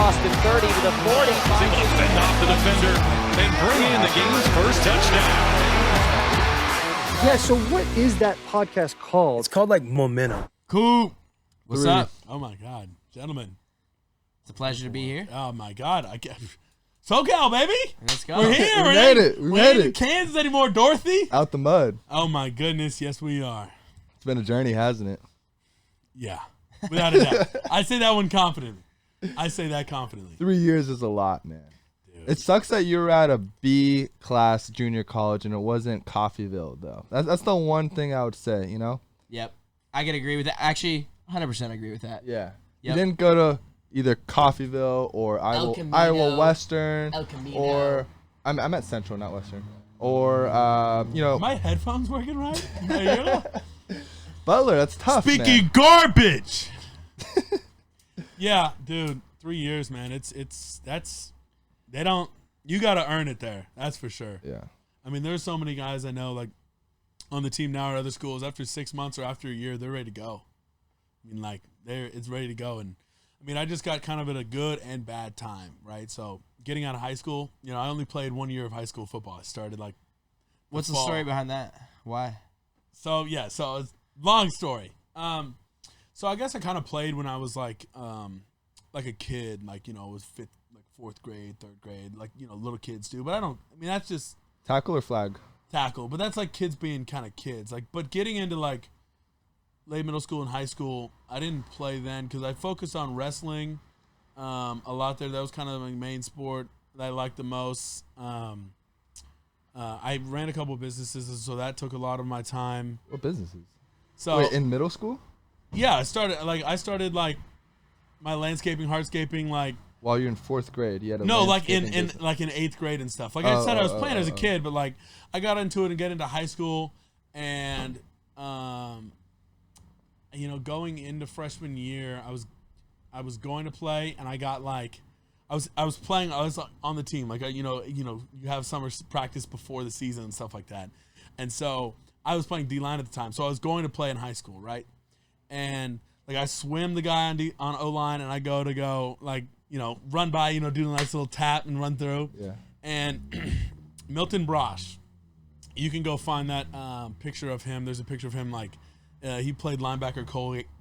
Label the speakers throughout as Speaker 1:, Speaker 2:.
Speaker 1: Boston 30 to the 40.
Speaker 2: He's able to fend off the defender and bring in the game's first touchdown.
Speaker 3: Yeah, so what is that podcast called?
Speaker 4: It's called like Momentum.
Speaker 5: Cool. What's
Speaker 4: Three.
Speaker 5: up? Oh my God, gentlemen.
Speaker 6: It's a pleasure to be here.
Speaker 5: Oh my God, I get SoCal, baby.
Speaker 6: Let's go.
Speaker 5: We're here.
Speaker 4: We
Speaker 5: We're
Speaker 4: made
Speaker 5: in-
Speaker 4: it. We
Speaker 5: we're
Speaker 4: made
Speaker 5: ain't in
Speaker 4: it.
Speaker 5: Kansas anymore, Dorothy.
Speaker 4: Out the mud.
Speaker 5: Oh my goodness, yes we are.
Speaker 4: It's been a journey, hasn't it?
Speaker 5: Yeah, without a doubt. I say that one confidently. I say that confidently.
Speaker 4: 3 years is a lot, man.
Speaker 5: Dude.
Speaker 4: It sucks that you were at a B class junior college and it wasn't Coffeyville, though. That's the one thing I would say, you know?
Speaker 6: Yep. I can agree with that. Actually, 100% agree with that.
Speaker 4: Yeah.
Speaker 6: Yep.
Speaker 4: You didn't go to either Coffeyville or
Speaker 6: Camino.
Speaker 4: Iowa Western.
Speaker 6: El Camino.
Speaker 4: Or I'm at Central, not Western. Or, you know,
Speaker 5: My headphones working right? Yeah.
Speaker 4: Butler. That's tough,
Speaker 5: Speaking
Speaker 4: man.
Speaker 5: garbage. Yeah, dude. 3 years, man. You got to earn it there. That's for sure.
Speaker 4: Yeah.
Speaker 5: I mean, there's so many guys I know, like, on the team now or other schools, after 6 months or after a year, they're ready to go. I mean, like, it's ready to go. And, I mean, I just got kind of at a good and bad time, right? So, getting out of high school, you know, I only played 1 year of high school football. I started, like,
Speaker 6: What's the
Speaker 5: fall.
Speaker 6: story behind that? Why?
Speaker 5: So, yeah, so it's long story. So I guess I kind of played when I was, like a kid, like, you know, it was fourth grade, third grade, like, you know, little kids do. But that's just
Speaker 4: Tackle or flag?
Speaker 5: tackle. But that's like kids being kind of kids. Like, but getting into like late middle school and high school, I didn't play then because I focused on wrestling a lot there. That was kind of my main sport that I liked the most. I ran a couple of businesses, so that took a lot of my time.
Speaker 4: What businesses?
Speaker 5: So
Speaker 4: Wait, in middle school?
Speaker 5: yeah, I started my landscaping, hardscaping, like.
Speaker 4: While you're in fourth grade, you had a
Speaker 5: No, like
Speaker 4: landscaping
Speaker 5: in
Speaker 4: business.
Speaker 5: like in 8th grade and stuff. Like I said, I was playing as a
Speaker 4: oh.
Speaker 5: kid, but like I got into it and get into high school, and you know, going into freshman year, I was going to play, and I got like, I was playing. I was on the team, like you know, you have summer practice before the season and stuff like that, and so I was playing D-line at the time, so I was going to play in high school, right? And like I swim the guy on O-line, and I go like, you know, run by, you know, do a nice little tap and run through.
Speaker 4: Yeah.
Speaker 5: And Milton Brosh, you can go find that picture of him. There's a picture of him, like, he played linebacker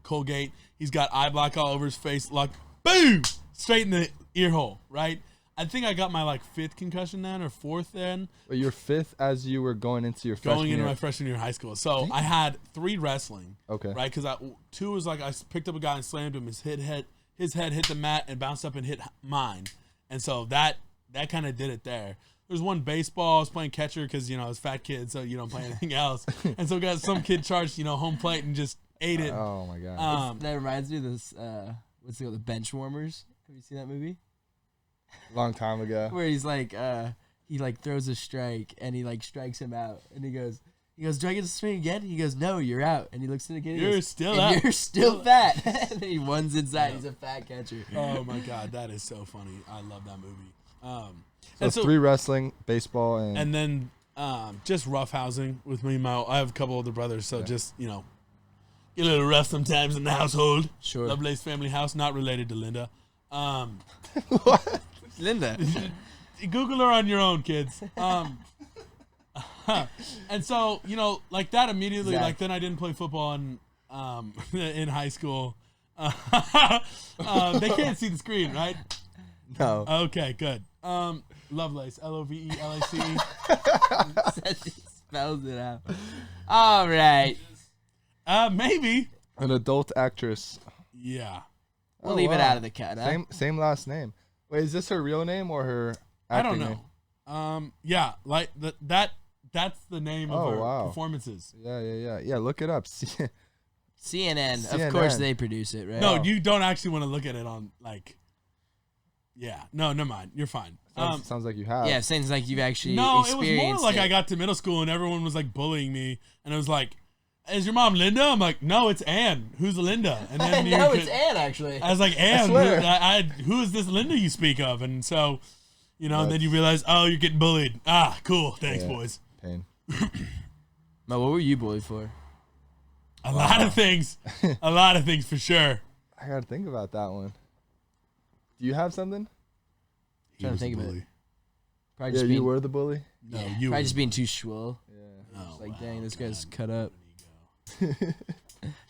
Speaker 5: Colgate. He's got eye black all over his face, like, boom, straight in the ear hole, right? I think I got my, like, 5th concussion then or 4th then.
Speaker 4: But you're 5th as you were going into your freshman
Speaker 5: Going into
Speaker 4: year.
Speaker 5: my freshman year of high school. So I had 3 wrestling.
Speaker 4: Okay.
Speaker 5: Right? Because 2 was like I picked up a guy and slammed him. His head hit the mat and bounced up and hit mine. And so that kind of did it there. There's one baseball. I was playing catcher because, you know, I was a fat kid, so you don't play anything else. And so got some kid charged, you know, home plate and just ate it.
Speaker 4: Oh, my God.
Speaker 6: That reminds me of this, what's it called, the Bench Warmers. Have you seen that movie?
Speaker 4: Long time ago.
Speaker 6: Where he's like, he like throws a strike and he like strikes him out. And he goes, do I get to swing again? He goes, no, you're out. And he looks at the kid and he
Speaker 5: You're
Speaker 6: goes,
Speaker 5: still
Speaker 6: and
Speaker 5: out.
Speaker 6: You're still fat. And then he runs inside. He's a fat catcher.
Speaker 5: Oh, my God. That is so funny. I love that movie.
Speaker 4: So 3 wrestling, baseball,
Speaker 5: And then just roughhousing with me. I have a couple older brothers, so just, you know, get a little rough sometimes in the household.
Speaker 6: Sure.
Speaker 5: Lovelace family house, not related to Linda.
Speaker 4: What?
Speaker 6: Linda.
Speaker 5: Google her on your own, kids. And so, you know, like that immediately,
Speaker 6: Zach.
Speaker 5: like then I didn't play football in high school. They can't see the screen, right?
Speaker 4: No.
Speaker 5: Okay, good. Lovelace, Lovelace.
Speaker 6: She spells it out. All right.
Speaker 5: Maybe.
Speaker 4: An adult actress.
Speaker 5: Yeah.
Speaker 6: We'll
Speaker 4: Oh,
Speaker 6: leave it
Speaker 4: wow.
Speaker 6: out of the cut. Huh?
Speaker 4: Same last name. Wait, is this her real name or her
Speaker 5: I don't
Speaker 4: acting
Speaker 5: know.
Speaker 4: name?
Speaker 5: Yeah, like that's the name of
Speaker 4: Oh,
Speaker 5: her
Speaker 4: wow.
Speaker 5: performances.
Speaker 4: Yeah, look it up.
Speaker 6: CNN. Of course they produce it, right?
Speaker 5: No, you don't actually want to look at it on like. Yeah, no, never mind. You're fine.
Speaker 4: Sounds like you have.
Speaker 6: Yeah, seems like you've actually
Speaker 5: No, it was
Speaker 6: experienced
Speaker 5: more like I got to middle school and everyone was like bullying me, and it was like, "Is your mom Linda?" I'm like, "No, it's Ann. Who's Linda?" And then
Speaker 6: No, it's Ann, actually.
Speaker 5: I was like, "Ann, who is this Linda you speak of?" And so, you know, and then you realize, oh, you're getting bullied. Ah, cool. Thanks, boys.
Speaker 4: Pain.
Speaker 6: Mo, what were you bullied for?
Speaker 5: A lot of things. A lot of things for sure.
Speaker 4: I gotta think about that one. Do you have something?
Speaker 5: He
Speaker 6: Trying to
Speaker 5: was
Speaker 6: think
Speaker 5: a
Speaker 6: of it.
Speaker 5: bully.
Speaker 6: Probably
Speaker 4: Yeah,
Speaker 6: just
Speaker 4: you
Speaker 6: being,
Speaker 4: were the bully.
Speaker 5: No,
Speaker 6: yeah,
Speaker 5: you
Speaker 6: probably
Speaker 5: were.
Speaker 6: just being too schwul.
Speaker 4: Yeah.
Speaker 5: Oh,
Speaker 6: It's like,
Speaker 5: wow,
Speaker 6: dang, this guy's
Speaker 5: God,
Speaker 6: cut up.
Speaker 5: an ego.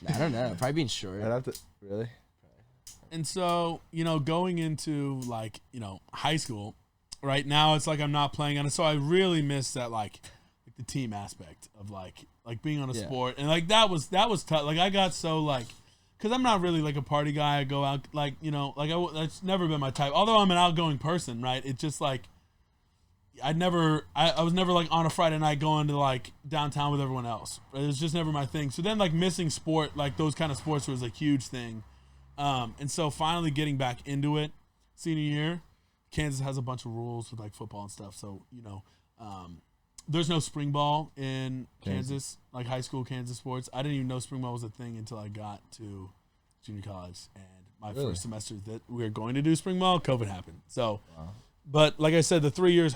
Speaker 6: I don't know. Probably being short.
Speaker 4: I'd have to really.
Speaker 5: And so, going into like, high school, right now it's like I'm not playing on it. So I really miss that like the team aspect of like being on a
Speaker 6: Yeah.
Speaker 5: sport. And like that was tough. Like I got so like, cause I'm not really like a party guy. I go out like, that's never been my type. Although I'm an outgoing person, right? It's just like, I was never like on a Friday night going to like downtown with everyone else. It was just never my thing. So then like missing sport, like those kind of sports was a huge thing. And so finally getting back into it, senior year, Kansas has a bunch of rules with like football and stuff. So, there's no spring ball in Kansas, like high school Kansas sports. I didn't even know spring ball was a thing until I got to junior college. And my first semester that we were going to do spring ball, COVID happened. So, but like I said, the 3 years,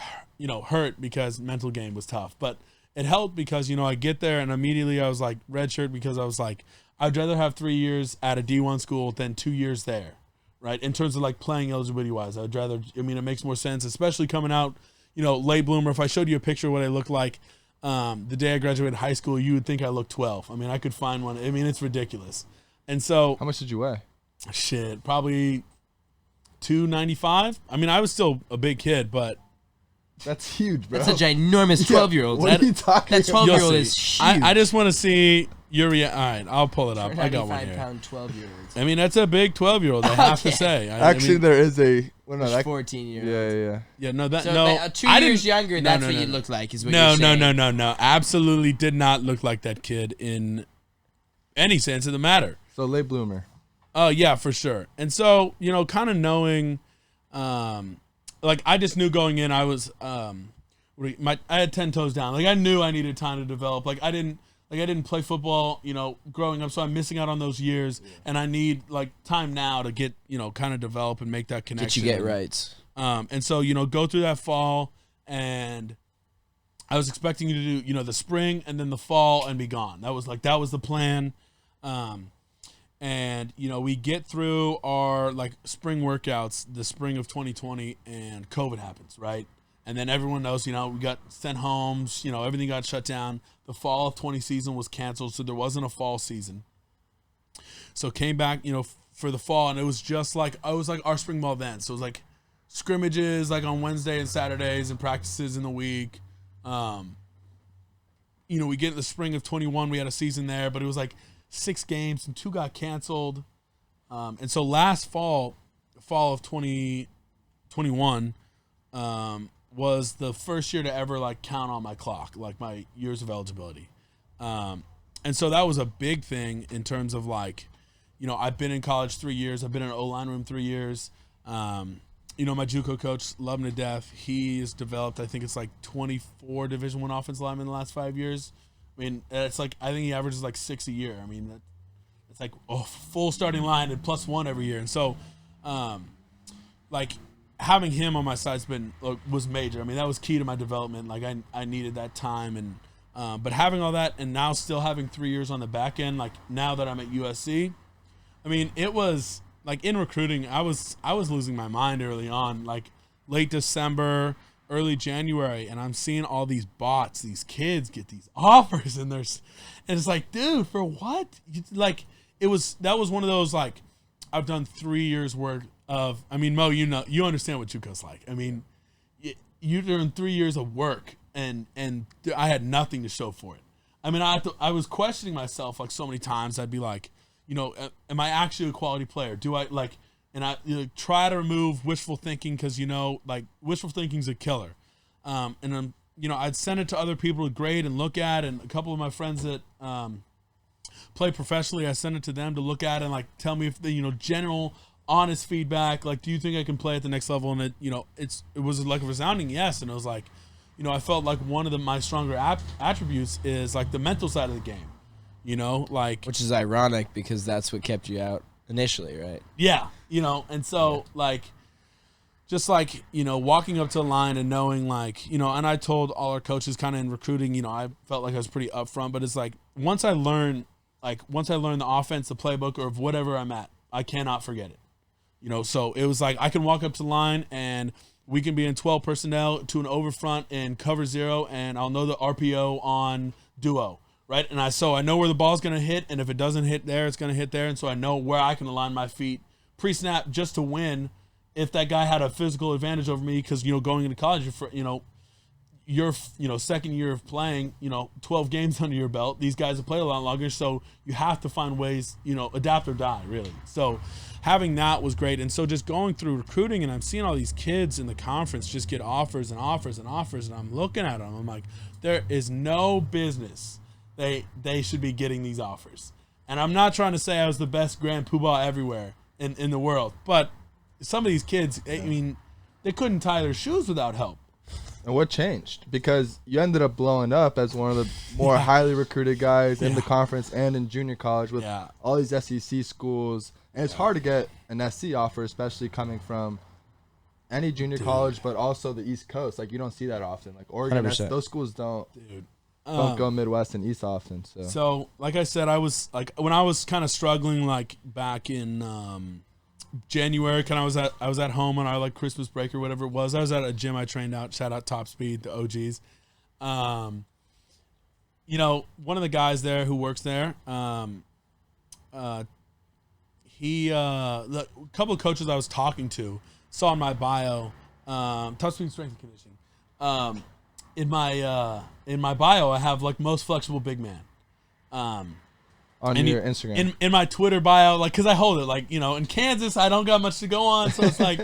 Speaker 5: hurt because mental game was tough. But it helped because, I get there and immediately I was like redshirt because I was like, I'd rather have 3 years at a D1 school than 2 years there, right? In terms of like playing eligibility wise, I'd rather, it makes more sense, especially coming out, late bloomer. If I showed you a picture of what I looked like the day I graduated high school, you would think I looked 12. I could find one. It's ridiculous. And so.
Speaker 4: How much did you weigh?
Speaker 5: Shit, probably 295. I was still a big kid, but.
Speaker 4: That's huge, bro.
Speaker 6: That's a ginormous 12-year-old.
Speaker 4: What are you talking
Speaker 6: That
Speaker 4: about?
Speaker 6: 12-year-old is huge.
Speaker 5: I just want to see your reaction. All right, I'll pull it up. I got one here.
Speaker 6: 95-pound 12-year-olds.
Speaker 5: That's a big 12-year-old, I have to say.
Speaker 4: Actually, there is a. Well, no, that,
Speaker 6: 14-year-olds.
Speaker 4: yeah.
Speaker 5: Yeah, no, that,
Speaker 6: So
Speaker 5: no.
Speaker 6: 2
Speaker 5: I
Speaker 6: years
Speaker 5: didn't-
Speaker 6: younger,
Speaker 5: no,
Speaker 6: that's
Speaker 5: no,
Speaker 6: what
Speaker 5: no,
Speaker 6: you
Speaker 5: no.
Speaker 6: look like, is what
Speaker 5: No,
Speaker 6: you're saying.
Speaker 5: no. Absolutely did not look like that kid in any sense of the matter.
Speaker 4: So late bloomer.
Speaker 5: Oh, yeah, for sure. And so, kind of knowing, I just knew going in, I was, I had 10 toes down. Like, I knew I needed time to develop. I didn't play football, growing up, so I'm missing out on those years, and I need, time now to get, kind of develop and make that connection.
Speaker 6: Get rights.
Speaker 5: And so, go through that fall, and I was expecting you to do, the spring and then the fall and be gone. That was the plan. And, we get through our, spring workouts, the spring of 2020, and COVID happens, right? And then everyone knows, we got sent homes, everything got shut down. The fall of 20 season was canceled, so there wasn't a fall season. So came back, for the fall, and it was just our spring ball then. So it was scrimmages on Wednesday and Saturdays and practices in the week. We get in the spring of 21, we had a season there, but it was 6 games and 2 got canceled. And so last fall of 2021, was the first year to ever count on my clock, my years of eligibility. And so that was a big thing in terms of I've been in college 3 years. I've been in an O-line room 3 years. My JUCO coach, love him to death. He's developed, I think it's 24 Division I offensive linemen in the last 5 years. It's I think he averages 6 a year. It's a full starting line and +1 every year. And so, having him on my side's was major. That was key to my development. I needed that time, and but having all that and now still having 3 years on the back end, now that I'm at USC, it was in recruiting. I was losing my mind early on, late December, early January, and I'm seeing all these bots, these kids get these offers, and it's dude, for what? That was one of those I've done 3 years work of, Mo, you understand what JUCO's like. You're doing 3 years of work, and I had nothing to show for it. I was questioning myself so many times. I'd be am I actually a quality player? Do I and I try to remove wishful thinking because wishful thinking's a killer. And I'd send it to other people to grade and look at, and a couple of my friends that play professionally, I send it to them to look at and tell me if the general honest feedback, do you think I can play at the next level? And it was a resounding yes. And it was I felt one of my stronger attributes is the mental side of the game,
Speaker 6: Which is ironic because that's what kept you out initially, right?
Speaker 5: Yeah, and so just walking up to the line and knowing and I told all our coaches kind of in recruiting, I felt I was pretty upfront, but it's once I learn the offense, the playbook, or whatever I'm at, I cannot forget it. So it was like I can walk up to the line and we can be in 12 personnel to an overfront and cover 0, and I'll know the RPO on duo, right? And so I know where the ball's going to hit, and if it doesn't hit there, it's going to hit there, and so I know where I can align my feet pre-snap just to win if that guy had a physical advantage over me, because, going into college, your second year of playing, 12 games under your belt, these guys have played a lot longer, so you have to find ways, adapt or die, really. So having that was great. And so just going through recruiting, and I'm seeing all these kids in the conference just get offers and offers and offers, and I'm looking at them, I'm like, there is no business they should be getting these offers. And I'm not trying to say I was the best grand poobah everywhere in the world, but some of these kids, I mean, they couldn't tie their shoes without help.
Speaker 4: And what changed? Because you ended up blowing up as one of the more highly recruited guys in the conference and in junior college with all these SEC schools. And it's hard to get an SC offer, especially coming from any junior college, but also the East Coast. Like, you don't see that often. Like, Oregon, those schools don't go Midwest and East often.
Speaker 5: So, like I said, I was like, when I was kind of struggling, like back in January, I was at home on our like Christmas break or whatever it was. I was at a gym I trained out. Shout out Top Speed, the OGs. One of the guys there who works there, a couple of coaches I was talking to saw in my bio, Top Speed Strength and Conditioning. In my bio, I have like most flexible big man.
Speaker 4: On your Instagram.
Speaker 5: In my Twitter bio, like, because I hold it, like, in Kansas, I don't got much to go on, so it's like,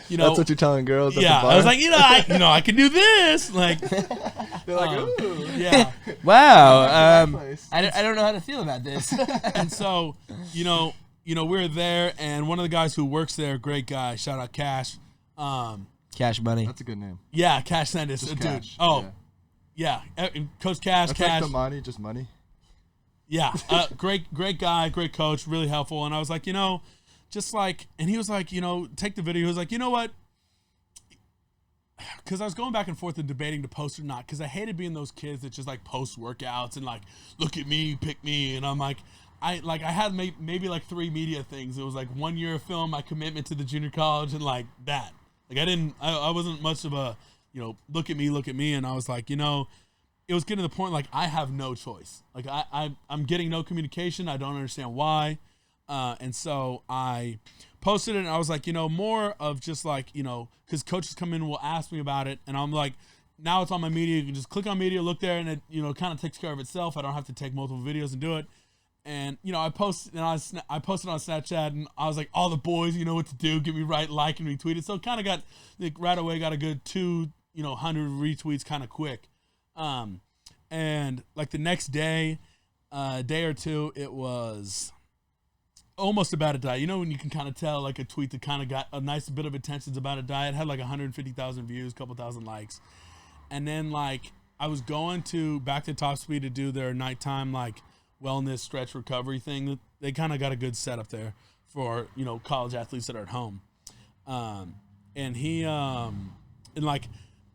Speaker 4: That's what you're telling girls at the bar?
Speaker 5: I was like, I can do this. Like,
Speaker 4: they're like, ooh.
Speaker 5: Yeah.
Speaker 6: Wow. I don't know how to feel about this.
Speaker 5: And so, we're there, and one of the guys who works there, great guy, shout out Cash.
Speaker 6: Cash Money.
Speaker 4: That's a good name.
Speaker 5: Yeah, Cash Sanders, dude.
Speaker 4: Cash.
Speaker 5: Oh, yeah. Coach Cash.
Speaker 4: That's
Speaker 5: Cash.
Speaker 4: like the money, just money.
Speaker 5: Yeah, great guy, great coach, really helpful. And I was like, just like, and he was like, take the video. He was like, you know what? Because I was going back and forth and debating to post or not, because I hated being those kids that just like post workouts and like, look at me, pick me. And I'm like, I had maybe like 3 media things. It was like 1 year of film, my commitment to the junior college, and like that. Like I wasn't much of a, look at me. And I was like, it was getting to the point like I have no choice. Like I'm getting no communication. I don't understand why. And so I posted it, and I was like, more of just like, because coaches come in and will ask me about it. And I'm like, now it's on my media. You can just click on media, look there, and it, kind of takes care of itself. I don't have to take multiple videos and do it. And, I posted, and I posted on Snapchat, and I was like, all the boys, what to do. Get me right, like, and retweet it. So it kind of got, like, right away, got a good 200 retweets kind of quick. And like the next day, day or two, it was almost about to die. When you can kind of tell like a tweet that kind of got a nice bit of attention is about to die. It had like 150,000 views, a couple thousand likes. And then like I was going back to Top Speed to do their nighttime like wellness stretch recovery thing. They kind of got a good setup there for, college athletes that are at home. And he, and like,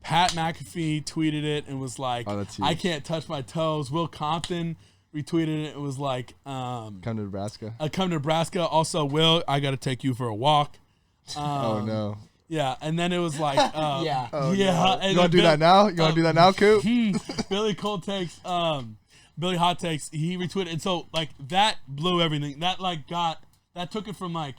Speaker 5: Pat McAfee tweeted it and was like, I can't touch my toes. Will Compton retweeted it. It was like, come
Speaker 4: to Nebraska.
Speaker 5: Come to Nebraska. Also, Will, I got to take you for a walk.
Speaker 4: Oh, no.
Speaker 5: Yeah. And then it was like,
Speaker 6: yeah.
Speaker 4: Oh,
Speaker 5: yeah.
Speaker 4: No. You want to do that now? You want to do that now, Coop?
Speaker 5: Billy Cold Takes, Billy Hot Takes, he retweeted. And so, like, that blew everything. That, like, that took it from, like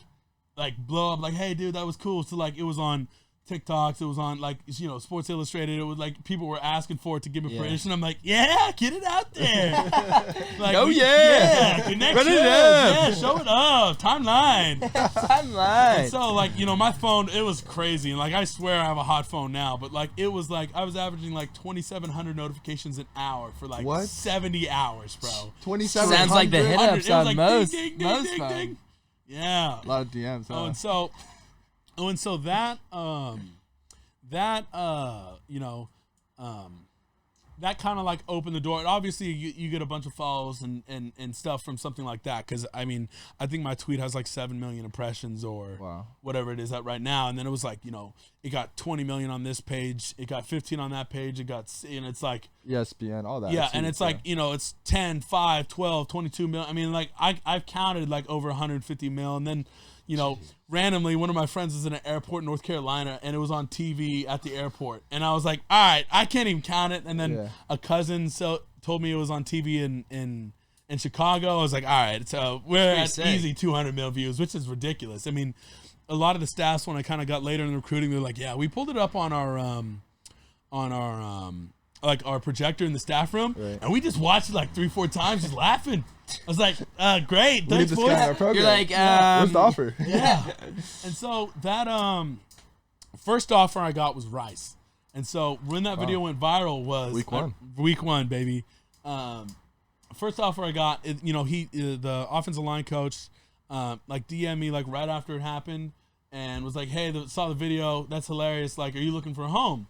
Speaker 5: blow up, like, hey, dude, that was cool. So, like, it was on TikToks, it was on like Sports Illustrated. It was like people were asking for it to give me permission. I'm like, yeah, get it out there. Like, connection, show it up. Timeline. And so like my phone, it was crazy, and like I swear I have a hot phone now, but like it was like I was averaging like 2,700 notifications an hour for like 70 hours, bro.
Speaker 4: 2,700
Speaker 6: sounds like the hit ups on
Speaker 5: like,
Speaker 6: most
Speaker 5: ding,
Speaker 6: phones.
Speaker 5: ding. Yeah,
Speaker 4: a lot of DMs. Huh?
Speaker 5: And so that that kind of like opened the door. And obviously you get a bunch of follows and stuff from something like that. Cause I mean, I think my tweet has like 7 million impressions or whatever it is at right now. And then it was like, it got 20 million on this page. It got 15 on that page. And it's like
Speaker 4: ESPN, all that.
Speaker 5: Yeah. And it's like, it's 10, 5, 12, 22 mil. I mean, like I've counted like over 150 mil. And then, randomly one of my friends was in an airport in North Carolina, and it was on TV at the airport. And I was like, all right, I can't even count it. And then a cousin told me it was on TV in Chicago. I was like, all right, so we're at easy 200 mil views, which is ridiculous. I mean, a lot of the staffs, when I kind of got later in the recruiting, they're like, yeah, we pulled it up on our projector in the staff room, and we just watched it like 3-4 times, just laughing. I was like, great, thanks, boys.
Speaker 6: You're like,
Speaker 4: where's the offer?
Speaker 5: Yeah. And so that first offer I got was Rice. And so when that video went viral was week one, baby. First offer I got, the offensive line coach, like DM'd me like right after it happened and was like, hey, saw the video. That's hilarious. Like, are you looking for a home?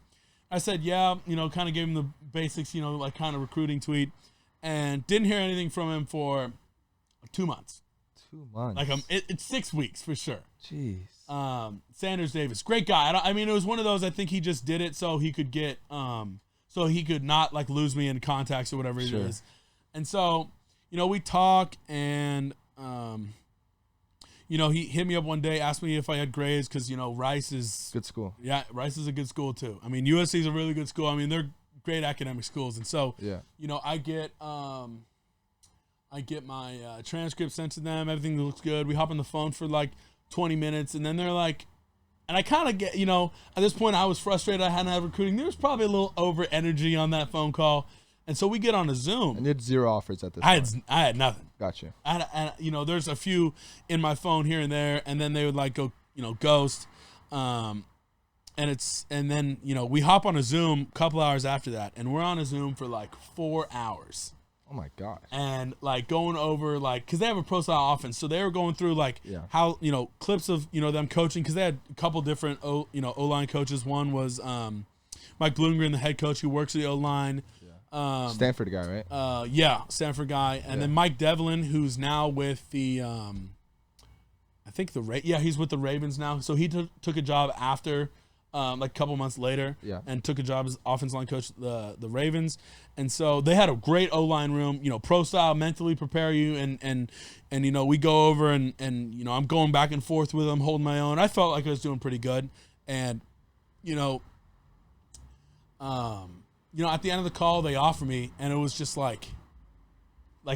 Speaker 5: I said, yeah, kind of gave him the basics, like kind of recruiting tweet, and didn't hear anything from him for 2 months.
Speaker 4: 2 months.
Speaker 5: Like, it's 6 weeks for sure.
Speaker 4: Jeez.
Speaker 5: Sanders Davis, great guy. I mean, it was one of those, I think he just did it so he could get, so he could not like lose me in contacts or whatever it is. And so, we talk and, he hit me up one day, asked me if I had grades because, Rice is
Speaker 4: good school.
Speaker 5: Yeah, Rice is a good school too. I mean, USC is a really good school. I mean, they're great academic schools. And so, I get my transcript sent to them. Everything looks good. We hop on the phone for like 20 minutes. And then they're like, and I kind of get, at this point I was frustrated. I hadn't had recruiting. There was probably a little over energy on that phone call. And so we get on a Zoom.
Speaker 4: And you had 0 offers at this point.
Speaker 5: I had nothing.
Speaker 4: Gotcha.
Speaker 5: And there's a few in my phone here and there, and then they would like go, ghost. And then we hop on a Zoom a couple hours after that, and we're on a Zoom for like 4 hours.
Speaker 4: Oh my gosh.
Speaker 5: And like going over like, cause they have a pro style offense. So they were going through like how, clips of, them coaching. Cause they had a couple different O-line coaches. One was, Mike Bloomgren, the head coach who works at the O-line.
Speaker 4: Stanford guy, right?
Speaker 5: Stanford guy, and then Mike Devlin, who's now with the, I think he's with the Ravens now. So he took a job after, like a couple months later, and took a job as offensive line coach the Ravens. And so they had a great O-line room, pro style, mentally prepare you, and we go over and I'm going back and forth with them, holding my own. I felt like I was doing pretty good, and at the end of the call, they offer me, and it was just like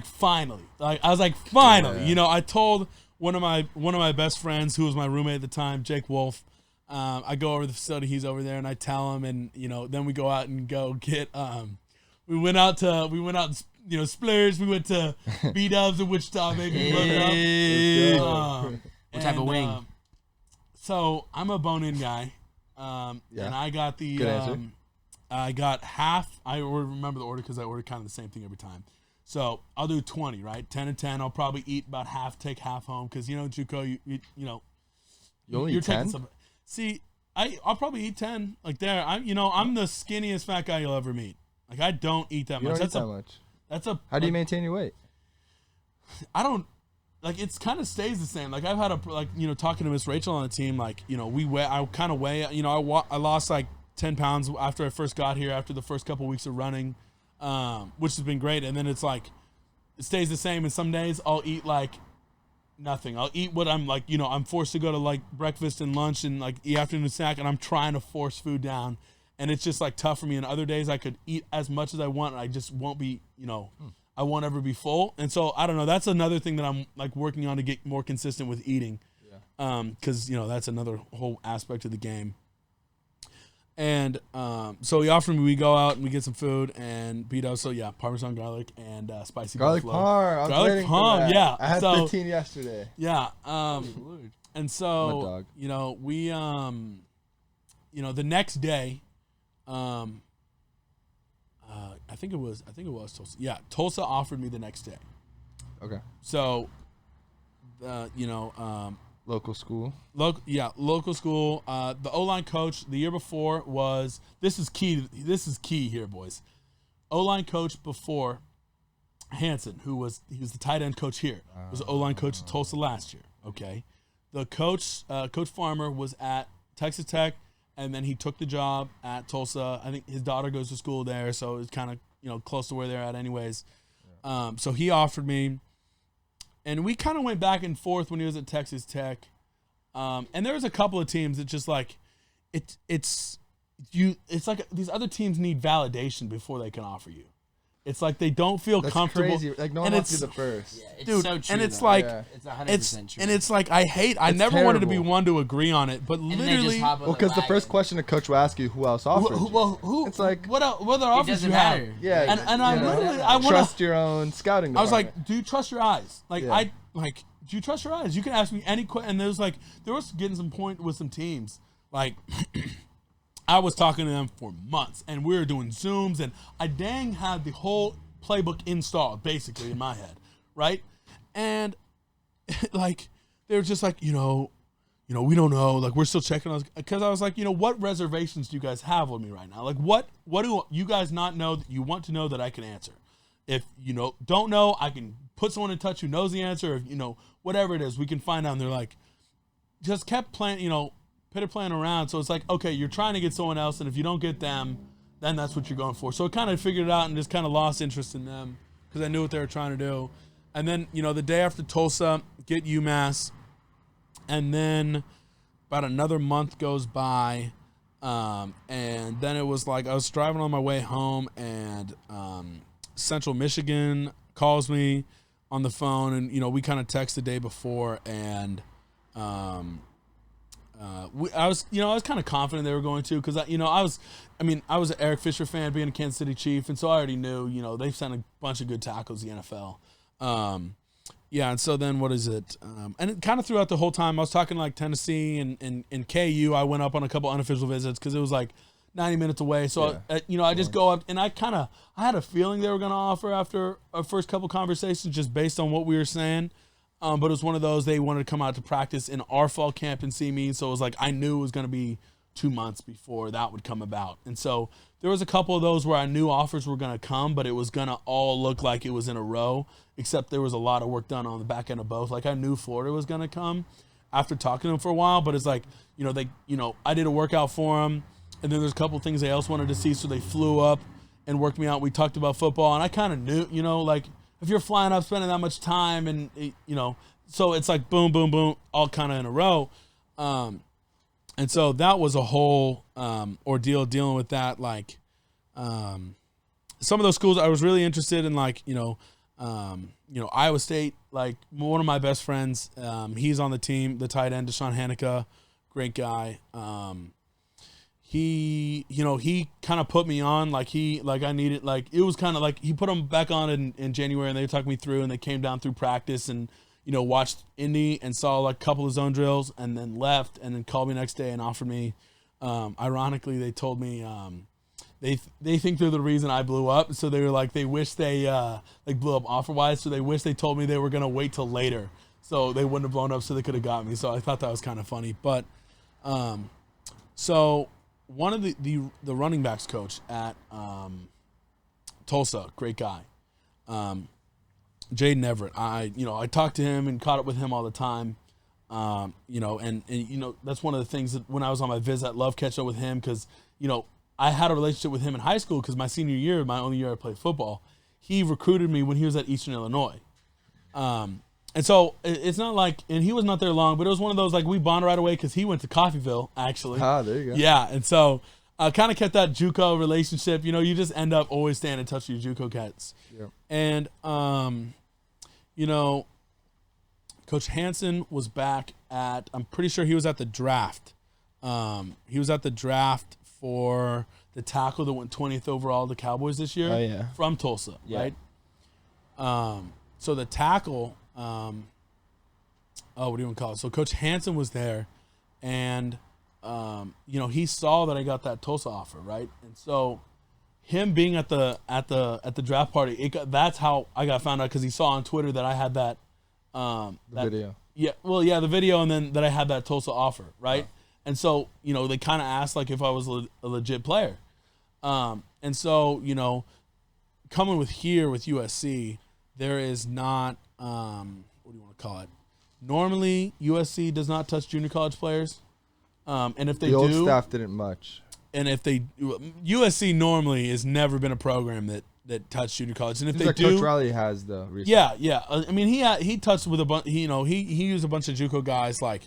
Speaker 5: finally. Like I was like, finally.
Speaker 4: Yeah.
Speaker 5: I told one of my best friends, who was my roommate at the time, Jake Wolf. I go over to the facility, he's over there, and I tell him, and then we go out and go get. We went out and splurged. We went to B-Dubs in Wichita, maybe.
Speaker 6: What type of wing?
Speaker 5: So I'm a bone-in guy, and I got the.
Speaker 4: Good answer.
Speaker 5: I got half. I remember the order because I ordered kind of the same thing every time. So I'll do 20, right? 10 and 10. I'll probably eat about half, take half home because JUCO, you
Speaker 4: only eat 10?
Speaker 5: See, I'll probably eat 10. Like there, I'm the skinniest fat guy you'll ever meet. Like I don't eat that much.
Speaker 4: Don't eat that much.
Speaker 5: That's a.
Speaker 4: How do you maintain your weight?
Speaker 5: I don't. Like it's kind of stays the same. Like I've had talking to Miss Rachel on the team. Like we weigh. I kind of weigh. I lost like 10 pounds after I first got here, after the first couple weeks of running, which has been great. And then it's like, it stays the same. And some days I'll eat like nothing. I'll eat what I'm like, I'm forced to go to like breakfast and lunch and like the afternoon snack, and I'm trying to force food down. And it's just like tough for me. And other days I could eat as much as I want, and I just won't be, I won't ever be full. And so I don't know. That's another thing that I'm like working on to get more consistent with eating. Cause that's another whole aspect of the game. And so he offered me, we go out and we get some food and beat up. So yeah, Parmesan garlic and spicy
Speaker 4: garlic
Speaker 5: buffalo.
Speaker 4: parm.
Speaker 5: Garlic parm, yeah.
Speaker 4: I had 15 yesterday.
Speaker 5: Yeah. And so we the next day, I think it was Tulsa. Yeah, Tulsa offered me the next day.
Speaker 4: Okay.
Speaker 5: So,
Speaker 4: local school.
Speaker 5: Local school. The O-line coach the year before was, this is key here, boys. O-line coach before Hansen, he was the tight end coach here, was the O-line coach at Tulsa last year. Okay. The coach, Coach Farmer, was at Texas Tech, and then he took the job at Tulsa. I think his daughter goes to school there, so it's kind of close to where they're at anyways. So he offered me. And we kind of went back and forth when he was at Texas Tech. And there was a couple of teams that just like it's like these other teams need validation before they can offer you. It's like they don't feel
Speaker 4: That's
Speaker 5: comfortable.
Speaker 4: crazy. Like no one wants to be the first.
Speaker 6: Yeah, it's
Speaker 5: Dude,
Speaker 6: so true.
Speaker 5: and it's
Speaker 6: though.
Speaker 5: like
Speaker 6: it's 100% true.
Speaker 5: and it's like I
Speaker 4: It's
Speaker 5: never wanted to be
Speaker 4: terrible.
Speaker 5: one to agree on it, but
Speaker 6: And they just
Speaker 5: literally,
Speaker 6: hop on
Speaker 4: Well, because the first
Speaker 6: wagon.
Speaker 4: question the coach will ask you, who else offered?
Speaker 5: who?
Speaker 4: It's like-
Speaker 5: what other
Speaker 6: It
Speaker 5: offers
Speaker 6: doesn't
Speaker 5: you have?
Speaker 6: matter.
Speaker 4: Yeah,
Speaker 5: And I literally I want
Speaker 4: trust
Speaker 5: to.
Speaker 4: your own scouting.
Speaker 5: I was
Speaker 4: department.
Speaker 5: like, do you trust your eyes? Like
Speaker 4: Yeah.
Speaker 5: do you trust your eyes? You can ask me any question. And there was getting some point with some teams. Like I was talking to them for months, and we were doing Zooms, and I had the whole playbook installed basically in my head, right? And like they were just like, we don't know, like we're still checking on, because I was like, what reservations do you guys have with me right now? Like what do you guys not know that you want to know that I can answer? If don't know, I can put someone in touch who knows the answer, or whatever it is, we can find out. And they're like, just kept playing, pitter playing around. So it's like, okay, you're trying to get someone else, and if you don't get them, then that's what you're going for. So I kind of figured it out and just kind of lost interest in them because I knew what they were trying to do. And then, the day after Tulsa, get UMass. And then about another month goes by. And then it was like I was driving on my way home, and Central Michigan calls me on the phone. And, we kind of text the day before. And I was kind of confident they were going to, because I was an Eric Fisher fan, being a Kansas City Chief, and so I already knew they've sent a bunch of good tackles in the NFL. And so then what is it? And it kind of throughout the whole time, I was talking to like Tennessee and KU. I went up on a couple unofficial visits because it was like 90 minutes away. So I just go up, and I had a feeling they were going to offer after our first couple conversations, just based on what we were saying. But it was one of those, they wanted to come out to practice in our fall camp and see me. So it was like, I knew it was going to be 2 months before that would come about. And so there was a couple of those where I knew offers were going to come, but it was going to all look like it was in a row, except there was a lot of work done on the back end of both. Like I knew Florida was going to come after talking to them for a while, but it's like, I did a workout for them, and then there's a couple of things they else wanted to see. So they flew up and worked me out. We talked about football, and I kind of knew, like, if you're flying up, spending that much time, and so it's like boom, boom, boom, all kind of in a row. And so that was a whole ordeal dealing with that. Like some of those schools I was really interested in, like, Iowa State, like one of my best friends, he's on the team, the tight end, Deshaun Hanukkah, great guy. He kind of put me on, I needed, like, it was kind of like he put them back on in January, and they talked me through, and they came down through practice and, watched Indy and saw like a couple of zone drills, and then left, and then called me next day and offered me. Ironically, they told me they think they're the reason I blew up. So they were like, they wish they blew up offer wise. So they wish they told me they were gonna wait till later, so they wouldn't have blown up, so they could have got me. So I thought that was kind of funny, but so. One of the running backs coach at Tulsa, great guy, Jaden Everett. I talked to him and caught up with him all the time, and that's one of the things that when I was on my visit, I love catching up with him, because I had a relationship with him in high school, because my senior year, my only year I played football, he recruited me when he was at Eastern Illinois. And so it's not like, and he was not there long, but it was one of those, like, we bonded right away because he went to Coffeyville, actually.
Speaker 4: Ah, there you go.
Speaker 5: Yeah, and so I kind of kept that JUCO relationship. You just end up always staying in touch with your JUCO cats.
Speaker 4: Yep.
Speaker 5: And, Coach Hansen was back at, I'm pretty sure he was at the draft. He was at the draft for the tackle that went 20th overall to the Cowboys this year.
Speaker 6: Oh, yeah.
Speaker 5: From Tulsa,
Speaker 6: Yeah.
Speaker 5: right? So the tackle... what do you want to call it? So Coach Hansen was there, and he saw that I got that Tulsa offer, right? And so him being at the draft party, that's how I got found out, because he saw on Twitter that I had that
Speaker 4: Video.
Speaker 5: Yeah, well, yeah, the video, and then that I had that Tulsa offer, right? And so they kind of asked like if I was a legit player, and so coming with USC, there is not. What do you want to call it? Normally, USC does not touch junior college players, and if they
Speaker 4: the old
Speaker 5: do,
Speaker 4: staff didn't much.
Speaker 5: And if they USC normally has never been a program that touched junior college, and if they
Speaker 4: Like
Speaker 5: do,
Speaker 4: Coach Riley has though. Recently.
Speaker 5: yeah. I mean, he touched with a bunch. He used a bunch of JUCO guys like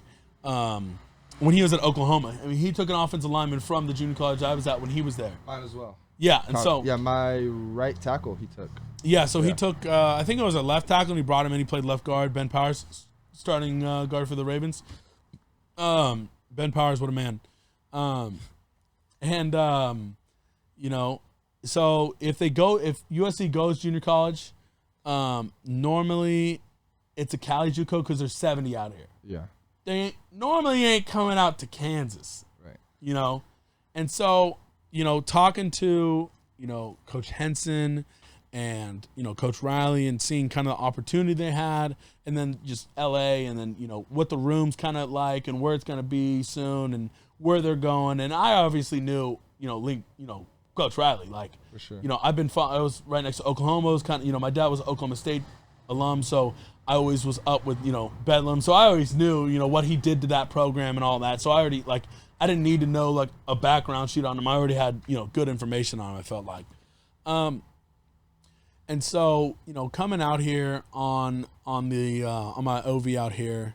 Speaker 5: when he was at Oklahoma. I mean, he took an offensive lineman from the junior college I was at when he was there.
Speaker 4: Mine as well.
Speaker 5: Yeah, and so
Speaker 4: my right tackle he took.
Speaker 5: Yeah, so he took I think it was a left tackle, and he brought him in. He played left guard. Ben Powers, starting guard for the Ravens. Ben Powers, what a man. You know, so if USC goes junior college, normally it's a Cali JUCO because there's 70 out here.
Speaker 4: Yeah.
Speaker 5: They normally ain't coming out to Kansas.
Speaker 4: Right.
Speaker 5: You know, and so, you know, talking to, you know, Coach Henson and, you know, Coach Riley, and seeing kind of the opportunity they had, and then just LA, and then, you know, what the room's kind of like and where it's going to be soon and where they're going. And I obviously knew, you know, Coach Riley, like,
Speaker 4: for sure.
Speaker 5: You know, I was right next to Oklahoma. It was kind of, you know, my dad was an Oklahoma State alum, so I always was up with, you know, Bedlam. So I always knew, you know, what he did to that program and all that. So I already, like, I didn't need to know, like, a background sheet on him. I already had, you know, good information on him, I felt like. And so, you know, coming out here on my OV out here,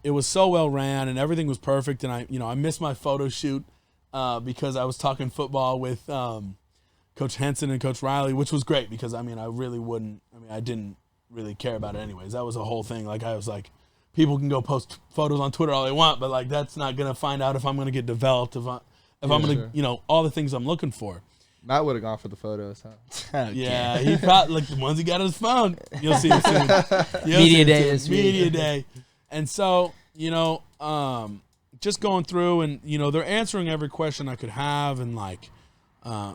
Speaker 5: it was so well ran and everything was perfect. And I missed my photo shoot because I was talking football with Coach Henson and Coach Riley, which was great because, I didn't really care about it anyways. That was a whole thing. Like, I was like, people can go post photos on Twitter all they want, but, like, that's not going to find out if I'm going to get developed, if I'm going to, you know, all the things I'm looking for.
Speaker 4: Matt would have gone for the photos, huh?
Speaker 5: Yeah, he probably, like, the ones he got on his phone. You'll see him soon.
Speaker 6: Media day this week.
Speaker 5: Media day. And so, you know, just going through and, you know, they're answering every question I could have, and, like,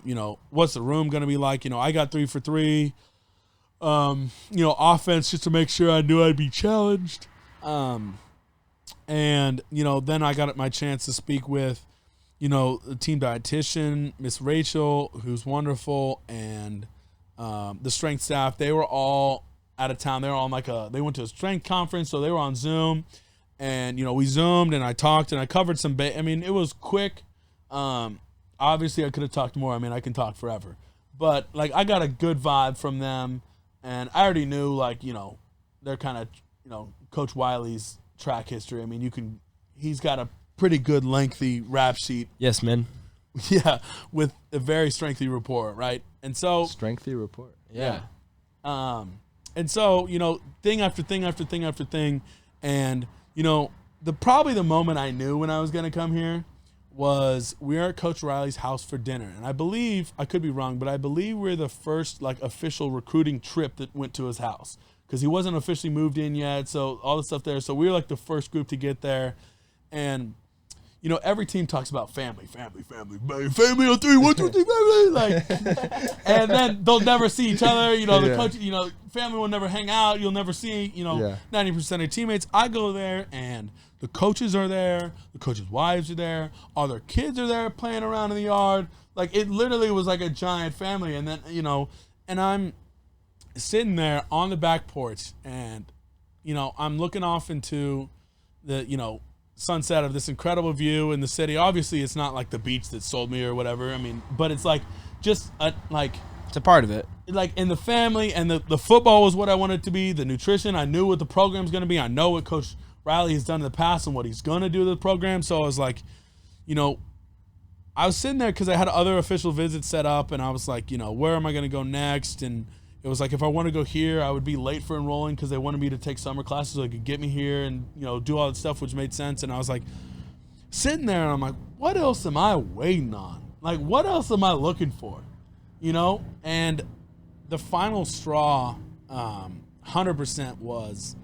Speaker 5: you know, what's the room going to be like? You know, I got 3 for 3. You know, offense, just to make sure I knew I'd be challenged. And, you know, then I got my chance to speak with, you know, the team dietitian, Miss Rachel, who's wonderful, and the strength staff. They were all out of town. They were on they went to a strength conference, so they were on Zoom. And, you know, we Zoomed and I talked and I covered some it was quick. Obviously, I could have talked more. I mean, I can talk forever. But, like, I got a good vibe from them. And I already knew, like, you know, they're kind of, you know, Coach Wiley's track history. I mean, he's got a pretty good lengthy rap sheet.
Speaker 6: Yes, man.
Speaker 5: Yeah, with a very strengthy report, right? And so
Speaker 4: Strengthy report.
Speaker 5: Yeah. And so, you know, thing after thing after thing after thing. And, you know, probably the moment I knew when I was going to come here was we were at Coach Riley's house for dinner. And I believe, I could be wrong, but I believe we're the first, like, official recruiting trip that went to his house. Because he wasn't officially moved in yet, so all the stuff there. So we were, like, the first group to get there. And, you know, every team talks about family on 3, 1, 2, 3, family. Like, and then they'll never see each other. You know, the coach, you know, family will never hang out. You'll never see, you know, 90% of your teammates. I go there, and the coaches are there. The coaches' wives are there. All their kids are there playing around in the yard. Like, it literally was like a giant family. And then, you know, and I'm sitting there on the back porch, and, you know, I'm looking off into the, you know, sunset of this incredible view in the city. Obviously, it's not like the beach that sold me or whatever. I mean, but it's like just like
Speaker 6: it's a part of it.
Speaker 5: Like, in the family, and the football was what I wanted it to be. The nutrition, I knew what the program's going to be. I know what Coach Riley has done in the past and what he's going to do to the program. So I was like, you know, I was sitting there because I had other official visits set up, and I was like, you know, where am I going to go next? And it was like, if I want to go here, I would be late for enrolling because they wanted me to take summer classes so they could get me here and, you know, do all that stuff, which made sense. And I was like, sitting there, and I'm like, what else am I waiting on? Like, what else am I looking for? You know? And the final straw, 100% was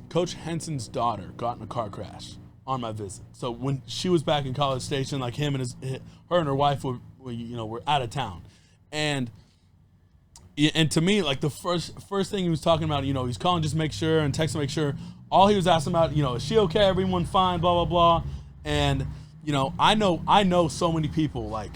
Speaker 5: Coach Henson's daughter got in a car crash on my visit. So when she was back in College Station, like, her and her wife were out of town. And to me, like, the first thing he was talking about, you know, he's calling just to make sure and texting to make sure. All he was asking about, you know, is she okay? Everyone fine? Blah, blah, blah. And, you know, I know so many people, like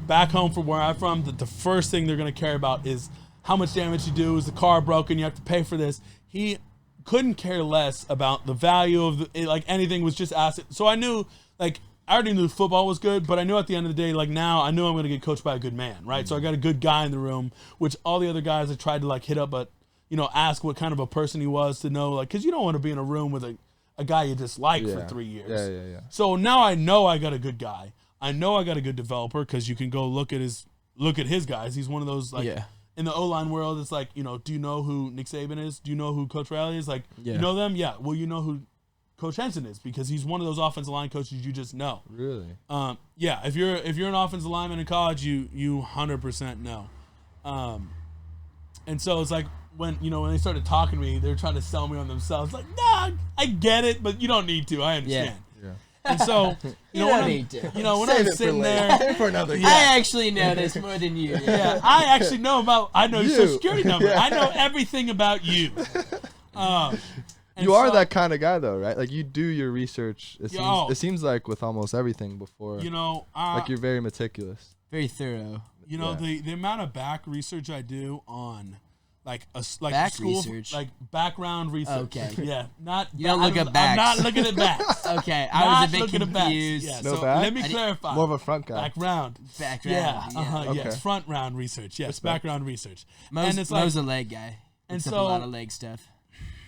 Speaker 5: back home from where I'm from, that the first thing they're going to care about is how much damage you do. Is the car broken? You have to pay for this. He couldn't care less about the value of anything. Was just asking. So I knew, like, I already knew football was good, but I knew at the end of the day, like, now I knew I'm going to get coached by a good man, right? So I got a good guy in the room, which all the other guys I tried to, like, hit up, but, ask what kind of a person he was to know, like, because you don't want to be in a room with a guy you dislike for
Speaker 4: Yeah.
Speaker 5: 3 years.
Speaker 4: Yeah.
Speaker 5: So now I know I got a good guy. I know I got a good developer because you can go look at his guys. He's one of those, like, in the O-line world, it's like, do you know who Nick Saban is? Do you know who Coach Riley is? Like, you know them? Yeah. Well, you know who Coach Henson is because he's one of those offensive line coaches you just know.
Speaker 4: Really?
Speaker 5: Yeah. If you're an offensive lineman in college, you 100% know. And so it's like when they started talking to me, they're trying to sell me on themselves. Like, nah, I get it, but you don't need to. I understand.
Speaker 4: Yeah.
Speaker 5: And so,
Speaker 6: You don't need to.
Speaker 5: when
Speaker 4: Save
Speaker 5: I'm
Speaker 4: it for
Speaker 5: sitting
Speaker 4: later.
Speaker 5: there,
Speaker 4: for another guy.
Speaker 6: I actually know this more than you.
Speaker 5: yeah, I actually know I know your
Speaker 4: You.
Speaker 5: social security number. I know everything about you. And
Speaker 4: You are
Speaker 5: so,
Speaker 4: that kind of guy, though, right? Like, you do your research.
Speaker 5: Yo.
Speaker 4: It seems like with almost everything before. Like, you're very meticulous.
Speaker 6: Very thorough.
Speaker 5: The amount of back research I do on like
Speaker 6: Back
Speaker 5: school
Speaker 6: research?
Speaker 5: like background research.
Speaker 6: Okay.
Speaker 5: Yeah, not
Speaker 6: You don't look at backs.
Speaker 5: I'm not looking at backs.
Speaker 6: Okay, I
Speaker 5: Not
Speaker 6: was a bit
Speaker 5: looking at backs.
Speaker 6: confused.
Speaker 5: Yeah,
Speaker 4: No
Speaker 5: so
Speaker 4: back?
Speaker 5: let me clarify.
Speaker 4: More of a front guy.
Speaker 5: background.
Speaker 6: Background.
Speaker 5: Yeah,
Speaker 4: Okay.
Speaker 5: yes, front round research. Yes, background research.
Speaker 6: Mo's,
Speaker 5: and it's like
Speaker 6: Mo's a leg guy.
Speaker 5: and
Speaker 6: It's a
Speaker 5: so-
Speaker 6: lot of leg stuff.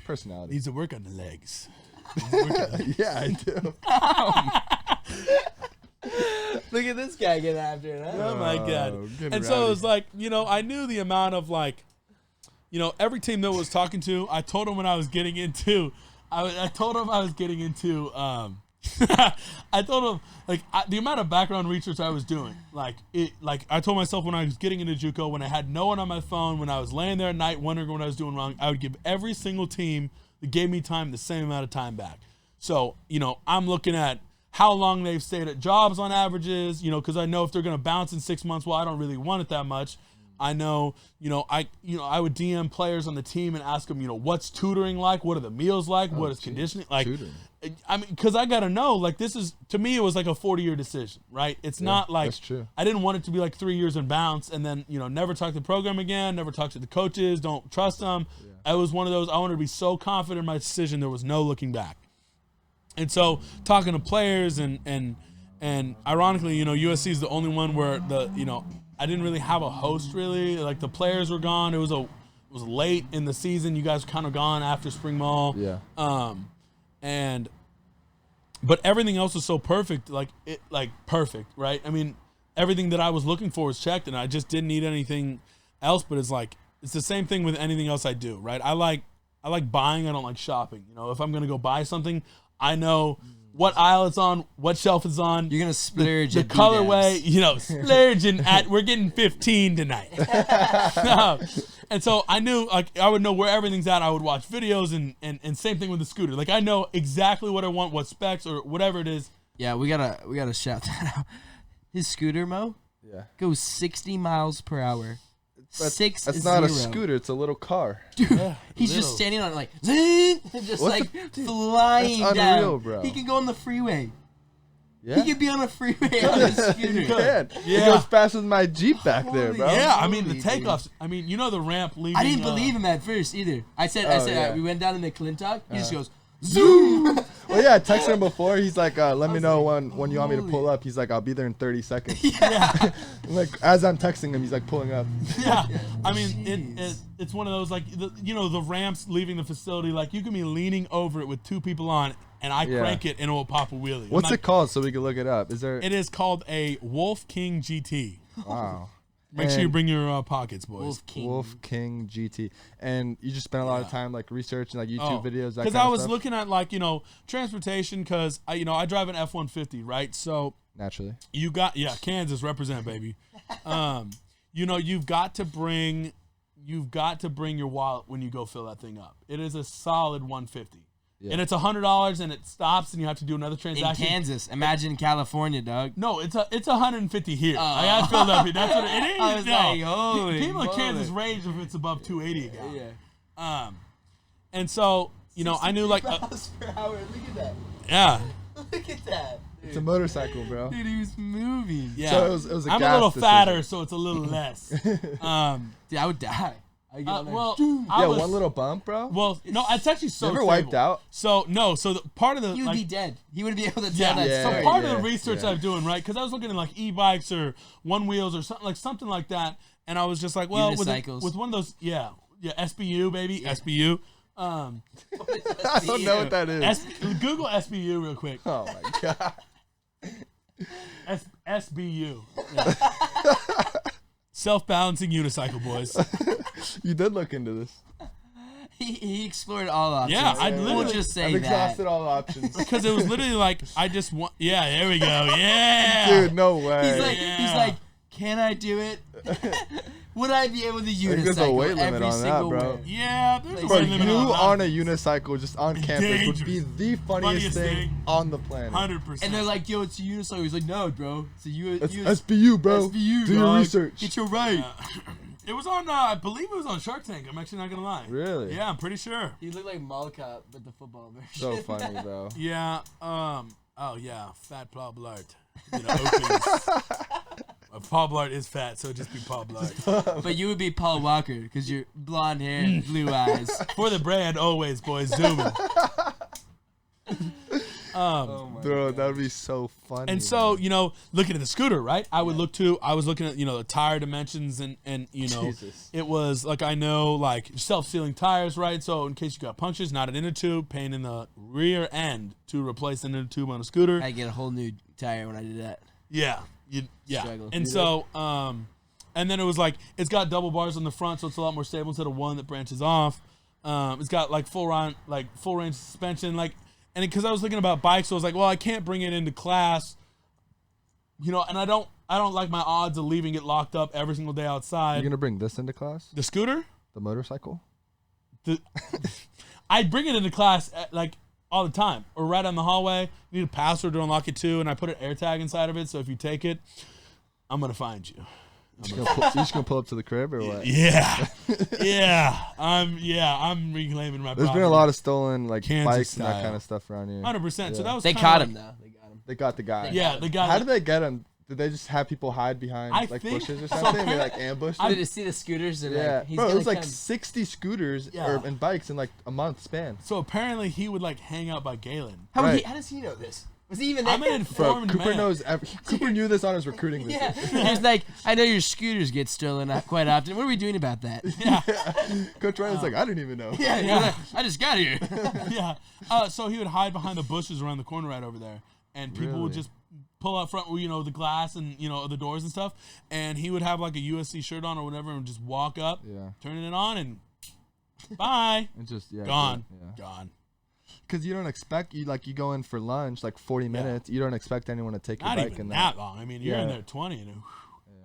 Speaker 4: Personality.
Speaker 5: needs to work on the legs.
Speaker 4: Yeah, I do.
Speaker 6: Look at this guy get after it.
Speaker 5: Oh my god!
Speaker 4: getting
Speaker 5: And so it
Speaker 4: rowdy.
Speaker 5: was like, I knew the amount of like, every team that was talking to, I told them when I was getting into, I told them I was getting into, I told them like the amount of background research I was doing, like I told myself when I was getting into JUCO, when I had no one on my phone, when I was laying there at night wondering what I was doing wrong, I would give every single team that gave me time the same amount of time back. So I'm looking at how long they've stayed at jobs on averages, because I know if they're going to bounce in 6 months, well, I don't really want it that much. I know, I would DM players on the team and ask them, what's tutoring like? What are the meals like? What is conditioning like?
Speaker 4: Tutoring.
Speaker 5: I mean, because I got to know, like, this is, to me, it was like a 40-year decision, right? It's not like,
Speaker 4: that's true.
Speaker 5: I didn't want it to be like 3 years and bounce and then, never talk to the program again, never talk to the coaches, don't trust them. I was one of those, I wanted to be so confident in my decision, there was no looking back. And so talking to players and ironically, USC is the only one where I didn't really have a host really. Like the players were gone. It was late in the season. You guys were kind of gone after spring ball.
Speaker 4: Yeah.
Speaker 5: But everything else was so perfect, perfect, right? I mean, everything that I was looking for was checked, and I just didn't need anything else. But it's the same thing with anything else I do, right? I like buying. I don't like shopping. If I'm gonna go buy something, I know what aisle it's on, what shelf it's on.
Speaker 6: You're gonna splurge.
Speaker 5: The
Speaker 6: at
Speaker 5: colorway, splurging at. We're getting 15 tonight. And so I knew, I would know where everything's at. I would watch videos and same thing with the scooter. Like I know exactly what I want, what specs or whatever it is.
Speaker 6: Yeah, we gotta shout that out. His scooter, Mo, goes 60 miles per hour.
Speaker 4: That's not a scooter. It's a little car.
Speaker 6: Dude, he's just standing on it like, just
Speaker 4: What
Speaker 6: flying
Speaker 4: That's
Speaker 6: down.
Speaker 4: unreal, bro.
Speaker 6: He can go on the freeway.
Speaker 4: Yeah.
Speaker 6: He could be on a freeway on a scooter.
Speaker 4: You can.
Speaker 5: Yeah.
Speaker 4: It goes faster than my Jeep back there, bro.
Speaker 5: Yeah, I mean the
Speaker 6: Holy
Speaker 5: takeoffs. I mean, the ramp leaving.
Speaker 6: I didn't believe him at first either. I said,
Speaker 4: yeah.
Speaker 6: we went down in the McClintock. He just goes, zoom.
Speaker 4: Well, yeah, I texted him before. He's like, let me know when you want me to pull up. He's like, I'll be there in 30 seconds. Like, as I'm texting him, he's like pulling up.
Speaker 5: Yeah, I mean, it's one of those, like, the ramps leaving the facility, like, you can be leaning over it with two people on, and I crank it, and it will pop a wheelie.
Speaker 4: What's it called so we can look it up? Is there?
Speaker 5: It is called a Wolf King GT.
Speaker 4: Wow.
Speaker 5: Make sure you bring your pockets, boys.
Speaker 4: Wolf King GT. And you just spent a lot of time, like, researching, like, YouTube videos, that kind of
Speaker 5: I was
Speaker 4: stuff?
Speaker 5: looking at, like, transportation, because, I drive an F-150, right? So
Speaker 4: Naturally.
Speaker 5: you got, Kansas represent, baby. You've got to bring your wallet when you go fill that thing up. It is a solid 150. Yeah. And it's $100 and it stops and you have to do another transaction.
Speaker 6: In Kansas. Imagine California, dog.
Speaker 5: No, it's 150 here. I got filled up here. That's what it is.
Speaker 6: I was like, holy
Speaker 5: people in
Speaker 6: moly.
Speaker 5: Kansas rage if it's above 280 again.
Speaker 6: Yeah.
Speaker 5: And so, I knew like
Speaker 6: miles per hour. Look at that.
Speaker 5: yeah.
Speaker 6: Look at that.
Speaker 4: It's a motorcycle, bro.
Speaker 6: Dude, he was moving.
Speaker 5: Yeah.
Speaker 4: So it was a
Speaker 5: I'm
Speaker 4: gas
Speaker 5: a little
Speaker 4: decision.
Speaker 5: fatter, so it's a little less.
Speaker 6: Dude, I would die. I get on there.
Speaker 5: Well,
Speaker 4: Yeah, one little bump, bro.
Speaker 5: Well, no, it's actually so
Speaker 4: You ever
Speaker 5: stable.
Speaker 4: wiped out?
Speaker 5: So no, so part of the
Speaker 6: he would be dead. He wouldn't be able to tell
Speaker 5: Yeah,
Speaker 6: that
Speaker 4: Yeah.
Speaker 5: so
Speaker 6: story.
Speaker 5: part of the research I'm doing, right? Because I was looking at like e-bikes or one wheels or something like that, and I was just like, well, with
Speaker 6: Unicycles.
Speaker 5: one of those, Yeah, SBU, baby. SBU.
Speaker 4: I don't know what that is.
Speaker 5: Google SBU real quick.
Speaker 4: Oh my god.
Speaker 5: SBU. Yeah. Self-balancing unicycle, boys.
Speaker 4: You did look into this.
Speaker 6: He explored all options.
Speaker 5: Yeah, I
Speaker 6: We'll
Speaker 5: literally
Speaker 6: just say
Speaker 4: I've
Speaker 6: that.
Speaker 4: exhausted all options.
Speaker 5: Because it was literally like I just want. Yeah, there we go. Yeah,
Speaker 4: Dude, no way.
Speaker 6: He's like, can I do it? Would I be able to
Speaker 4: I think there's a
Speaker 6: unicycle
Speaker 4: weight limit
Speaker 6: every
Speaker 4: on that,
Speaker 6: single
Speaker 4: bro.
Speaker 6: way?
Speaker 5: Yeah, there's a
Speaker 4: Bro,
Speaker 5: weight limit
Speaker 4: you
Speaker 5: on
Speaker 4: on a unicycle just on campus would be the funniest thing on the planet.
Speaker 5: 100%.
Speaker 6: And they're like, yo, it's a unicycle. He's like, no, bro. It's a
Speaker 4: It's SBU, bro.
Speaker 6: SBU,
Speaker 4: Do your
Speaker 6: dog.
Speaker 4: research.
Speaker 6: Get your right.
Speaker 5: It was on. I believe it was on Shark Tank. I'm actually not gonna lie.
Speaker 4: Really?
Speaker 5: Yeah, I'm pretty sure.
Speaker 6: He looked like Mall Cop, but the football version.
Speaker 4: So funny, bro.
Speaker 5: Yeah. Oh yeah. Fat Paul Blart. You know, opens. Paul Blart is fat, so it'd just be Paul Blart.
Speaker 6: But you would be Paul Walker because you're blonde hair and blue eyes.
Speaker 5: For the brand, always, boys. Zooming.
Speaker 4: Bro, that would be so funny.
Speaker 5: And so,
Speaker 4: man.
Speaker 5: you know, looking at the scooter, right? I was looking at, you know, the tire dimensions and you know,
Speaker 4: Jesus.
Speaker 5: it was like, I know, like self-sealing tires, right? So in case you got punctures, not an inner tube, pain in the rear end to replace an inner tube on a scooter.
Speaker 6: I get a whole new tire when I did that.
Speaker 5: Yeah. Yeah.
Speaker 6: Struggle.
Speaker 5: And so, and then it was like, it's got double bars on the front, so it's a lot more stable instead of one that branches off. It's got like full range suspension, like, and because I was thinking about bikes, so I was like, well, I can't bring it into class, you know, and I don't like my odds of leaving it locked up every single day outside.
Speaker 4: You're gonna bring this into class?
Speaker 5: The scooter?
Speaker 4: The motorcycle?
Speaker 5: I bring it into class like all the time, or right on the hallway. You need a password to unlock it too, and I put an air tag inside of it, so if you take it, I'm gonna find you.
Speaker 4: You just gonna pull up to the crib or what?
Speaker 5: Yeah, I'm reclaiming my.
Speaker 4: There's been a lot of stolen like
Speaker 5: Kansas
Speaker 4: bikes and that
Speaker 5: style.
Speaker 4: kind of stuff around here.
Speaker 5: 100%. So that was
Speaker 6: They
Speaker 5: kinda
Speaker 6: caught
Speaker 5: like-
Speaker 6: him though. They got him.
Speaker 4: They got the guy.
Speaker 5: Yeah, the guy.
Speaker 4: How did they get him? Did they just have people hide behind
Speaker 5: I
Speaker 4: like
Speaker 5: think-
Speaker 4: bushes or
Speaker 5: so
Speaker 4: something? They like ambushed
Speaker 6: Did
Speaker 4: them?
Speaker 6: you see the scooters? They're
Speaker 4: Yeah,
Speaker 6: like, he's
Speaker 4: bro, it
Speaker 6: gonna
Speaker 4: was like
Speaker 6: come.
Speaker 4: 60 scooters
Speaker 5: Yeah.
Speaker 4: and bikes in like a month span.
Speaker 5: So apparently he would like hang out by Galen.
Speaker 6: How,
Speaker 4: Right.
Speaker 6: how does he know this? Was he even there?
Speaker 5: I'm an
Speaker 4: Bro,
Speaker 5: informed
Speaker 4: Cooper
Speaker 5: man.
Speaker 4: knows. Cooper knew this on his recruiting visit.
Speaker 6: Yeah. He's like, I know your scooters get stolen quite often. What are we doing about that?
Speaker 4: Coach Ryan's like, I didn't even know.
Speaker 6: Yeah,
Speaker 5: Yeah.
Speaker 6: like, I just got here.
Speaker 5: Yeah. So he would hide behind the bushes around the corner right over there, and people would
Speaker 4: Really?
Speaker 5: just pull out front, you know, the glass and you know the doors and stuff, and he would have like a USC shirt on or whatever, and just walk up,
Speaker 4: Yeah.
Speaker 5: turning it on, and bye,
Speaker 4: And just
Speaker 5: gone,
Speaker 4: Yeah.
Speaker 5: gone.
Speaker 4: Because you don't expect you go in for lunch like 40 minutes. You don't expect anyone to take your
Speaker 5: Not
Speaker 4: bike
Speaker 5: even
Speaker 4: in
Speaker 5: that long. I mean, you're in
Speaker 4: Yeah.
Speaker 5: there 20 and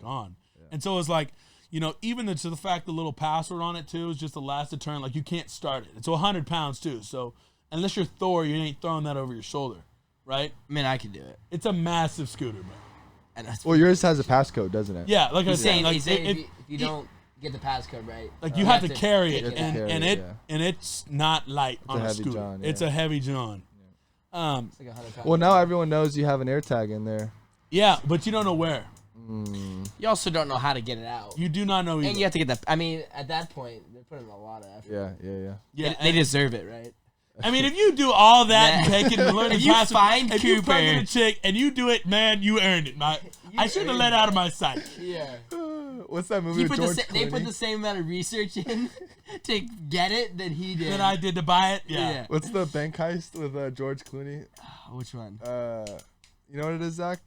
Speaker 5: gone. And so it's like, you know, even to the fact the little password on it too is just the last to turn. Like you can't start it. It's 100 pounds too. So unless you're Thor, you ain't throwing that over your shoulder, right?
Speaker 6: I mean, I could do it.
Speaker 5: It's a massive scooter, bro.
Speaker 6: And that's
Speaker 4: Well, yours has a passcode, doesn't it?
Speaker 5: Yeah, like I was
Speaker 6: he's
Speaker 5: saying,
Speaker 6: saying,
Speaker 5: like,
Speaker 6: he's saying
Speaker 5: it-
Speaker 6: if you don't get the passcode right,
Speaker 5: like you have to carry
Speaker 6: take
Speaker 5: it,
Speaker 6: it.
Speaker 5: and
Speaker 4: carry
Speaker 5: and
Speaker 4: it,
Speaker 5: it
Speaker 4: yeah.
Speaker 5: and it's not light on
Speaker 4: a
Speaker 5: a
Speaker 4: heavy
Speaker 5: scooter.
Speaker 4: John,
Speaker 5: It's
Speaker 4: yeah.
Speaker 5: a heavy John.
Speaker 6: It's like 100 pounds.
Speaker 4: Well, now everyone knows you have an air tag in there.
Speaker 5: Yeah, but you don't know where.
Speaker 6: You also don't know how to get it out.
Speaker 5: You do not know either.
Speaker 6: And you have to get the. I mean, at that point, they're putting a lot of effort.
Speaker 4: Yeah.
Speaker 5: yeah,
Speaker 6: They deserve it, right?
Speaker 5: I mean, if you do all that and take it and learn
Speaker 6: If
Speaker 5: the
Speaker 6: you
Speaker 5: password,
Speaker 6: find
Speaker 5: if you
Speaker 6: Cooper-
Speaker 5: find a chick and you do it, man, you earned it. I shouldn't have let out of my sight.
Speaker 6: Yeah.
Speaker 4: What's that movie
Speaker 6: He
Speaker 4: with
Speaker 6: put
Speaker 4: George
Speaker 6: they
Speaker 4: Clooney?
Speaker 6: put the same amount of research in to get it that he did.
Speaker 5: Then I did to buy it. Yeah.
Speaker 6: Yeah.
Speaker 4: What's the bank heist with George Clooney?
Speaker 6: Which one?
Speaker 4: You know what it is, Zach?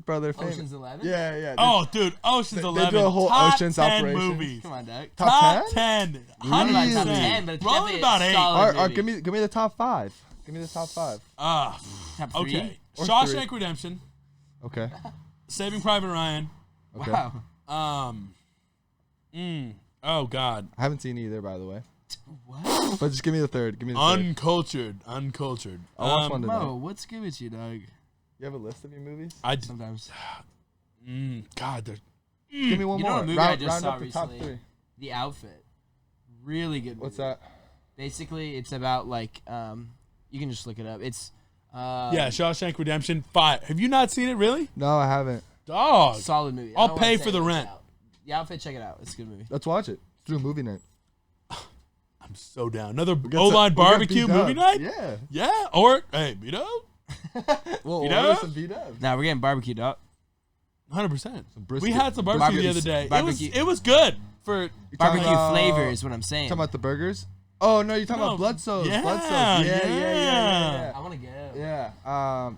Speaker 4: Bro, they're famous.
Speaker 6: Ocean's 11.
Speaker 4: Yeah.
Speaker 5: Oh, dude, Ocean's
Speaker 4: They
Speaker 5: 11.
Speaker 4: do a whole
Speaker 5: top
Speaker 4: Ocean's
Speaker 5: 10
Speaker 4: operation.
Speaker 5: movies.
Speaker 6: Come on, Doug.
Speaker 5: Top
Speaker 4: 10?
Speaker 5: 10.
Speaker 6: I don't know about top
Speaker 5: 100%.
Speaker 6: 10, but it's
Speaker 5: Rolling
Speaker 6: definitely
Speaker 5: about
Speaker 6: a
Speaker 5: 8.
Speaker 6: solid movie.
Speaker 4: Give me the top 5. Give me the top 5.
Speaker 6: Top 3?
Speaker 5: Okay.
Speaker 4: Or
Speaker 5: Shawshank
Speaker 4: 3.
Speaker 5: Redemption.
Speaker 4: Okay.
Speaker 5: Saving Private Ryan.
Speaker 4: Okay.
Speaker 6: Wow.
Speaker 5: Oh God.
Speaker 4: I haven't seen either, by the way.
Speaker 6: What?
Speaker 4: But just give me the third. Give me the third.
Speaker 5: Uncultured.
Speaker 4: I'll watch one tonight.
Speaker 6: Mo, what's good with you, Doug?
Speaker 4: You have a list of your movies?
Speaker 6: Sometimes.
Speaker 5: God, there's
Speaker 4: Give me one
Speaker 6: You know
Speaker 4: more.
Speaker 6: what movie I just
Speaker 4: round
Speaker 6: saw
Speaker 4: up the top
Speaker 6: recently?
Speaker 4: 3.
Speaker 6: The Outfit. Really good movie.
Speaker 4: What's that?
Speaker 6: Basically, it's about like you can just look it up. It's
Speaker 5: yeah, Shawshank Redemption 5. Have you not seen it, really?
Speaker 4: No, I haven't.
Speaker 5: Dog.
Speaker 6: solid movie. I
Speaker 5: I'll
Speaker 6: don't wanna
Speaker 5: pay
Speaker 6: say
Speaker 5: for the
Speaker 6: it's
Speaker 5: rent.
Speaker 6: out. The Outfit, check it out. It's a good movie.
Speaker 4: Let's watch it. Let's do a movie night.
Speaker 5: I'm so down. Another
Speaker 4: Get
Speaker 5: O-line
Speaker 4: some- we got
Speaker 5: barbecue
Speaker 4: B-dubs.
Speaker 5: movie night?
Speaker 4: Yeah.
Speaker 5: Yeah. Or, hey, you know,
Speaker 4: We'll
Speaker 5: B-dubs?
Speaker 4: order some B-dubs.
Speaker 6: Now we're getting barbecue, dog.
Speaker 5: 100%.
Speaker 4: brisket.
Speaker 5: We had some barbecue the other day.
Speaker 6: Barbecue.
Speaker 5: It was good. for
Speaker 4: You talking
Speaker 6: Barbecue
Speaker 4: about-
Speaker 6: flavor is what I'm saying.
Speaker 4: Talking about the burgers? Oh no, you're talking about blood cells.
Speaker 5: Yeah,
Speaker 4: Blood cells.
Speaker 5: yeah.
Speaker 6: I want to go.
Speaker 4: Yeah.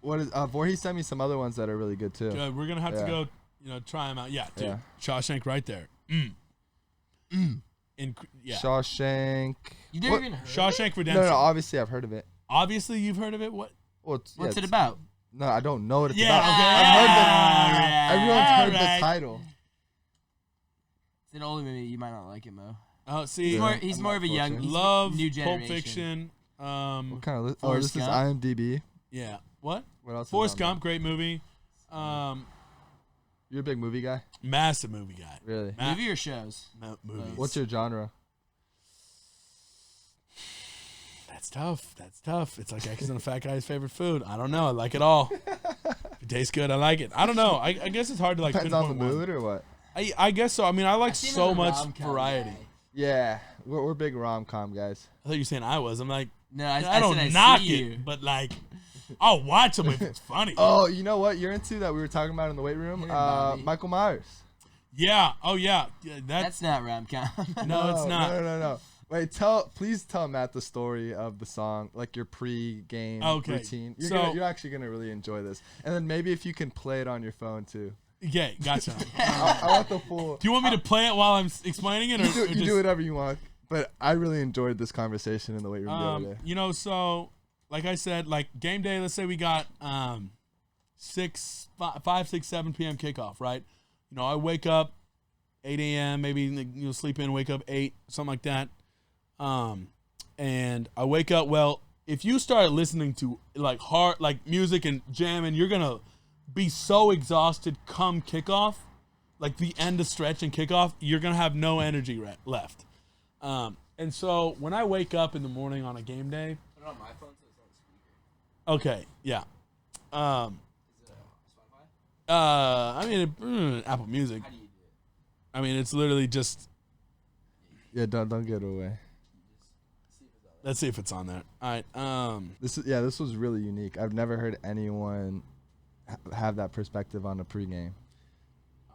Speaker 4: What is Voorhees sent me some other ones that are really good too.
Speaker 5: Good. We're gonna have to
Speaker 4: Yeah.
Speaker 5: go, try them out. Yeah, dude.
Speaker 4: Yeah.
Speaker 5: Shawshank right there. Yeah.
Speaker 4: Shawshank.
Speaker 6: You never even heard
Speaker 5: Shawshank
Speaker 6: it?
Speaker 5: Redemption.
Speaker 4: No, obviously I've heard of it.
Speaker 5: Obviously, you've heard of it. What?
Speaker 4: Well,
Speaker 6: What's it about?
Speaker 4: No, I don't know what it's
Speaker 5: Yeah,
Speaker 4: about.
Speaker 5: okay.
Speaker 4: I've heard
Speaker 6: Alright.
Speaker 4: everyone's heard
Speaker 5: Alright.
Speaker 4: the title.
Speaker 6: It's an older movie. You might not like it, Mo.
Speaker 5: Oh, see,
Speaker 6: He's
Speaker 4: I'm
Speaker 6: more
Speaker 4: not
Speaker 6: of a young.
Speaker 4: fortunate.
Speaker 6: He's
Speaker 5: Love,
Speaker 6: new
Speaker 5: Pulp
Speaker 6: generation.
Speaker 5: Fiction.
Speaker 4: What kind of
Speaker 6: Forrest
Speaker 4: this is
Speaker 6: Gump?
Speaker 4: IMDb.
Speaker 5: Yeah. What?
Speaker 4: What else?
Speaker 5: Forrest
Speaker 4: is on
Speaker 5: Gump, great movie.
Speaker 4: You're a big movie guy.
Speaker 5: Massive movie guy.
Speaker 4: Really?
Speaker 6: Movie or shows?
Speaker 5: Movies.
Speaker 4: What's your genre?
Speaker 5: That's tough. It's like X and a fat guy's favorite food. I don't know. I like it all. If it tastes good, I like it. I don't know. I guess it's hard to like
Speaker 4: Depends on the
Speaker 5: pinpoint one.
Speaker 4: mood or what?
Speaker 5: I guess so. I mean, I like
Speaker 6: I've seen
Speaker 5: so
Speaker 6: him in a
Speaker 5: much
Speaker 6: rom-com
Speaker 5: variety.
Speaker 6: guy.
Speaker 4: Yeah, we're big rom-com guys.
Speaker 5: I thought you were saying I was. I'm like,
Speaker 6: No,
Speaker 5: I don't
Speaker 6: said
Speaker 5: knock
Speaker 6: see
Speaker 5: it,
Speaker 6: you.
Speaker 5: but like, I'll watch them if it's funny.
Speaker 4: Oh, you know what you're into that we were talking about in the weight room?
Speaker 6: Here, Bobby.
Speaker 4: Michael Myers.
Speaker 5: Yeah. Oh yeah.
Speaker 6: That's not rom-com.
Speaker 5: no, it's not.
Speaker 4: No. Wait, please tell Matt the story of the song, like your pre-game
Speaker 5: Okay,
Speaker 4: routine. You're actually gonna really enjoy this, and then maybe if you can play it on your phone too.
Speaker 5: Yeah, gotcha.
Speaker 4: I want the full.
Speaker 5: Do you want me to play it while I'm explaining it, or,
Speaker 4: You
Speaker 5: or
Speaker 4: do
Speaker 5: just,
Speaker 4: whatever you want, but I really enjoyed this conversation in the weight room the other day.
Speaker 5: So like I said, like game day. Let's say we got 5, 6, 7 p.m. kickoff, right? I wake up 8 a.m. Maybe sleep in, wake up 8, something like that. And I wake up. Well, if you start listening to like hard like music and jamming, you're gonna be so exhausted come kickoff, like the end of stretch and kickoff. You're gonna have no energy left. And so when I wake up in the morning on a game day,
Speaker 6: Put it on my phone so it's on the speaker.
Speaker 5: okay, yeah.
Speaker 6: Is it Spotify?
Speaker 5: I mean, Apple Music.
Speaker 6: How do you do it?
Speaker 5: I mean, it's literally just.
Speaker 4: Yeah, don't get away.
Speaker 5: Let's see if it's on there. All right.
Speaker 4: This was really unique. I've never heard anyone have that perspective on a pregame.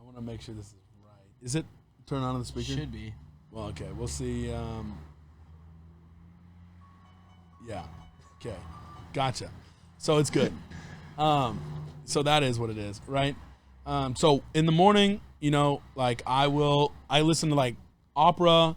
Speaker 5: I want to make sure this is right. Is it turned on the speaker?
Speaker 6: Should be.
Speaker 5: Well, okay. We'll see. Yeah. Okay. Gotcha. So it's good. So that is what it is, right? So in the morning, like I listen to like opera,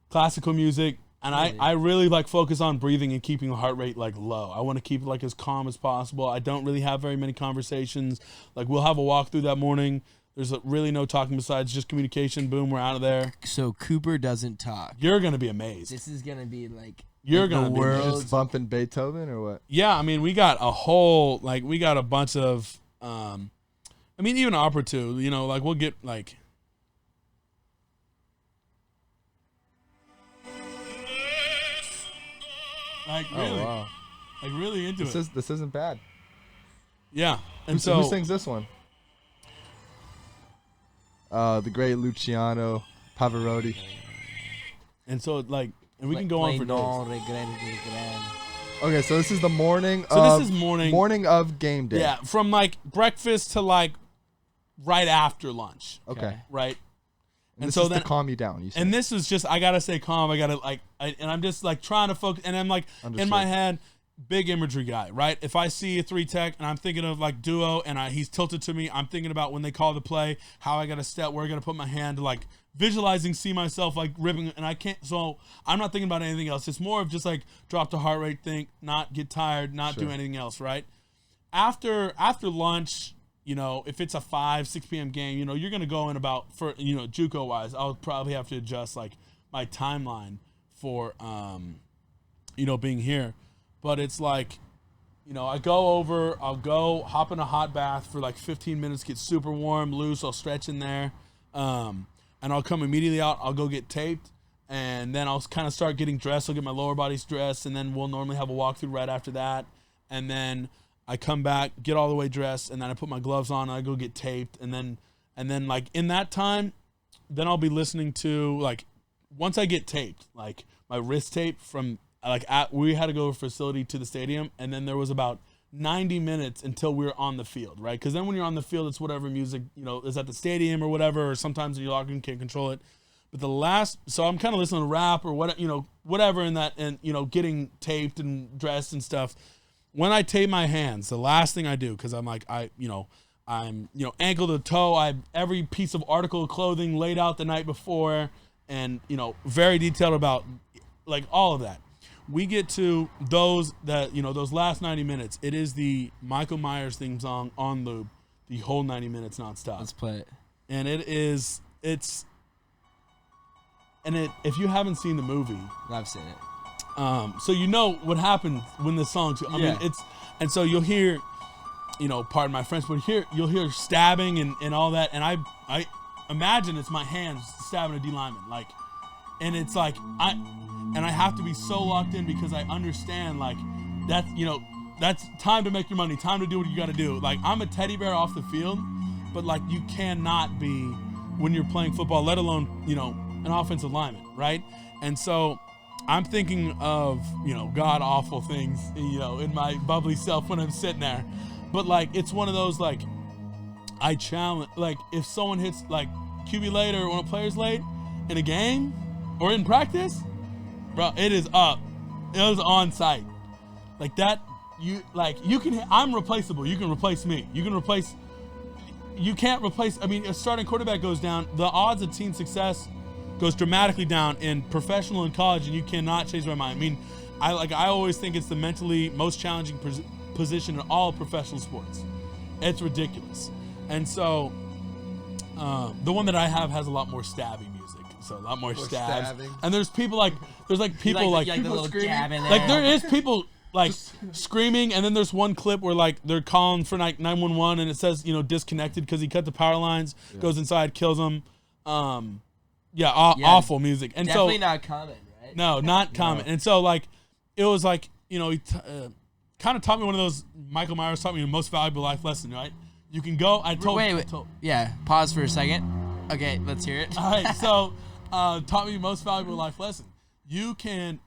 Speaker 5: classical music, and
Speaker 6: Really?
Speaker 5: I really like focus on breathing and keeping the heart rate like low. I want to keep it like as calm as possible. I don't really have very many conversations. Like we'll have a walkthrough that morning. There's really no talking besides just communication. Boom, we're out of there.
Speaker 6: So Cooper doesn't talk.
Speaker 5: You're gonna be amazed.
Speaker 6: This is gonna be like
Speaker 5: You're
Speaker 6: like
Speaker 5: gonna
Speaker 6: the
Speaker 5: be
Speaker 6: world.
Speaker 4: Just bumping Beethoven or what?
Speaker 5: Yeah, I mean, we got a bunch of, even opera too, like we'll get like. Like really,
Speaker 4: Oh wow,
Speaker 5: like really into it.
Speaker 4: this isn't bad.
Speaker 5: Yeah, and
Speaker 4: Who sings this one? The great Luciano Pavarotti.
Speaker 5: and so like, and we can go on for days.
Speaker 4: Okay, so this is the morning.
Speaker 5: So this is morning
Speaker 4: of game day.
Speaker 5: Yeah, from like breakfast to like right after lunch,
Speaker 4: Okay.
Speaker 5: right?
Speaker 4: And
Speaker 5: And
Speaker 4: this
Speaker 5: so
Speaker 4: is
Speaker 5: then-
Speaker 4: to calm you down. You said.
Speaker 5: And this is just, I gotta stay calm. I gotta and I'm just like trying to focus. And I'm like in my
Speaker 4: Understood.
Speaker 5: head, big imagery guy, right? If I see a 3-tech and I'm thinking of like duo and he's tilted to me, I'm thinking about when they call the play, how I gotta step, where I gotta put my hand to like visualizing, see myself like ripping, and I can't. So I'm not thinking about anything else. It's more of just like drop the heart rate, think, not get tired, not do
Speaker 4: Sure.
Speaker 5: anything else, right? After lunch. If it's a 5, 6 p.m. game, you're going to go in about, for, JUCO wise, I'll probably have to adjust like my timeline for, being here. But it's like, I'll go hop in a hot bath for like 15 minutes, get super warm, loose. I'll stretch in there. And I'll come immediately out. I'll go get taped. And then I'll kind of start getting dressed. I'll get my lower body's dressed. And then we'll normally have a walkthrough right after that. And then I come back, get all the way dressed, and then I put my gloves on, and I go get taped, and then like in that time, then I'll be listening to like once I get taped, like my wrist tape from like we had to go to a facility to the stadium, and then there was about 90 minutes until we're on the field, right? Because then when you're on the field, it's whatever music, is at the stadium or whatever, or sometimes in your locker room can't control it. But so I'm kind of listening to rap or whatever in that, and, getting taped and dressed and stuff. When I tape my hands, the last thing I do, because I'm like, I'm ankle to toe. I have every piece of article of clothing laid out the night before, and very detailed about like all of that. We get to those last 90 minutes. It is the Michael Myers theme song on loop the whole 90 minutes nonstop.
Speaker 6: Let's play it.
Speaker 5: And if you haven't seen the movie,
Speaker 6: I've seen it.
Speaker 5: so what happens when the song's. I mean, and so you'll hear. Pardon my French, but you'll hear stabbing and all that, and I imagine it's my hands stabbing a D lineman, like, and it's like I have to be so locked in because I understand like that's that's time to make your money, time to do what you got to do. Like I'm a teddy bear off the field, but like you cannot be when you're playing football, let alone an offensive lineman, right? And so I'm thinking of god awful things in my bubbly self when I'm sitting there. But, like, it's one of those, like, I challenge, like, if someone hits, like, QB late or one of the players late in a game or in practice, bro, it is up. It was on site. Like, that, I'm replaceable. You can replace me. You can't replace, if a starting quarterback goes down, the odds of team success goes dramatically down in professional and college, and you cannot change my mind. I mean, I always think it's the mentally most challenging position in all professional sports. It's ridiculous. And so the one that I have has a lot more stabbing music, so a lot more stabs. Stabbing. And there's people people screaming, like there is people like screaming, and then there's one clip where like they're calling for like 911 and it says disconnected because he cut the power lines, goes inside, kills him. Awful music. And
Speaker 6: definitely
Speaker 5: so
Speaker 6: not common, right?
Speaker 5: No, not common. And so like it was like he kind of taught me one of those. Michael Myers taught me the most valuable life lesson, right? You can go. Wait.
Speaker 6: Yeah, pause for a second. Okay, let's hear it.
Speaker 5: All right, so taught me the most valuable life lesson. You can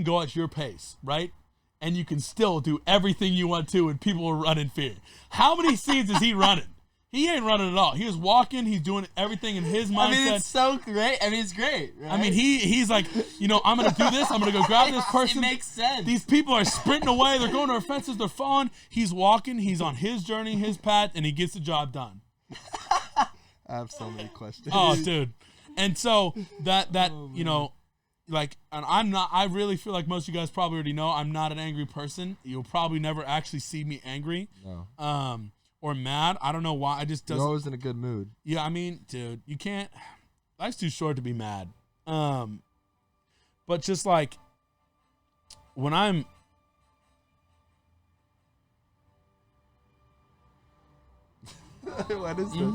Speaker 5: go at your pace, right? And you can still do everything you want to, and people will run in fear. How many scenes is he running? He ain't running at all. He was walking. He's doing everything in his mindset.
Speaker 6: I mean, it's so great. I mean, it's great. Right?
Speaker 5: I mean, he's like, I'm going to do this. I'm going to go grab this person.
Speaker 6: It makes sense.
Speaker 5: These people are sprinting away. They're going to our fences. They're falling. He's walking. He's on his journey, his path, and he gets the job done.
Speaker 4: I have so many questions.
Speaker 5: Oh, dude. And so that like, and I really feel like most of you guys probably already know I'm not an angry person. You'll probably never actually see me angry.
Speaker 4: No.
Speaker 5: Or mad. I don't know why. I just doesn't.
Speaker 4: You're always in a good mood.
Speaker 5: Yeah, I mean, dude, you can't. Life's too short to be mad. But just like when I'm.
Speaker 4: What is this?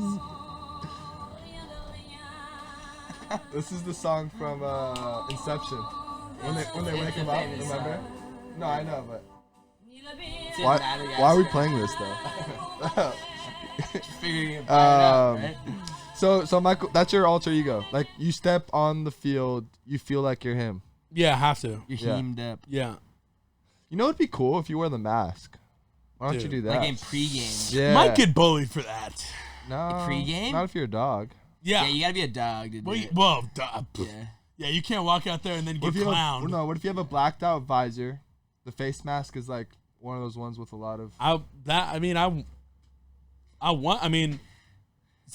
Speaker 4: This is the song from Inception. When they wake him up, remember? No, I know, but. Why are we playing this though?
Speaker 6: Figuring it out, right?
Speaker 4: So Michael, that's your alter ego. Like you step on the field, you feel like you're him.
Speaker 5: Yeah, have to.
Speaker 6: You're heamed up.
Speaker 5: Yeah.
Speaker 4: You know, it'd be cool if you wear the mask. Why don't you do that?
Speaker 6: Like in pregame.
Speaker 5: Yeah. Might get bullied for that.
Speaker 4: No.
Speaker 6: Pregame?
Speaker 4: Not if you're a dog.
Speaker 5: Yeah.
Speaker 6: Yeah, you gotta be a dog to do it.
Speaker 5: Yeah, you can't walk out there and then get clowned.
Speaker 4: What if you have a blacked out visor? The face mask is like one of those ones with a lot of.
Speaker 6: See,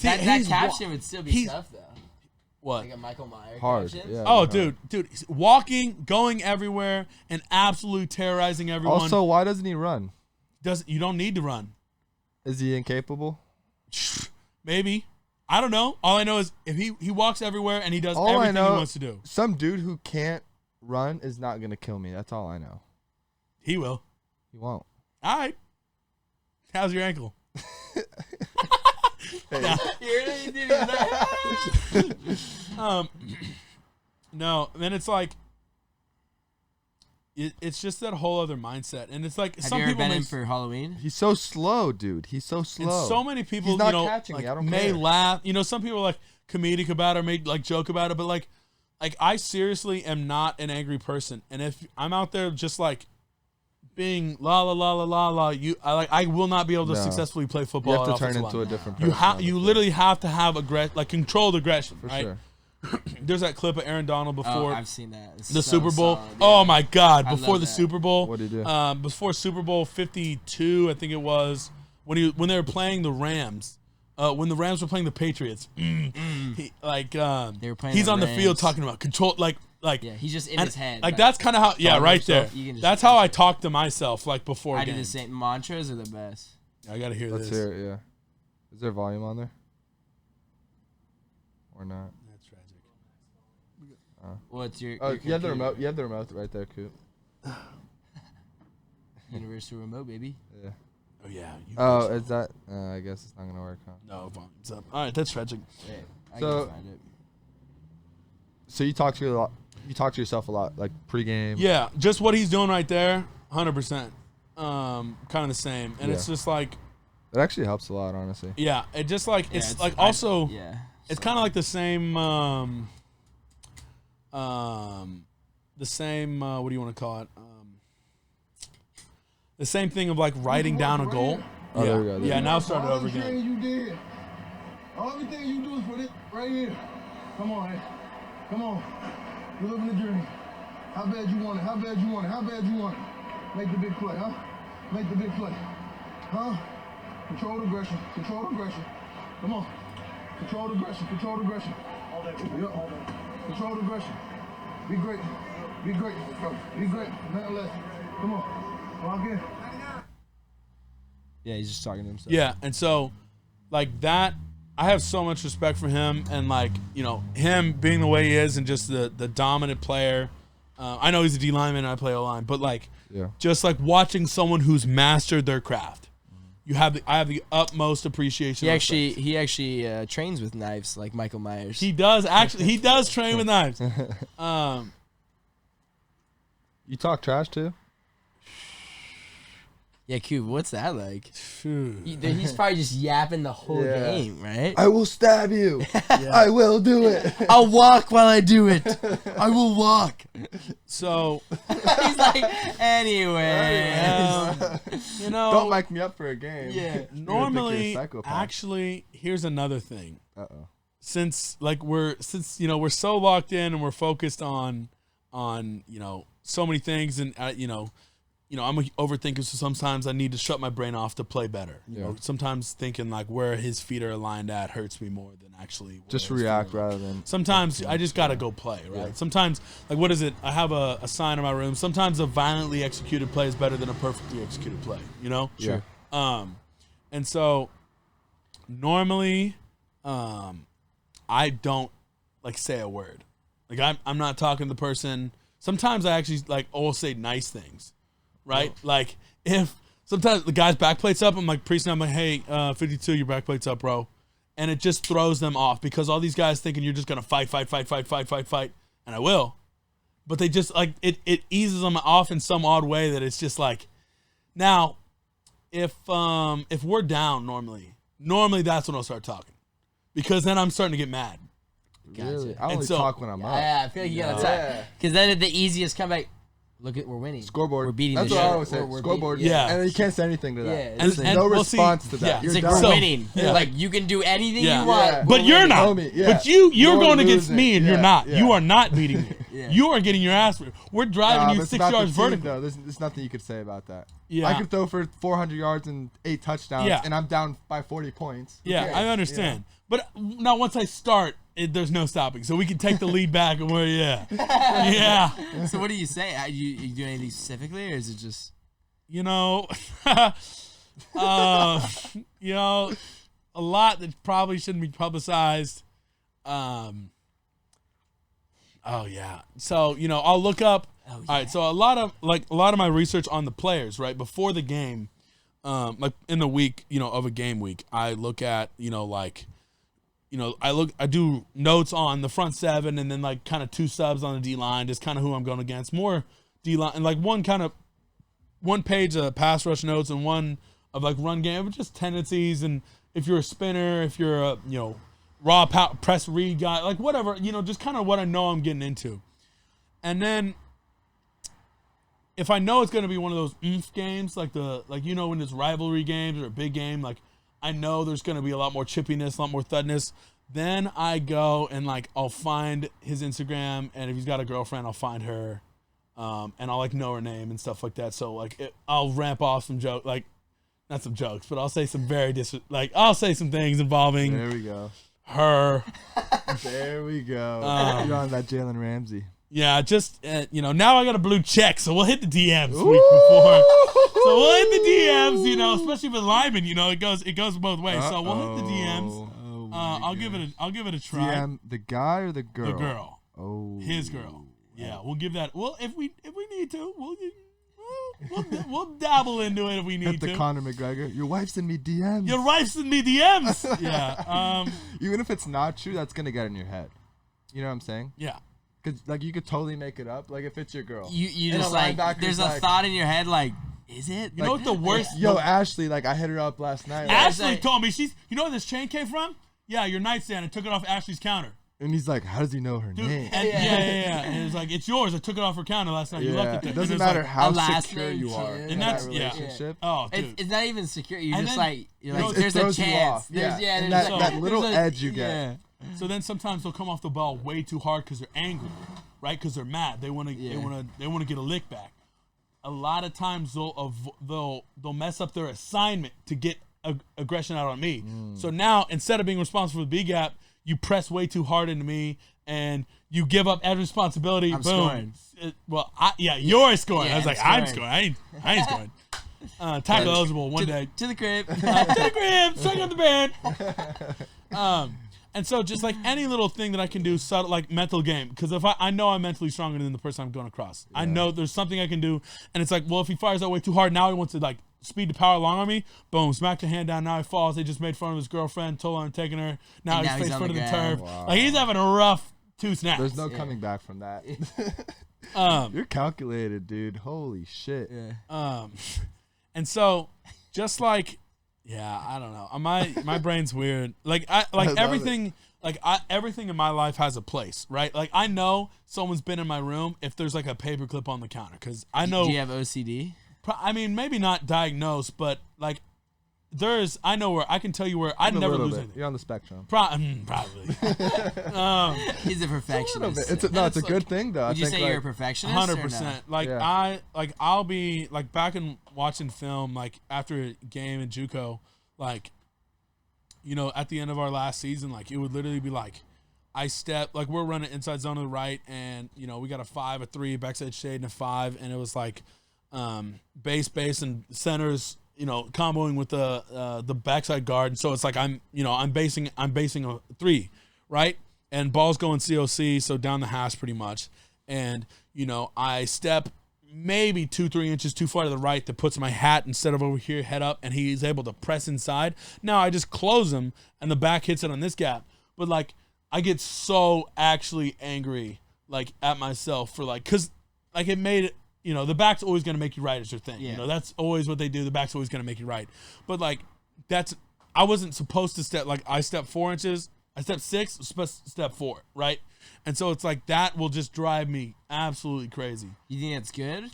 Speaker 6: that caption would still be tough though.
Speaker 5: What?
Speaker 6: Like a Michael Myers
Speaker 4: hard.
Speaker 6: caption?
Speaker 4: Yeah,
Speaker 5: oh, dude, walking, going everywhere, and absolutely terrorizing everyone.
Speaker 4: Also, why doesn't he run?
Speaker 5: You don't need to run.
Speaker 4: Is he incapable?
Speaker 5: Maybe. I don't know. All I know is if he walks everywhere and he does everything he wants to do.
Speaker 4: Some dude who can't run is not gonna kill me. That's all I know.
Speaker 5: He will.
Speaker 4: He won't.
Speaker 5: All right. How's your ankle? No, then it's like it's just that whole other mindset, and it's like
Speaker 6: have
Speaker 5: some
Speaker 6: you ever
Speaker 5: people
Speaker 6: been in for Halloween?
Speaker 4: He's so slow, dude. He's so slow.
Speaker 5: And so many people,
Speaker 4: He's not catching me. I don't
Speaker 5: may
Speaker 4: care.
Speaker 5: laugh. Some people are like comedic about it, or may like joke about it, but like I seriously am not an angry person, and if I'm out there just like being la la la la la la. I will not be able to successfully play football.
Speaker 4: You have to
Speaker 5: at
Speaker 4: turn
Speaker 5: offensive
Speaker 4: into
Speaker 5: line.
Speaker 4: a different person.
Speaker 5: You literally have to have controlled aggression,
Speaker 4: For
Speaker 5: right?
Speaker 4: sure.
Speaker 5: There's that clip of Aaron Donald before
Speaker 6: I've seen that. It's
Speaker 5: the
Speaker 6: so
Speaker 5: Super Bowl.
Speaker 6: solid, yeah.
Speaker 5: Oh my God!
Speaker 6: I
Speaker 5: Before
Speaker 6: love
Speaker 5: the
Speaker 6: that.
Speaker 5: Super Bowl,
Speaker 4: What did he do?
Speaker 5: before Super Bowl 52, I think it was when they were playing the Rams. When the Rams were playing the Patriots,
Speaker 6: They were playing
Speaker 5: he's
Speaker 6: the
Speaker 5: on the field
Speaker 6: Rams.
Speaker 5: talking about control,
Speaker 6: Yeah, he's just in his head.
Speaker 5: Like that's kind of how, right there.
Speaker 6: You can just-
Speaker 5: That's how I talk to myself, like before
Speaker 6: I do
Speaker 5: games.
Speaker 6: the same. Mantras are the best.
Speaker 5: I gotta hear
Speaker 4: Let's
Speaker 5: this.
Speaker 4: hear it. Yeah. Is there volume on there? Or not?
Speaker 5: That's tragic.
Speaker 6: What's your?
Speaker 4: Oh,
Speaker 6: your
Speaker 4: you have the
Speaker 6: computer?
Speaker 4: remote. You have the remote right there, Coop.
Speaker 6: Universal remote, baby.
Speaker 4: Yeah.
Speaker 5: Oh yeah.
Speaker 4: Oh, is that? I guess it's not gonna work, huh?
Speaker 5: No, volume's up. All right, that's tragic.
Speaker 6: Yeah, I
Speaker 4: So-
Speaker 6: can find it.
Speaker 4: So you talk to yourself a lot, like pregame.
Speaker 5: Yeah, just what he's doing right there, 100%. Kind of the same, and it's
Speaker 4: Yeah.
Speaker 5: just like,
Speaker 4: It actually helps a lot, honestly.
Speaker 5: yeah, it just like
Speaker 6: Yeah,
Speaker 5: it's like also.
Speaker 6: Yeah.
Speaker 5: It's kind of like the same, what do you want to call it? The same thing of like writing down a goal.
Speaker 4: Oh,
Speaker 5: yeah,
Speaker 4: there we go, there
Speaker 5: yeah.
Speaker 4: we go.
Speaker 5: Now start it
Speaker 1: All
Speaker 5: over
Speaker 1: the training
Speaker 5: again.
Speaker 1: you did, everything you do is for this right here. Come on, man. Come on. You're living the dream. How bad you want it? How bad you want it? How bad you want it? Make the big play, huh? Make the big play. Huh? Control the aggression. Control the aggression. Come on. Control the aggression. Control the aggression. All day. Yep. Control the aggression. Be great. Be great. Be great. Nothing less. Come on. Lock in.
Speaker 6: Yeah, he's just talking to himself.
Speaker 5: Yeah, and so like that, I have so much respect for him, and like him being the way he is, and just the dominant player. I know he's a D lineman, and I play O line, but like just like watching someone who's mastered their craft. I have the utmost appreciation.
Speaker 6: He actually trains with knives like Michael Myers.
Speaker 5: He does actually. He does train with knives.
Speaker 4: You talk trash too?
Speaker 6: Yeah, Cube, what's that like?
Speaker 5: Phew.
Speaker 6: He's probably just yapping the whole
Speaker 4: Yeah.
Speaker 6: game, right?
Speaker 4: I will stab you. I will do it.
Speaker 6: I'll walk while I do it. I will walk.
Speaker 5: So
Speaker 6: He's like, anyways.
Speaker 4: Don't mic me up for a game.
Speaker 6: Yeah.
Speaker 4: You're gonna think you're a
Speaker 5: Normally,
Speaker 4: psychopath.
Speaker 5: actually, here's another thing.
Speaker 4: Uh-oh.
Speaker 5: Since we're so locked in and we're focused on so many things, and I'm an overthinker, so sometimes I need to shut my brain off to play better. You know, sometimes thinking like where his feet are aligned at hurts me more than actually where
Speaker 4: Just
Speaker 5: his feet
Speaker 4: react
Speaker 5: are aligned.
Speaker 4: rather than.
Speaker 5: Sometimes I just gotta go play, right?
Speaker 4: Yeah.
Speaker 5: Sometimes, like, what is it? I have a sign in my room. Sometimes a violently executed play is better than a perfectly executed play. You know?
Speaker 4: Sure.
Speaker 5: And so normally, I don't like say a word. Like I'm not talking to the person. Sometimes I actually will say nice things, right?
Speaker 4: Oh.
Speaker 5: Like if sometimes the guy's back plate's up, I'm like preaching. I'm like, hey, 52, your back plate's up, bro. And it just throws them off because all these guys thinking you're just gonna fight, and I will, but they just like it eases them off in some odd way that it's just like, now, if we're down normally that's when I'll start talking, because then I'm starting to get mad.
Speaker 4: Really? I
Speaker 5: And
Speaker 4: only
Speaker 5: so-
Speaker 4: talk when I'm up.
Speaker 6: Yeah, I feel like you gotta talk. Because then the easiest comeback, look at, we're winning.
Speaker 4: Scoreboard.
Speaker 6: We're beating
Speaker 4: That's
Speaker 6: the
Speaker 4: what
Speaker 6: shit.
Speaker 4: I always say.
Speaker 6: We're
Speaker 4: Scoreboard.
Speaker 6: beating-
Speaker 5: Yeah.
Speaker 4: And then you can't say anything to that.
Speaker 6: Yeah,
Speaker 4: There's
Speaker 6: it's
Speaker 4: no
Speaker 5: we'll see-
Speaker 4: response to that.
Speaker 5: yeah.
Speaker 4: You're
Speaker 6: It's like
Speaker 4: done.
Speaker 6: we're winning.
Speaker 5: Yeah.
Speaker 6: Like you can do anything
Speaker 5: Yeah.
Speaker 6: you want.
Speaker 4: Yeah.
Speaker 5: But
Speaker 6: We're
Speaker 5: you're
Speaker 6: winning.
Speaker 5: not.
Speaker 4: Homie, yeah.
Speaker 5: But you're
Speaker 4: You're
Speaker 5: going against
Speaker 4: losing.
Speaker 5: me, and you're
Speaker 4: Yeah,
Speaker 5: not.
Speaker 4: yeah.
Speaker 5: You are not beating me.
Speaker 6: Yeah.
Speaker 5: You are getting your ass ripped. We're driving
Speaker 4: But
Speaker 5: you
Speaker 4: it's
Speaker 5: 6
Speaker 4: about the
Speaker 5: yards
Speaker 4: team,
Speaker 5: vertical.
Speaker 4: though. There's nothing you could say about that.
Speaker 5: Yeah.
Speaker 4: I could throw for 400 yards and 8 touchdowns,
Speaker 5: Yeah.
Speaker 4: and I'm down by 40 points. Who
Speaker 5: Yeah,
Speaker 4: cares?
Speaker 5: I understand. But now once I start, there's no stopping. So we can take the lead back, and we're yeah.
Speaker 6: So what do you say? You do anything specifically, or is it just?
Speaker 5: You know, a lot that probably shouldn't be publicized. Oh yeah. So I'll look up.
Speaker 6: Oh,
Speaker 5: All right. So a lot of my research on the players, right before the game, like in the week, of a game week, I look at, I do notes on the front seven, and then like kind of 2 subs on the D line, just kind of who I'm going against, more D line, and like one page of pass rush notes and one of like run game, but just tendencies, and if you're a spinner, if you're a raw press read guy, like whatever, just kind of what I know I'm getting into. And then if I know it's gonna be one of those games, like when there's rivalry games or a big game, like I know there's gonna be a lot more chippiness, a lot more thudness. Then I go and like I'll find his Instagram, and if he's got a girlfriend, I'll find her, and I'll like know her name and stuff like that. So like I'll ramp off some joke, like not some jokes, but I'll say some I'll say some things involving.
Speaker 4: There we go.
Speaker 5: Her.
Speaker 4: There we go. You're on that Jalen Ramsey.
Speaker 5: Yeah, just now I got a blue check, so we'll hit the DMs week before. So we'll hit the DMs, especially with linemen, it goes both ways. So we'll hit the DMs. I'll give it a try.
Speaker 4: DM the guy or the girl?
Speaker 5: The girl.
Speaker 4: Oh,
Speaker 5: his girl. Yeah, we'll give that. Well, if we need to, we'll dabble into it if we need
Speaker 4: hit the
Speaker 5: to.
Speaker 4: Conor McGregor. Your wife sent me DMs.
Speaker 5: Your wife sent me DMs. Yeah.
Speaker 4: Even if it's not true, that's gonna get in your head. You know what I'm saying?
Speaker 5: Yeah.
Speaker 4: Cause like you could totally make it up. Like if it's your girl,
Speaker 6: you just like there's a thought in your head like, is it?
Speaker 5: You know what the worst?
Speaker 4: Yo, Ashley, like I hit her up last night.
Speaker 5: Ashley told me you know where this chain came from? Yeah, your nightstand. I took it off Ashley's counter.
Speaker 4: And he's like, how does he know her name?
Speaker 5: And, yeah. And it's like, it's yours. I took it off her counter last night. You left it there.
Speaker 4: It doesn't matter how secure you are in that relationship.
Speaker 5: Oh, dude.
Speaker 6: It's not even secure. You're
Speaker 5: and
Speaker 6: just
Speaker 5: then,
Speaker 6: there's a chance.
Speaker 4: And that little edge you get.
Speaker 6: Yeah.
Speaker 5: So then sometimes they'll come off the ball way too hard because they're angry, right? Because they're mad. They want to get a lick back. A lot of times they'll mess up their assignment to get aggression out on me. So now instead of being responsible for the B gap, you press way too hard into me and you give up every responsibility.
Speaker 6: I'm
Speaker 5: Boom.
Speaker 6: scoring.
Speaker 5: You're scoring.
Speaker 6: Yeah,
Speaker 5: I was like, I'm scoring. I ain't scoring. Tackle eligible one day.
Speaker 6: To the crib.
Speaker 5: To the crib. Straight on the bed. And so just like any little thing that I can do, subtle, like mental game, because if I know I'm mentally stronger than the person I'm going across. I know there's something I can do, and it's like, well, if he fires that way too hard, now he wants to like speed the power along on me. Boom, smack the hand down. Now he falls. They just made fun of his girlfriend, told him I'm taking her. Now he's face front of the turf.
Speaker 4: Wow.
Speaker 5: Like he's having a rough 2 snaps.
Speaker 4: There's no coming back from that. You're calculated, dude. Holy shit.
Speaker 6: Yeah.
Speaker 5: And so just like. Yeah, I don't know. My brain's weird. Everything in my life has a place, right? Like I know someone's been in my room if there's like a paperclip on the counter because I know.
Speaker 6: Do you have OCD?
Speaker 5: I mean, maybe not diagnosed, but like I know where I can tell you where I'd never lose anything.
Speaker 4: You're on the spectrum.
Speaker 5: Probably.
Speaker 6: He's a perfectionist.
Speaker 4: It's a good thing though.
Speaker 6: Would you say you're a perfectionist?
Speaker 5: 100%. I'll be like back in watching film like after a game in JUCO, like at the end of our last season, like it would literally be like I step like we're running inside zone to the right, and we got a 5, a 3, backside shade, and a 5, and it was like base, and centers. Comboing with the backside guard, and so it's like I'm basing a 3, right? And ball's going COC, so down the hash pretty much, and I step maybe 2-3 inches too far to the right that puts my hat instead of over here head up, and he's able to press inside. Now I just close him, and the back hits it on this gap, but like I get so actually angry like at myself for like because like it made it. The back's always going to make you right is your thing.
Speaker 6: Yeah.
Speaker 5: That's always what they do. The back's always going to make you right. But, like, I wasn't supposed to step, like, I stepped 4 inches. I stepped 6, supposed to step 4, right? And so it's like that will just drive me absolutely crazy.
Speaker 6: You think it's good?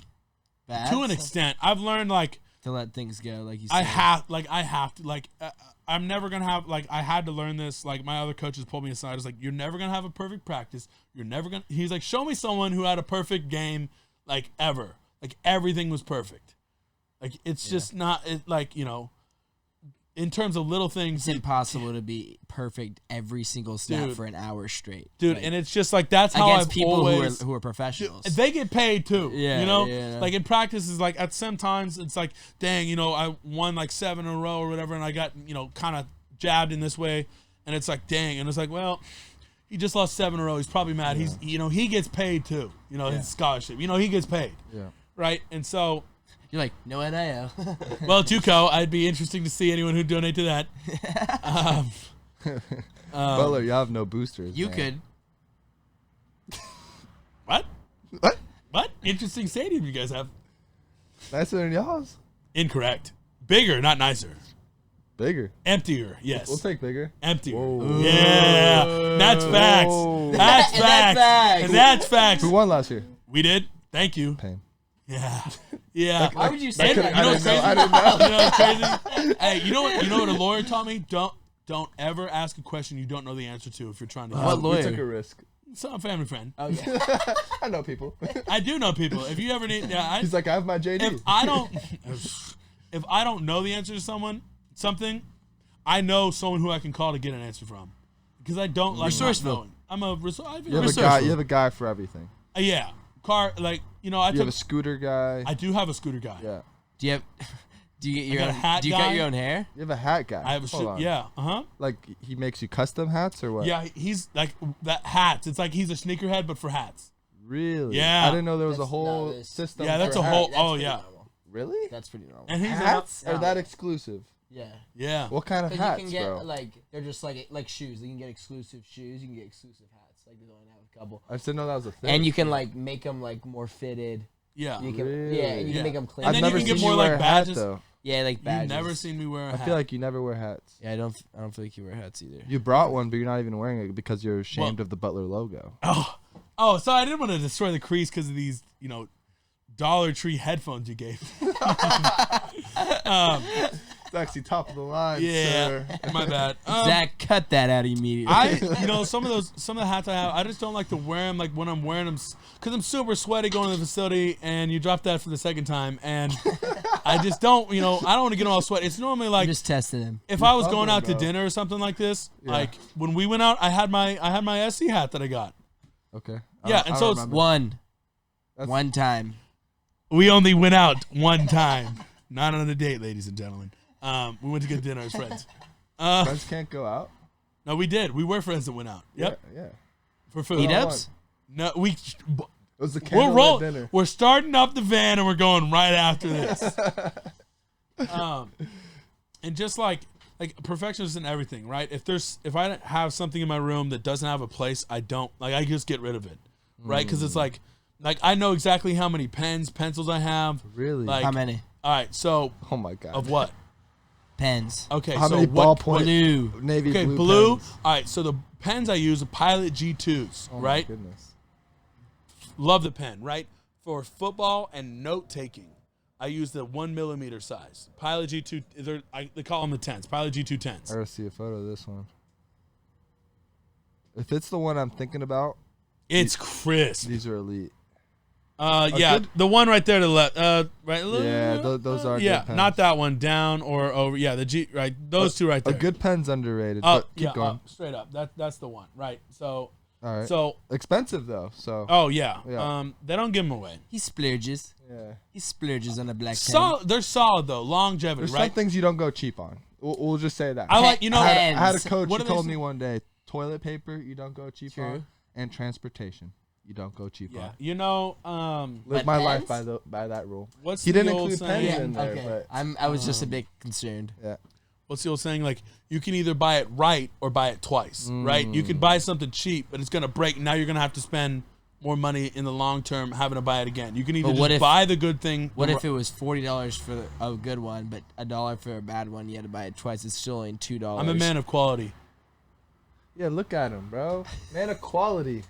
Speaker 6: Bad?
Speaker 5: To an extent. I've learned, like.
Speaker 6: To let things go, like you said.
Speaker 5: I have to. Like, I'm never going to have, like, I had to learn this. Like, my other coaches pulled me aside. It's like, you're never going to have a perfect practice. You're never going to. He's like, show me someone who had a perfect game. Like ever, like everything was perfect. Like it's just not in terms of little things.
Speaker 6: It's impossible to be perfect every single snap for an hour straight,
Speaker 5: dude. And it's just like that's how I've
Speaker 6: people
Speaker 5: always,
Speaker 6: who are professionals.
Speaker 5: They get paid too.
Speaker 6: Yeah,
Speaker 5: like in practice is like at some times it's like, dang, I won like 7 in a row or whatever, and I got kind of jabbed in this way, and it's like, dang, and it's like, well. He just lost 7 in a row. He's probably mad. Yeah. He's, he gets paid too. His scholarship. He gets paid. Yeah. Right. And so
Speaker 6: you're like, no NIL.
Speaker 5: Well, JUCO, I'd be interesting to see anyone who'd donate to that.
Speaker 4: Butler, you have no boosters.
Speaker 6: You could.
Speaker 5: What? What? Interesting stadium you guys have.
Speaker 4: Nicer than y'all's.
Speaker 5: Incorrect. Bigger, not nicer.
Speaker 4: Bigger.
Speaker 5: Emptier, yes.
Speaker 4: We'll take bigger.
Speaker 5: Emptier.
Speaker 4: Whoa.
Speaker 5: Yeah. That's facts. That's facts. And that's facts.
Speaker 4: Who won last year?
Speaker 5: We did. Thank you.
Speaker 4: Pain.
Speaker 5: Yeah.
Speaker 6: Why would you say that?
Speaker 5: You know what's crazy?
Speaker 4: I didn't know.
Speaker 5: You know what's crazy? Hey, you know what a lawyer taught me? Don't ever ask a question you don't know the answer to if you're trying to.
Speaker 6: What
Speaker 4: We
Speaker 6: lawyer?
Speaker 4: took a risk.
Speaker 5: Some family friend.
Speaker 6: Oh yeah.
Speaker 4: I know people.
Speaker 5: I do know people. If you ever need,
Speaker 4: He's like, I have my JD.
Speaker 5: if I don't know the answer to something, I know someone who I can call to get an answer from, because I don't like
Speaker 6: Resourceful.
Speaker 5: not knowing. I'm a
Speaker 4: you have a guy for everything.
Speaker 5: Yeah, car like I
Speaker 4: You have a scooter guy.
Speaker 5: I do have a scooter guy.
Speaker 4: Yeah.
Speaker 6: Do you get your
Speaker 5: got a
Speaker 6: own?
Speaker 5: hat
Speaker 6: Do you
Speaker 5: guy.
Speaker 6: cut your own hair?
Speaker 4: You have a hat guy.
Speaker 5: I have
Speaker 4: Hold on.
Speaker 5: yeah.
Speaker 4: Like he makes you custom hats or what?
Speaker 5: Yeah, he's like that hats. It's like he's a sneakerhead, but for hats.
Speaker 4: Really?
Speaker 5: Yeah.
Speaker 4: I didn't know there was a
Speaker 7: That's-
Speaker 4: whole
Speaker 7: no, there's-
Speaker 4: system.
Speaker 5: Yeah, that's
Speaker 4: for
Speaker 5: a
Speaker 4: hats.
Speaker 5: whole.
Speaker 7: That's
Speaker 5: Oh
Speaker 7: pretty
Speaker 5: yeah,
Speaker 7: normal.
Speaker 4: Really?
Speaker 7: That's pretty normal.
Speaker 5: and he's
Speaker 4: Hats?
Speaker 7: Yeah.
Speaker 4: Are that exclusive?
Speaker 7: Yeah.
Speaker 5: yeah.
Speaker 4: What kind of
Speaker 7: Because
Speaker 4: hats,
Speaker 7: you can get
Speaker 4: bro?
Speaker 7: like they're just like shoes. You can get exclusive shoes. You can get exclusive hats. Like they're going out with a couple.
Speaker 4: I just didn't know that was a thing.
Speaker 7: And you can like make them like more fitted.
Speaker 5: Yeah.
Speaker 7: You can
Speaker 4: Really?
Speaker 7: yeah, and you
Speaker 5: Yeah.
Speaker 7: can make them clean.
Speaker 5: And
Speaker 4: I've
Speaker 5: then you
Speaker 4: never
Speaker 5: can
Speaker 4: seen
Speaker 5: get
Speaker 4: you
Speaker 5: more,
Speaker 4: wear
Speaker 5: like,
Speaker 4: a hat
Speaker 5: badges.
Speaker 4: though.
Speaker 6: Yeah, like
Speaker 5: You've
Speaker 6: badges.
Speaker 5: never seen me wear a
Speaker 4: I
Speaker 5: hat.
Speaker 4: feel like you never wear hats.
Speaker 6: Yeah, I don't feel like you wear hats either.
Speaker 4: You brought one, but you're not even wearing it because you're ashamed of the Butler logo.
Speaker 5: Oh, so I didn't want to destroy the crease because of these, Dollar Tree headphones you gave.
Speaker 4: It's actually top of the line,
Speaker 5: Yeah,
Speaker 4: sir.
Speaker 5: my bad.
Speaker 6: Zach, cut that out immediately.
Speaker 5: Some of the hats I have, I just don't like to wear them like when I'm wearing them because I'm super sweaty going to the facility, and you drop that for the second time, and I just don't, I don't want to get all sweaty. It's normally
Speaker 6: I'm
Speaker 5: like
Speaker 6: just testing him.
Speaker 5: if I was
Speaker 4: fucking,
Speaker 5: going out to
Speaker 4: bro.
Speaker 5: dinner or something like this,
Speaker 4: Yeah.
Speaker 5: like when we went out, I had my SC hat that I got.
Speaker 4: Okay.
Speaker 5: Yeah, and so it's
Speaker 4: remember.
Speaker 6: One time.
Speaker 5: We only went out one time, not on a date, ladies and gentlemen. We went to get dinner as friends.
Speaker 4: Friends can't go out.
Speaker 5: No, we did. We were friends that went out. Yep,
Speaker 4: Yeah.
Speaker 5: for food.
Speaker 6: Meetups?
Speaker 5: No,
Speaker 4: It was the
Speaker 5: we're
Speaker 4: candlelit
Speaker 5: rolling.
Speaker 4: dinner.
Speaker 5: We're starting up the van and we're going right after this. And just like perfectionism in everything, right? If I have something in my room that doesn't have a place, I just get rid of it, right? Because it's like I know exactly how many pens, pencils I have.
Speaker 4: Really?
Speaker 5: Like,
Speaker 6: How many?
Speaker 5: all right, so
Speaker 4: Oh my god.
Speaker 5: of what?
Speaker 6: Pens.
Speaker 5: Okay,
Speaker 4: How
Speaker 5: so
Speaker 4: many
Speaker 5: what?
Speaker 4: ballpoint
Speaker 6: Blue.
Speaker 4: navy
Speaker 5: Okay,
Speaker 4: blue?
Speaker 5: blue.
Speaker 4: Pens?
Speaker 5: All right, so the pens I use are Pilot G2s,
Speaker 4: Oh my
Speaker 5: right?
Speaker 4: goodness.
Speaker 5: Love the pen, right? For football and note taking, I use the 1 millimeter size. Pilot G2, they call them the 10s. Pilot G2
Speaker 4: I
Speaker 5: 10s.
Speaker 4: gotta see a photo of this one. If it's the one I'm thinking about,
Speaker 5: It's crisp.
Speaker 4: these are elite.
Speaker 5: Yeah,
Speaker 4: good-
Speaker 5: the one right there to the left. Right.
Speaker 4: Yeah, those are
Speaker 5: Yeah,
Speaker 4: good pens.
Speaker 5: not that one. Down or over. Yeah, the G. Right. Those two right
Speaker 4: A
Speaker 5: there.
Speaker 4: good pen's underrated.
Speaker 5: Oh,
Speaker 4: but keep
Speaker 5: yeah,
Speaker 4: going.
Speaker 5: straight up. That's the one. Right. So.
Speaker 4: All right.
Speaker 5: So.
Speaker 4: Expensive though. So.
Speaker 5: Oh yeah.
Speaker 4: Yeah.
Speaker 5: They don't give them away.
Speaker 6: He splurges.
Speaker 4: Yeah.
Speaker 6: He splurges on a black pen.
Speaker 5: Solid. They're solid though. Longevity.
Speaker 4: There's
Speaker 5: right.
Speaker 4: some things you don't go cheap on. We'll just say that.
Speaker 5: I like.
Speaker 4: I had a
Speaker 6: Pens.
Speaker 4: coach
Speaker 5: What
Speaker 4: who
Speaker 5: do they
Speaker 4: told
Speaker 5: say?
Speaker 4: me one day, toilet paper you don't go cheap
Speaker 6: True.
Speaker 4: on, and transportation you don't go cheap
Speaker 5: Yeah.
Speaker 4: on. Live
Speaker 7: But
Speaker 4: my life
Speaker 7: pens?
Speaker 4: by that rule.
Speaker 5: What's
Speaker 4: He
Speaker 5: the
Speaker 4: didn't
Speaker 5: old
Speaker 4: include
Speaker 5: saying?
Speaker 4: pens in there,
Speaker 7: okay.
Speaker 4: but
Speaker 6: I was just a bit concerned.
Speaker 4: yeah.
Speaker 5: What's the old saying? Like, you can either buy it right or buy it twice, right? You can buy something cheap, but it's going to break. Now you're going to have to spend more money in the long term having to buy it again. You can either
Speaker 6: But what
Speaker 5: just
Speaker 6: if-
Speaker 5: buy the good thing.
Speaker 6: What if it was $40 for a good one, but $1 for a bad one? You had to buy it twice. It's still only $2.
Speaker 5: I'm a man of quality.
Speaker 4: Yeah, look at him, bro. Man of quality.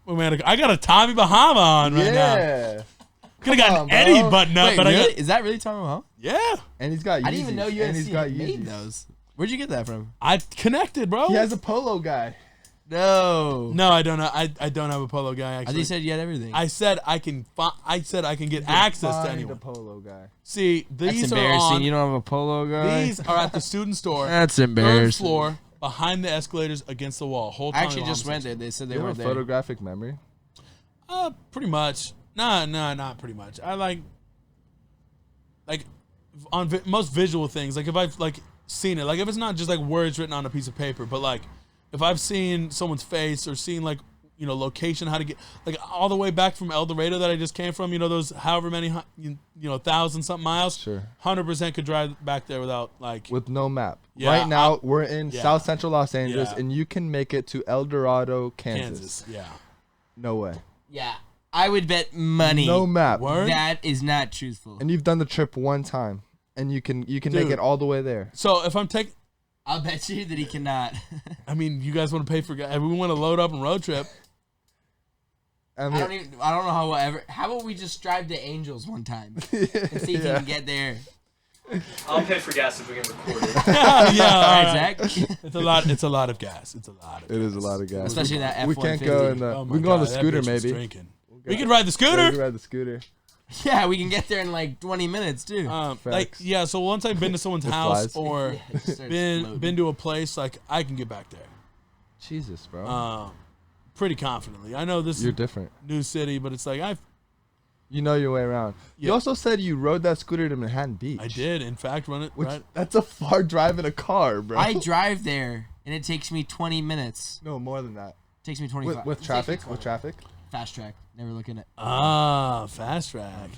Speaker 5: Oh, man, I got a Tommy Bahama on right now.
Speaker 4: Yeah.
Speaker 5: Could have got
Speaker 4: on,
Speaker 5: an Eddie
Speaker 4: bro.
Speaker 5: button up,
Speaker 6: Wait,
Speaker 5: but
Speaker 6: really?
Speaker 5: I got
Speaker 6: Is that really Tommy Bahama?
Speaker 5: yeah.
Speaker 4: And he's got Yeezys.
Speaker 7: I didn't even know
Speaker 4: And he's
Speaker 7: USC
Speaker 4: got
Speaker 7: made
Speaker 4: Yeezys.
Speaker 6: Those. Where'd you get that from?
Speaker 5: I connected, bro.
Speaker 4: He has a polo guy.
Speaker 6: No.
Speaker 5: No, I don't know. I don't have a polo guy.
Speaker 6: I
Speaker 5: Actually,
Speaker 6: thought you said you had everything.
Speaker 5: I said I can. I said I can get access to
Speaker 4: Find
Speaker 5: anyone.
Speaker 4: a polo guy.
Speaker 5: See,
Speaker 6: That's
Speaker 5: these are
Speaker 6: embarrassing.
Speaker 5: on.
Speaker 6: You don't have a polo guy?
Speaker 5: These are at the student store.
Speaker 6: That's
Speaker 5: Third
Speaker 6: embarrassing.
Speaker 5: floor, behind the escalators, against the wall. Whole
Speaker 6: I
Speaker 5: Tommy
Speaker 6: actually just
Speaker 5: Bahama
Speaker 6: went there. They said they
Speaker 4: You
Speaker 6: were
Speaker 4: have a
Speaker 6: there.
Speaker 4: photographic memory?
Speaker 5: Pretty much. Nah, not pretty much. I like on most visual things. Like if I've seen it, like if it's not just like words written on a piece of paper, but like if I've seen someone's face or seen like location, how to get like all the way back from El Dorado that I just came from. Those however many 1,000 something miles.
Speaker 4: Sure.
Speaker 5: 100% could drive back there without like.
Speaker 4: With no map.
Speaker 5: Yeah,
Speaker 4: right now, we're in
Speaker 5: yeah.
Speaker 4: South Central Los Angeles,
Speaker 5: Yeah.
Speaker 4: and you can make it to El Dorado, Kansas.
Speaker 5: Yeah.
Speaker 4: No way.
Speaker 7: Yeah.
Speaker 6: I would bet money.
Speaker 4: No map.
Speaker 5: Word?
Speaker 6: That is not truthful.
Speaker 4: And you've done the trip one time, and you can make
Speaker 5: Dude.
Speaker 4: it all the way there.
Speaker 5: So if I'm taking.
Speaker 6: I'll bet you that he cannot.
Speaker 5: I mean, you guys want to pay for? We want to load up and road trip.
Speaker 4: I
Speaker 6: I don't know how we'll ever. How about we just drive to Angels one time and see if you can get there?
Speaker 8: I'll pay for gas if we can record it.
Speaker 5: Yeah,
Speaker 6: All right, Zach.
Speaker 5: It's a lot of gas. It's a lot of.
Speaker 4: It is a lot of gas.
Speaker 6: Especially that F-150.
Speaker 4: We can't go in the.
Speaker 5: Oh my
Speaker 4: we can go on the
Speaker 5: God, that
Speaker 4: scooter
Speaker 5: bitch was
Speaker 4: maybe.
Speaker 5: drinking. We could ride the scooter.
Speaker 4: Yeah, we can ride the scooter.
Speaker 6: Yeah, we can get there in like 20 minutes too.
Speaker 5: So once I've been to someone's
Speaker 4: It
Speaker 5: house
Speaker 4: flies.
Speaker 5: or
Speaker 6: It starts
Speaker 5: been
Speaker 6: floating.
Speaker 5: to a place, like I can get back there.
Speaker 4: Jesus, bro.
Speaker 5: Pretty confidently. I know this
Speaker 4: You're
Speaker 5: is
Speaker 4: different.
Speaker 5: new city, but it's like
Speaker 4: You know your way around.
Speaker 5: Yeah.
Speaker 4: You also said you rode that scooter to Manhattan Beach.
Speaker 5: I did, in fact, run it.
Speaker 4: Which
Speaker 5: Right?
Speaker 4: that's a far drive in a car, bro.
Speaker 6: I drive there and it takes me 20 minutes.
Speaker 4: No, more than that.
Speaker 6: It takes me 25.
Speaker 4: With
Speaker 6: It takes me
Speaker 4: traffic,
Speaker 6: 20.
Speaker 4: with traffic.
Speaker 6: Fast track. Never looking at.
Speaker 5: Fast track.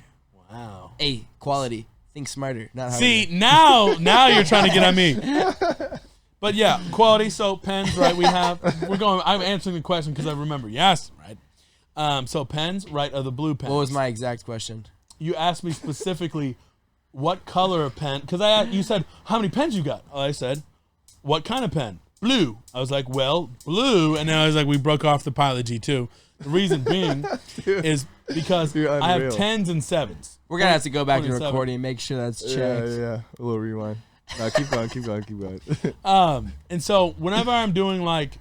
Speaker 5: Wow.
Speaker 6: Hey, quality. Think smarter. Not how.
Speaker 5: See, now you're trying to get on me. But yeah, quality. So pens, right? I'm answering the question because I remember. Yes, right. So pens, right? Are the blue pens?
Speaker 6: What was my exact question?
Speaker 5: You asked me specifically what color of pen, because you said how many pens you got. I said, what kind of pen? Blue. I was like, well, blue, and then I was like, we broke off the Pilot G2. The reason being is because
Speaker 4: You're
Speaker 5: I have
Speaker 4: unreal.
Speaker 5: 10s and 7s.
Speaker 6: We're gonna have to go back to
Speaker 5: 27.
Speaker 6: recording and make sure that's checked.
Speaker 4: Yeah. A little rewind. No, keep going.
Speaker 5: And so whenever I'm doing like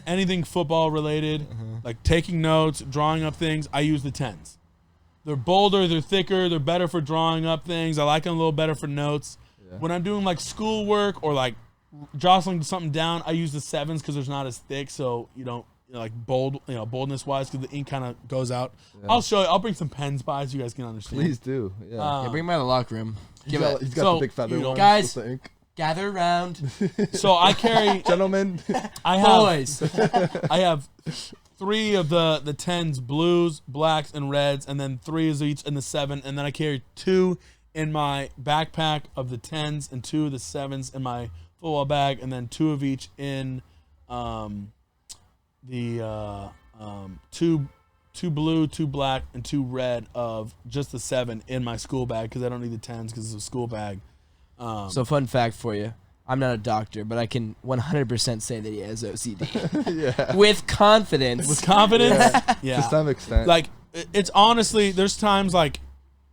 Speaker 5: anything football related, like taking notes, drawing up things, I use the 10s. They're bolder, they're thicker, they're better for drawing up things. I like them a little better for notes. Yeah. When I'm doing like schoolwork or like jostling something down, I use the 7s because they're not as thick, so you don't like boldness wise, because the ink kind of goes out. Yeah. I'll show you. I'll bring some pens by so you guys can understand.
Speaker 4: Please do. Yeah.
Speaker 6: Bring them out of the locker room.
Speaker 4: He's got the big feather one.
Speaker 6: Guys,
Speaker 4: with the ink.
Speaker 6: gather around.
Speaker 5: So I carry
Speaker 4: Gentlemen.
Speaker 6: Boys.
Speaker 5: I have 3 of the 10s, blues, blacks, and reds, and then 3 is each in the 7, and then I carry 2 in my backpack of the 10s and 2 of the 7s in my football bag, and then 2 of each in two blue, 2 black, and 2 red of just the 7 in my school bag because I don't need the 10s because it's a school bag.
Speaker 6: So fun fact for you. I'm not a doctor, but I can 100% say that he has OCD.
Speaker 4: Yeah.
Speaker 6: With confidence.
Speaker 5: With confidence? Yeah.
Speaker 4: To some extent.
Speaker 5: Like, it's honestly, there's times like,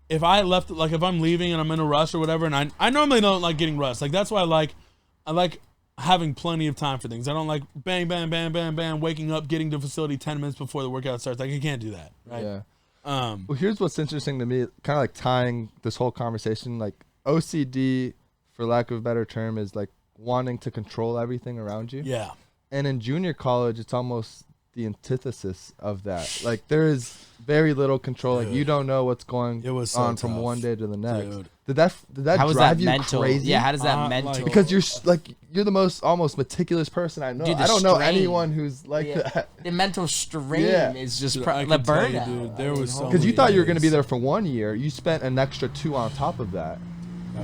Speaker 5: if I'm leaving and I'm in a rush or whatever, and I normally don't like getting rushed. Like, that's why I like having plenty of time for things. I don't like bang, bang, bang, bang, bang, waking up, getting to the facility 10 minutes before the workout starts. Like, I can't do that, right?
Speaker 4: Yeah. Well, here's what's interesting to me, kind of like tying this whole conversation, like OCD, for lack of a better term, is like wanting to control everything around you.
Speaker 5: Yeah.
Speaker 4: And in junior college, it's almost the antithesis of that. Like, there is very little control. Like, you don't know what's going on from one day to the next.
Speaker 5: Dude.
Speaker 4: Did that
Speaker 6: How was
Speaker 4: drive
Speaker 6: that
Speaker 4: you
Speaker 6: mental?
Speaker 4: crazy?
Speaker 6: Yeah, how does that mental?
Speaker 4: Because you're the most almost meticulous person I know.
Speaker 6: Dude, the
Speaker 4: I don't know
Speaker 6: strain.
Speaker 4: anyone who's like that.
Speaker 6: The mental strain
Speaker 4: Yeah.
Speaker 6: is just
Speaker 5: Dude,
Speaker 6: the
Speaker 5: I can tell you,
Speaker 6: burnout.
Speaker 5: dude, there was so
Speaker 4: Because you
Speaker 5: many
Speaker 4: thought you were going to be
Speaker 5: days.
Speaker 4: there for 1 year. You spent an extra 2 on top of that.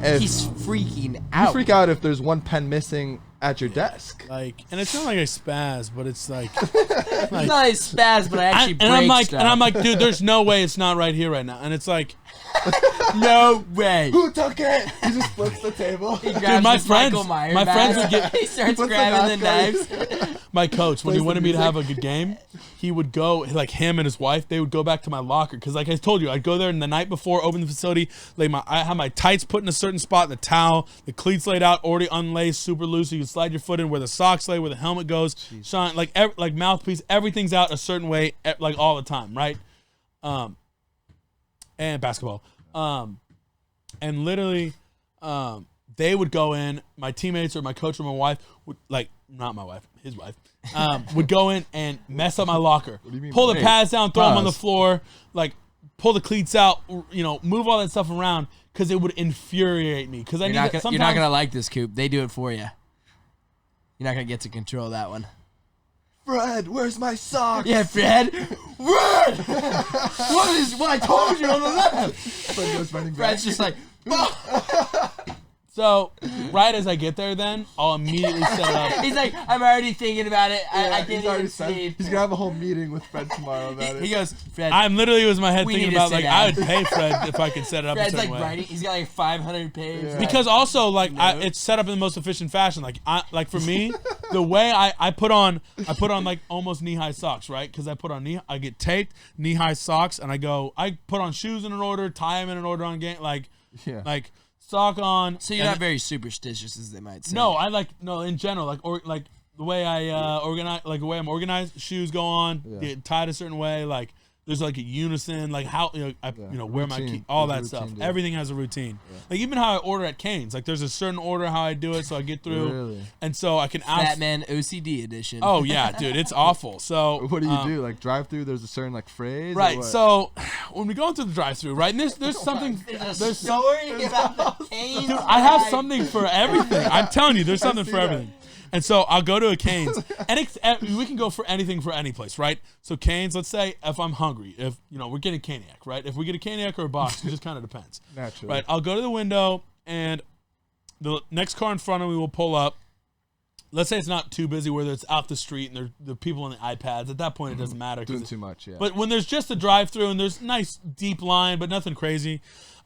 Speaker 4: If
Speaker 6: He's freaking
Speaker 4: you
Speaker 6: out.
Speaker 4: freak out if there's one pen missing at your desk.
Speaker 5: Like, and it's not like I spaz, but it's like,
Speaker 6: It's not a spaz, but I actually break
Speaker 5: and I'm
Speaker 6: stuff.
Speaker 5: like, dude, there's no way it's not right here right now. And it's like,
Speaker 6: no way.
Speaker 4: Who took it? He just flips the table.
Speaker 6: He grabs
Speaker 5: my
Speaker 6: his
Speaker 5: friends-
Speaker 6: Michael Myers
Speaker 5: my friends
Speaker 6: mask.
Speaker 5: would get-
Speaker 6: He starts
Speaker 4: puts the
Speaker 6: grabbing the
Speaker 4: mask
Speaker 6: knives.
Speaker 5: my coach, when he
Speaker 4: Plays the
Speaker 5: wanted me to
Speaker 4: music.
Speaker 5: have a good game, he would go, like him and his wife, they would go back to my locker. Because like I told you, I'd go there and the night before, open the facility, I have my tights put in a certain spot, the towel, the cleats laid out, already unlaced, super loose, so you can slide your foot in where the socks lay, where the helmet goes, shine, like mouthpiece, everything's out a certain way, like all the time, right? And basketball. And literally, they would go in, my teammates or my coach or my wife would, like, not my wife, his wife, would go in and mess up my locker. Pull the pads down, throw them on the floor, like, pull the cleats out, move all that stuff around, because it would infuriate me. Because
Speaker 6: You're not going to like this, Coop. They do it for you. You're not going to get to control that one.
Speaker 4: Fred, where's my sock?
Speaker 6: Yeah, Fred. Fred! What I told you on the left?
Speaker 4: Fred goes running back.
Speaker 6: Fred's just like,
Speaker 5: So right as I get there, then I'll immediately set it up.
Speaker 6: He's like, I'm already thinking about it. I can't
Speaker 4: he's already
Speaker 6: even
Speaker 4: said
Speaker 6: sleep.
Speaker 4: he's gonna have a whole meeting with Fred tomorrow about it.
Speaker 6: He goes, Fred.
Speaker 5: I'm literally was in my head
Speaker 6: We
Speaker 5: thinking
Speaker 6: need to
Speaker 5: about
Speaker 6: sit
Speaker 5: like
Speaker 6: down.
Speaker 5: I would pay Fred if I could set it up a
Speaker 6: Fred's
Speaker 5: certain
Speaker 6: like
Speaker 5: way.
Speaker 6: writing. He's got like 500 pages.
Speaker 4: Yeah.
Speaker 5: Because also it's set up in the most efficient fashion. Like for me, the way I put on like almost knee-high socks, right? Because I get taped knee-high socks, and I put on shoes in an order, tie them in an order on game, like sock on.
Speaker 6: So you're not very superstitious, as they might say.
Speaker 5: No, in general, the way I organize, like the way I'm organized, shoes go on, get tied a certain way, like there's like a unison, like how where my key, all that stuff.
Speaker 4: Dude.
Speaker 5: Everything has a routine. Like even how I order at Cane's, like there's a certain order how I do it, so I get through,
Speaker 4: Really?
Speaker 5: and so I can
Speaker 6: Batman OCD edition.
Speaker 5: Oh yeah, dude, it's awful. So
Speaker 4: What do you do? Like drive through? There's a certain like phrase. or
Speaker 5: Right,
Speaker 4: what?
Speaker 5: so when we go into the drive-through, right, and there's something, there's
Speaker 6: Story about the Cane's.
Speaker 5: Dude, I have something for everything. I'm telling you, there's something
Speaker 4: see
Speaker 5: for
Speaker 4: that.
Speaker 5: everything. And so I'll go to a Cane's, and we can go for anything for any place, right? So Cane's, let's say if I'm hungry, if we're getting Caniac, right? If we get a Caniac or a box, it just kind of depends.
Speaker 4: Naturally.
Speaker 5: Right? I'll go to the window, and the next car in front of me will pull up. Let's say it's not too busy, whether it's out the street and the people on the iPads. At that point, it doesn't matter.
Speaker 4: Doing too much, yeah.
Speaker 5: But when there's just a drive-through and there's nice deep line, but nothing crazy,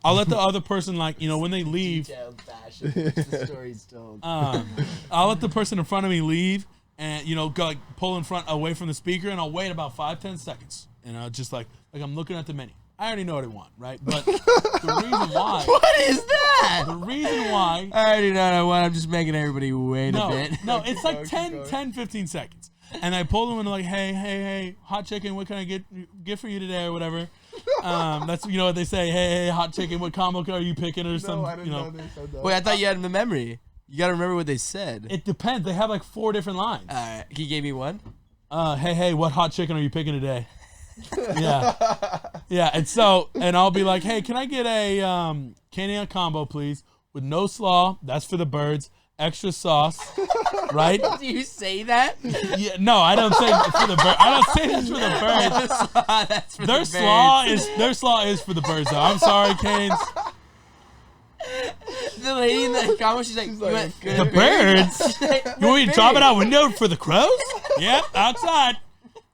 Speaker 5: I'll let the other person when they leave.
Speaker 6: Detailed fashion. The story's told.
Speaker 5: I'll let the person in front of me leave and go pull in front away from the speaker, and I'll wait about 5-10 seconds, and I'll just like I'm looking at the menu. I already know what I want, right? But the reason why.
Speaker 6: What is that?
Speaker 5: The reason why.
Speaker 6: I already know what I want. I'm just making everybody wait a bit.
Speaker 5: No, it's like 10, 15 seconds. And I pull them and like, hey, hot chicken, what can I get for you today or whatever? That's what they say. Hey, hot chicken, what combo are you picking or something?
Speaker 4: I didn't know they said that.
Speaker 6: Wait, I thought you had the memory. You got to remember what they said.
Speaker 5: It depends. They have like 4 different lines.
Speaker 6: He gave me one.
Speaker 5: Hey, what hot chicken are you picking today? Yeah, and I'll be like, hey, can I get a Caniac combo, please, with no slaw? That's for the birds. Extra sauce, right?
Speaker 6: Do you say that?
Speaker 5: Yeah, no, I don't say it's for the birds. I don't say that's for the birds.
Speaker 6: That's for
Speaker 5: Their
Speaker 6: the
Speaker 5: slaw is for the birds, though. I'm sorry, Canes.
Speaker 6: The lady in the comment, she's like, you went good
Speaker 5: The birds? You want me to drop it out window for the crows? Yep, outside.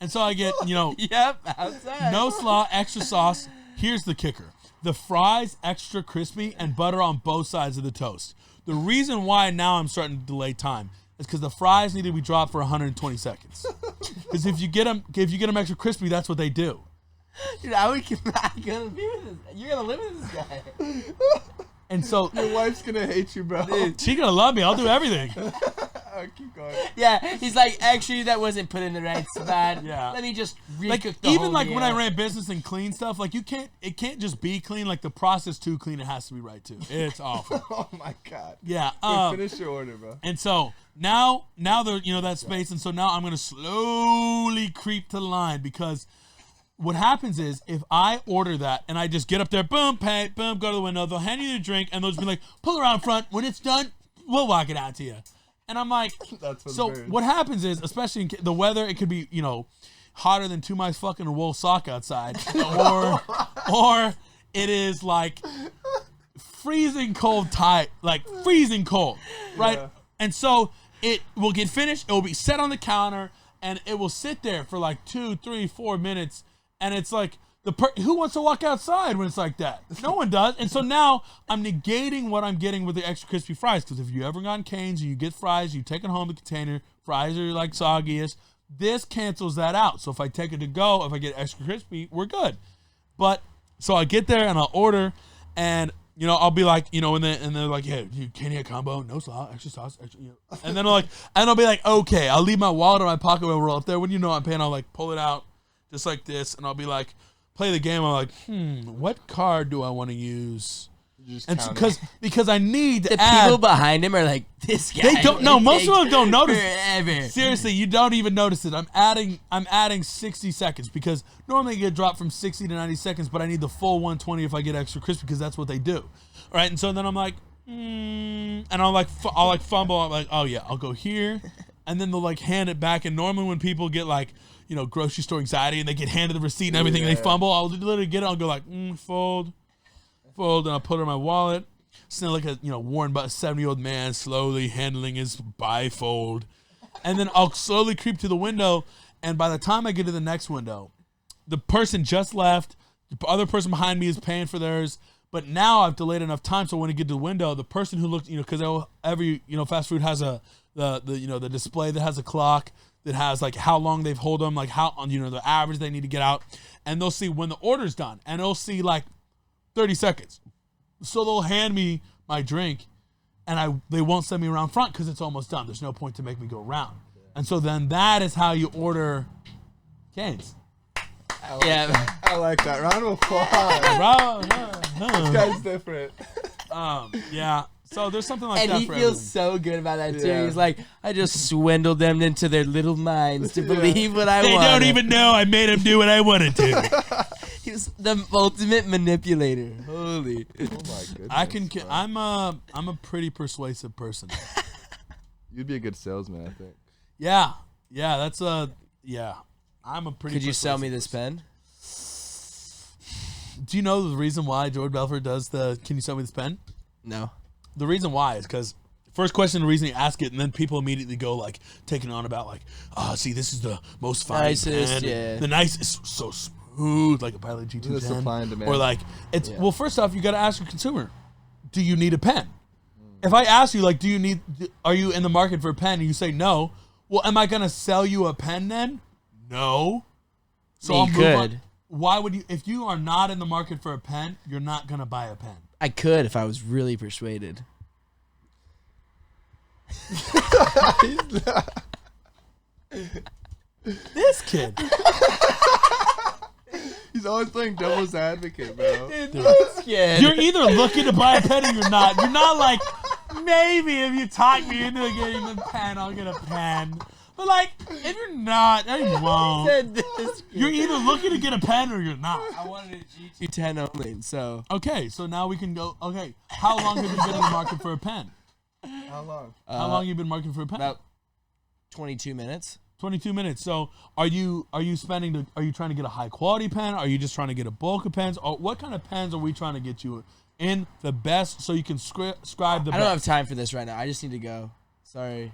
Speaker 5: And so I get,
Speaker 6: Yep, outside.
Speaker 5: no slaw, extra sauce. Here's the kicker. The fries extra crispy and butter on both sides of the toast. The reason why now I'm starting to delay time is because the fries need to be dropped for 120 seconds. Because if you get them extra crispy, that's what they do.
Speaker 6: Dude, I'm gonna be with this. You're gonna live with this guy.
Speaker 5: And so
Speaker 4: Your wife's gonna hate you, bro.
Speaker 5: she's gonna love me. I'll do everything.
Speaker 4: Keep going.
Speaker 6: Yeah, he's like, actually, that wasn't put in the right spot.
Speaker 5: Yeah.
Speaker 6: Let me just
Speaker 5: Like
Speaker 6: recook the
Speaker 5: even
Speaker 6: whole
Speaker 5: like when I
Speaker 6: meal.
Speaker 5: ran business and clean stuff, like it can't just be clean. Like the process too clean, it has to be right too. It's awful.
Speaker 4: Oh my god.
Speaker 5: Yeah.
Speaker 4: Wait, finish your order, bro.
Speaker 5: And so now they're that space, and so now I'm gonna slowly creep to the line, because what happens is if I order that and I just get up there, boom, pay, boom, go to the window, they'll hand you the drink, and they'll just be like, pull around front. When it's done, we'll walk it out to you. And I'm like,
Speaker 4: That's for the
Speaker 5: so
Speaker 4: birds.
Speaker 5: what happens is, especially in the weather, it could be hotter than 2 my fucking wool sock outside, or it is like freezing cold freezing cold, right?
Speaker 4: Yeah.
Speaker 5: And so it will get finished, it will be set on the counter, and it will sit there for like 2, 3, 4 minutes, and it's like who wants to walk outside when it's like that? No one does. And so now I'm negating what I'm getting with the extra crispy fries, because if you ever gone Cane's and you get fries, you take it home the container, fries are like soggiest, this cancels that out. So if I take it to go, if I get extra crispy, we're good. But so I get there and I'll order, and I'll be like, and they're like, yeah, Caniac combo, no sauce, extra sauce, extra, and then I'll be like, okay, I'll leave my wallet or my pocket when we're up there. When I'm paying, I'll like pull it out just like this, and I'll be like, play the game. I'm like, what card do I want to use? And because I need to
Speaker 6: The
Speaker 5: add.
Speaker 6: people behind him are like, this guy.
Speaker 5: They don't know.
Speaker 6: it
Speaker 5: Most of them
Speaker 6: takes
Speaker 5: don't notice.
Speaker 6: Forever.
Speaker 5: Seriously, you don't even notice it. I'm adding 60 seconds, because normally you get dropped from 60 to 90 seconds, but I need the full 120 if I get extra crispy, because that's what they do. All right, and so then I'm like, and I'll fumble. I'm like, oh yeah, I'll go here, and then they'll like hand it back. And normally when people get like grocery store anxiety and they get handed the receipt and everything, and they fumble, I'll literally get it. I'll go like fold, and I'll put it in my wallet. Still like a worn but 70-year-old man slowly handling his bifold, and then I'll slowly creep to the window, and by the time I get to the next window, the person just left. The other person behind me is paying for theirs, but now I've delayed enough time so when I get to the window, the person who looks, because every fast food has the display that has a clock that has like how long they've hold them, like how the average they need to get out, and they'll see when the order's done, and it'll see like 30 seconds. So they'll hand me my drink, and they won't send me around front because it's almost done. There's no point to make me go around, and so then that is how you order canes.
Speaker 4: I like that. Round of applause. This guy's different.
Speaker 5: Yeah. So there's something like that.
Speaker 6: And he
Speaker 5: for
Speaker 6: feels
Speaker 5: everything.
Speaker 6: so good about that too.
Speaker 4: Yeah.
Speaker 6: He's like, I just swindled them into their little minds to believe what I
Speaker 5: They
Speaker 6: wanted.
Speaker 5: don't even know I made them do what I wanted to.
Speaker 6: He was the ultimate manipulator. Holy.
Speaker 4: Oh my goodness.
Speaker 5: I'm a pretty persuasive person.
Speaker 4: You'd be a good salesman, I think.
Speaker 5: Yeah. That's I'm a pretty.
Speaker 6: Could you sell me
Speaker 5: persuasive
Speaker 6: this pen?
Speaker 5: Do you know the reason why George Belfort does the "Can you sell me this pen"?
Speaker 6: No.
Speaker 5: The reason why is because first question, the reason you ask it, and then people immediately go like taking on about like, see, this is the most fine
Speaker 6: Nicest,
Speaker 5: pen.
Speaker 6: yeah.
Speaker 5: The nicest, so smooth, like a Pilot G210.
Speaker 4: The supply and demand.
Speaker 5: Or like it's well, first off, you got to ask your consumer, do you need a pen? If I ask you like, are you in the market for a pen? And you say no. Well, am I gonna sell you a pen then? No. So
Speaker 6: You
Speaker 5: I'll move
Speaker 6: could.
Speaker 5: on. Why would you? If you are not in the market for a pen, you're not gonna buy a pen.
Speaker 6: I could if I was really persuaded.
Speaker 5: This kid.
Speaker 4: He's always playing devil's advocate, bro.
Speaker 6: This kid.
Speaker 5: You're either looking to buy a pen or you're not. You're not like, maybe if you talk me into getting the pen, I'll get a pen. But like, if you're not, then you won't.
Speaker 6: Said this kid.
Speaker 5: You're either looking to get a pen or you're not.
Speaker 6: I wanted a G210 only, so.
Speaker 5: Okay, so now we can go. Okay, how long have you been in the market for a pen?
Speaker 4: How long?
Speaker 5: How long have you been marketing for a pen?
Speaker 6: About 22 minutes.
Speaker 5: 22 minutes. So are you spending? Are you trying to get a high quality pen? Are you just trying to get a bulk of pens? Or what kind of pens are we trying to get you in the best so you can scribe the best?
Speaker 6: I don't have time for this right now. I just need to go. Sorry.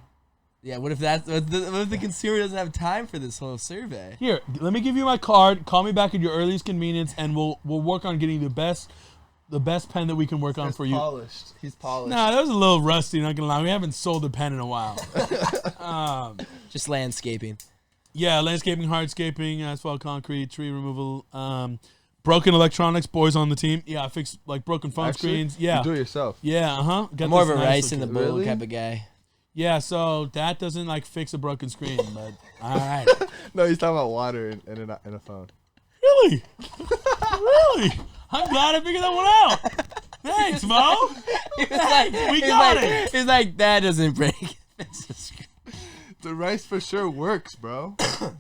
Speaker 6: Yeah, what if the consumer doesn't have time for this whole survey?
Speaker 5: Here, let me give you my card. Call me back at your earliest convenience, and we'll work on getting the best pen that we can work on for you.
Speaker 4: Polished. He's polished.
Speaker 5: Nah, that was a little rusty. Not gonna lie, we haven't sold a pen in a while.
Speaker 6: Just landscaping.
Speaker 5: Yeah, landscaping, hardscaping, asphalt, concrete, tree removal, broken electronics. Boys on the team. Yeah, I fixed like broken phone
Speaker 4: Actually,
Speaker 5: screens. Yeah,
Speaker 4: You do it yourself.
Speaker 5: yeah,
Speaker 6: I'm more of a
Speaker 5: nice
Speaker 6: rice in the
Speaker 5: looking-
Speaker 6: bowl
Speaker 4: Really?
Speaker 6: type of guy.
Speaker 5: Yeah, so that doesn't like fix a broken screen, but all right.
Speaker 4: No, he's talking about water in a phone.
Speaker 5: Really? Really? I'm glad I figured that one out. Thanks, Mo. We got it.
Speaker 6: He's like, that doesn't break.
Speaker 4: The rice for sure works, bro.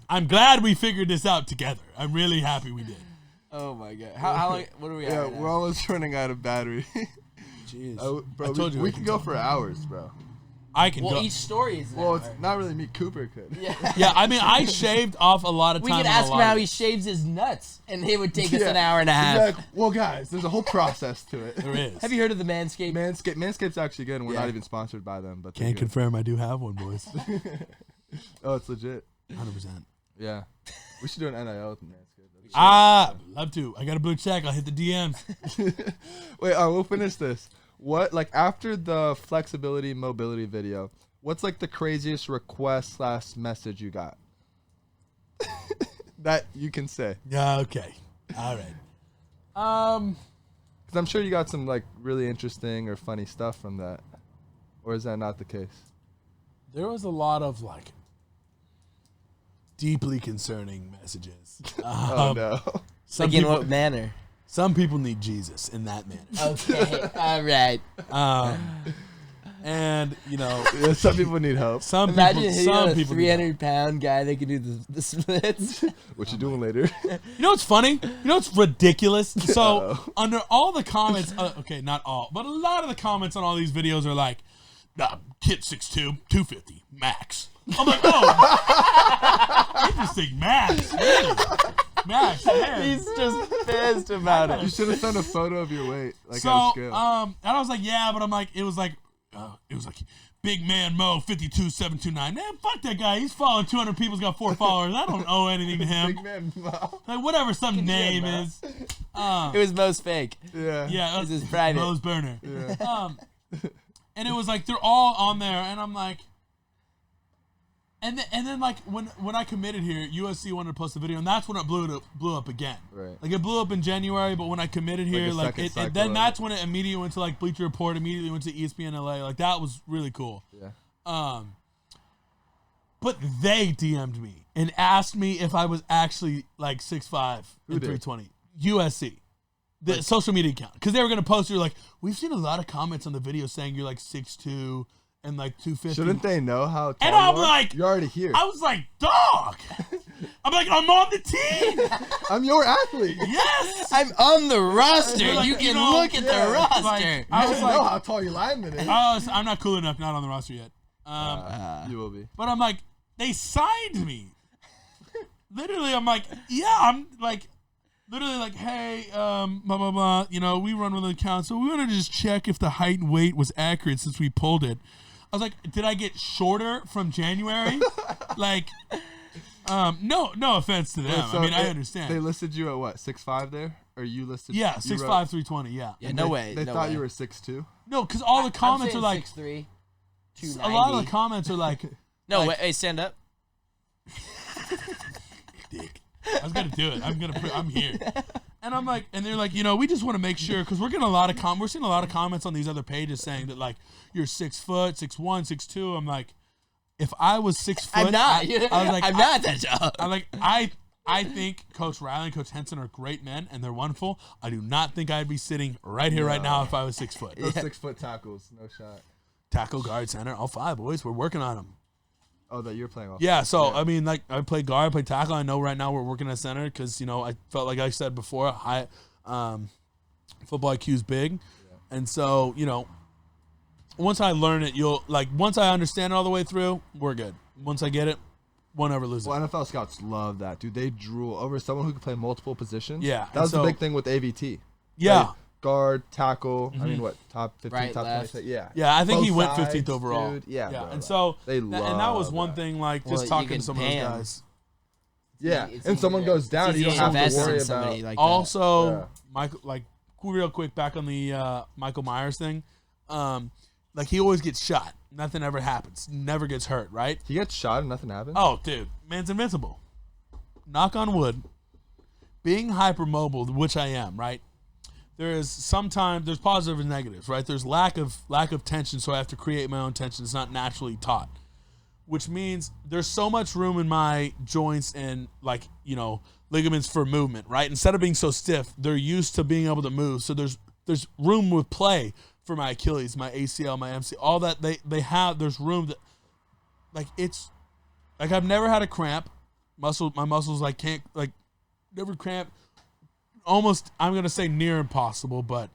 Speaker 5: I'm glad we figured this out together. I'm really happy we did.
Speaker 6: Oh my god. How long? What are we at?
Speaker 4: Yeah,
Speaker 6: right now?
Speaker 4: we're almost running out of battery.
Speaker 5: Jeez.
Speaker 4: Bro,
Speaker 5: I told you
Speaker 4: we
Speaker 5: I
Speaker 4: can
Speaker 5: can
Speaker 4: go
Speaker 5: talk.
Speaker 4: for hours, bro.
Speaker 5: I can
Speaker 6: Well,
Speaker 5: go.
Speaker 6: each story is.
Speaker 4: Well, it's not really me. Cooper could.
Speaker 5: Yeah, I mean, I shaved off a lot of
Speaker 6: We
Speaker 5: time.
Speaker 6: could
Speaker 5: on
Speaker 6: ask
Speaker 5: a
Speaker 6: him
Speaker 5: lot
Speaker 6: how
Speaker 5: of
Speaker 6: he
Speaker 5: it.
Speaker 6: shaves his nuts, and it would take us
Speaker 4: Yeah.
Speaker 6: an hour and a half.
Speaker 4: He's like, well, guys, there's a whole process to it.
Speaker 5: There is.
Speaker 6: Have you heard of the Manscaped?
Speaker 4: Manscaped's actually good, and we're
Speaker 6: Yeah.
Speaker 4: not even sponsored by them. But they're
Speaker 5: Can't
Speaker 4: good.
Speaker 5: confirm I do have one, boys.
Speaker 4: Oh, it's legit.
Speaker 5: 100%.
Speaker 4: Yeah. We should do an NIL with Manscaped.
Speaker 5: Love to. I got a blue check. I'll hit the DMs.
Speaker 4: Wait, all right, we'll finish this. What, like, after the flexibility mobility video, what's like the craziest request / message you got? That you can say.
Speaker 5: Yeah, okay. All right.
Speaker 4: Because I'm sure you got some like really interesting or funny stuff from that. Or is that not the case?
Speaker 5: There was a lot of like deeply concerning messages.
Speaker 4: Oh no.
Speaker 5: Some
Speaker 6: Like in
Speaker 5: people,
Speaker 6: what manner?
Speaker 5: some people need Jesus in that manner.
Speaker 6: Okay, all right.
Speaker 5: And you know,
Speaker 4: Yeah, some people need help.
Speaker 5: some
Speaker 6: Imagine
Speaker 5: people,
Speaker 6: hitting
Speaker 5: some
Speaker 6: a
Speaker 5: people. need help.
Speaker 6: 300-pound guy that can do the splits.
Speaker 4: What you doing later?
Speaker 5: You know what's funny? You know what's ridiculous? So
Speaker 4: Uh-oh.
Speaker 5: under all the comments, okay, not all, but a lot of the comments on all these videos are like, nah, kid 6'2", 250 max. I'm like, oh, interesting, max. Really? Max,
Speaker 6: He's just pissed about
Speaker 4: You
Speaker 6: it.
Speaker 4: should have sent a photo of your weight, like
Speaker 5: so,
Speaker 4: at a scale.
Speaker 5: and I was like, yeah, but I'm like, it was like, Big Man Mo 52729. Man, fuck that guy. He's following 200 people. He's got 4 followers. I don't owe anything to him.
Speaker 4: Big man, Mo.
Speaker 5: Like whatever some name is.
Speaker 6: It was Mo's fake.
Speaker 4: Yeah.
Speaker 5: Yeah,
Speaker 6: This is private.
Speaker 5: Mo's burner.
Speaker 4: Yeah.
Speaker 5: And it was like they're all on there, and I'm like, and then like when I committed here, USC wanted to post a video, and that's when it blew up again.
Speaker 4: Right.
Speaker 5: Like it blew up in January, but when I committed here,
Speaker 4: a
Speaker 5: like
Speaker 4: second
Speaker 5: it
Speaker 4: cycle
Speaker 5: then
Speaker 4: of
Speaker 5: that's when it immediately went to like Bleacher Report, immediately went to ESPN LA. Like that was really cool.
Speaker 4: Yeah.
Speaker 5: But they DM'd me and asked me if I was actually like 6'5" and
Speaker 4: did?
Speaker 5: 320. USC. The social media account. Because they were going to post, you're like, we've seen a lot of comments on the video saying you're like 6'2" and like 250.
Speaker 4: Shouldn't they know how tall
Speaker 5: And I'm
Speaker 4: you are?
Speaker 5: like,
Speaker 4: You're already here.
Speaker 5: I was like, dog. I'm like, I'm on the team.
Speaker 4: I'm your athlete.
Speaker 5: Yes.
Speaker 6: I'm on the roster.
Speaker 5: Like,
Speaker 6: you can
Speaker 5: know,
Speaker 6: look at the roster.
Speaker 5: like, I was
Speaker 4: You know
Speaker 5: like,
Speaker 4: how tall your lineman is.
Speaker 5: I'm not cool enough, not on the roster yet.
Speaker 4: You will be.
Speaker 5: But I'm like, they signed me. Literally, I'm like, yeah, I'm like, literally like, hey, blah, blah, blah. You know, we run with an account, so we want to just check if the height and weight was accurate since we pulled it. I was like, did I get shorter from January? Like, no offense to them.
Speaker 4: So
Speaker 5: I mean, I understand.
Speaker 4: They listed you at what, 6'5" there? Or you listed?
Speaker 5: Yeah,
Speaker 4: you
Speaker 5: 6'5",
Speaker 4: wrote-
Speaker 5: 320, yeah.
Speaker 6: Yeah, no way.
Speaker 4: They
Speaker 6: no
Speaker 4: thought
Speaker 6: way.
Speaker 4: you were 6'2".
Speaker 5: No, because all the comments are like,
Speaker 7: 6'3",
Speaker 5: a lot of the comments are like,
Speaker 6: No,
Speaker 5: like,
Speaker 6: wait, hey, stand up.
Speaker 5: dick. I was gonna do it. I'm here. And I'm like, and they're like, you know, we just want to make sure because we're seeing a lot of comments on these other pages saying that like you're 6 foot, 6'1", 6'2". I'm like, if I was 6 foot,
Speaker 6: I'm not.
Speaker 5: I was like,
Speaker 6: I'm not that tall.
Speaker 5: I'm like, I think Coach Riley and Coach Henson are great men and they're wonderful. I do not think I'd be sitting right here right now if I was 6 foot.
Speaker 4: Those 6-foot tackles, no shot.
Speaker 5: Tackle, guard, center, all 5 boys. We're working on them.
Speaker 4: Oh, that you're playing off.
Speaker 5: Yeah, so I mean, like I play guard, I play tackle. I know right now we're working at center because you know I felt like I said before, football IQ is big, and so you know, once I learn it, once I understand it all the way through, we're good. Once I get it, won't ever lose it.
Speaker 4: Well, NFL scouts love that, dude. They drool over someone who can play multiple positions.
Speaker 5: Yeah,
Speaker 4: that was the
Speaker 5: so-
Speaker 4: big thing with AVT.
Speaker 5: Yeah.
Speaker 4: Like, guard, tackle. I mean, what, top 15,
Speaker 7: Right,
Speaker 4: top
Speaker 7: left.
Speaker 4: 20? Yeah.
Speaker 5: Yeah, I think
Speaker 4: Both
Speaker 5: he went
Speaker 4: sides,
Speaker 5: 15th overall.
Speaker 4: Dude. Yeah, bro,
Speaker 5: and so
Speaker 4: they
Speaker 5: and that was
Speaker 4: love
Speaker 5: one
Speaker 4: that.
Speaker 5: thing. Like
Speaker 6: Well,
Speaker 5: just
Speaker 6: you
Speaker 5: talking
Speaker 6: can
Speaker 5: to some of
Speaker 6: pay
Speaker 5: those
Speaker 6: 'em.
Speaker 5: guys.
Speaker 4: Yeah,
Speaker 7: It's
Speaker 4: and someone
Speaker 7: easier.
Speaker 4: goes down,
Speaker 6: It's
Speaker 4: you don't
Speaker 6: easier to
Speaker 4: have to
Speaker 6: invest in
Speaker 4: worry
Speaker 6: somebody
Speaker 4: about.
Speaker 6: like that.
Speaker 5: Also,
Speaker 4: Yeah.
Speaker 5: Michael, like real quick, back on the Michael Myers thing. Like he always gets shot. Nothing ever happens. Never gets hurt. Right?
Speaker 4: He gets shot and nothing happens?
Speaker 5: Oh, dude, man's invincible. Knock on wood. Being hypermobile, which I am, right? There's positive and negatives, right? There's lack of tension, so I have to create my own tension. It's not naturally taught, which means there's so much room in my joints and like ligaments for movement, right? Instead of being so stiff, they're used to being able to move. So there's room with play for my Achilles, my ACL, my MC, all that they have. There's room that like it's like I've never had a cramp. My muscles like can't like never cramp. Almost, I'm going to say near impossible, but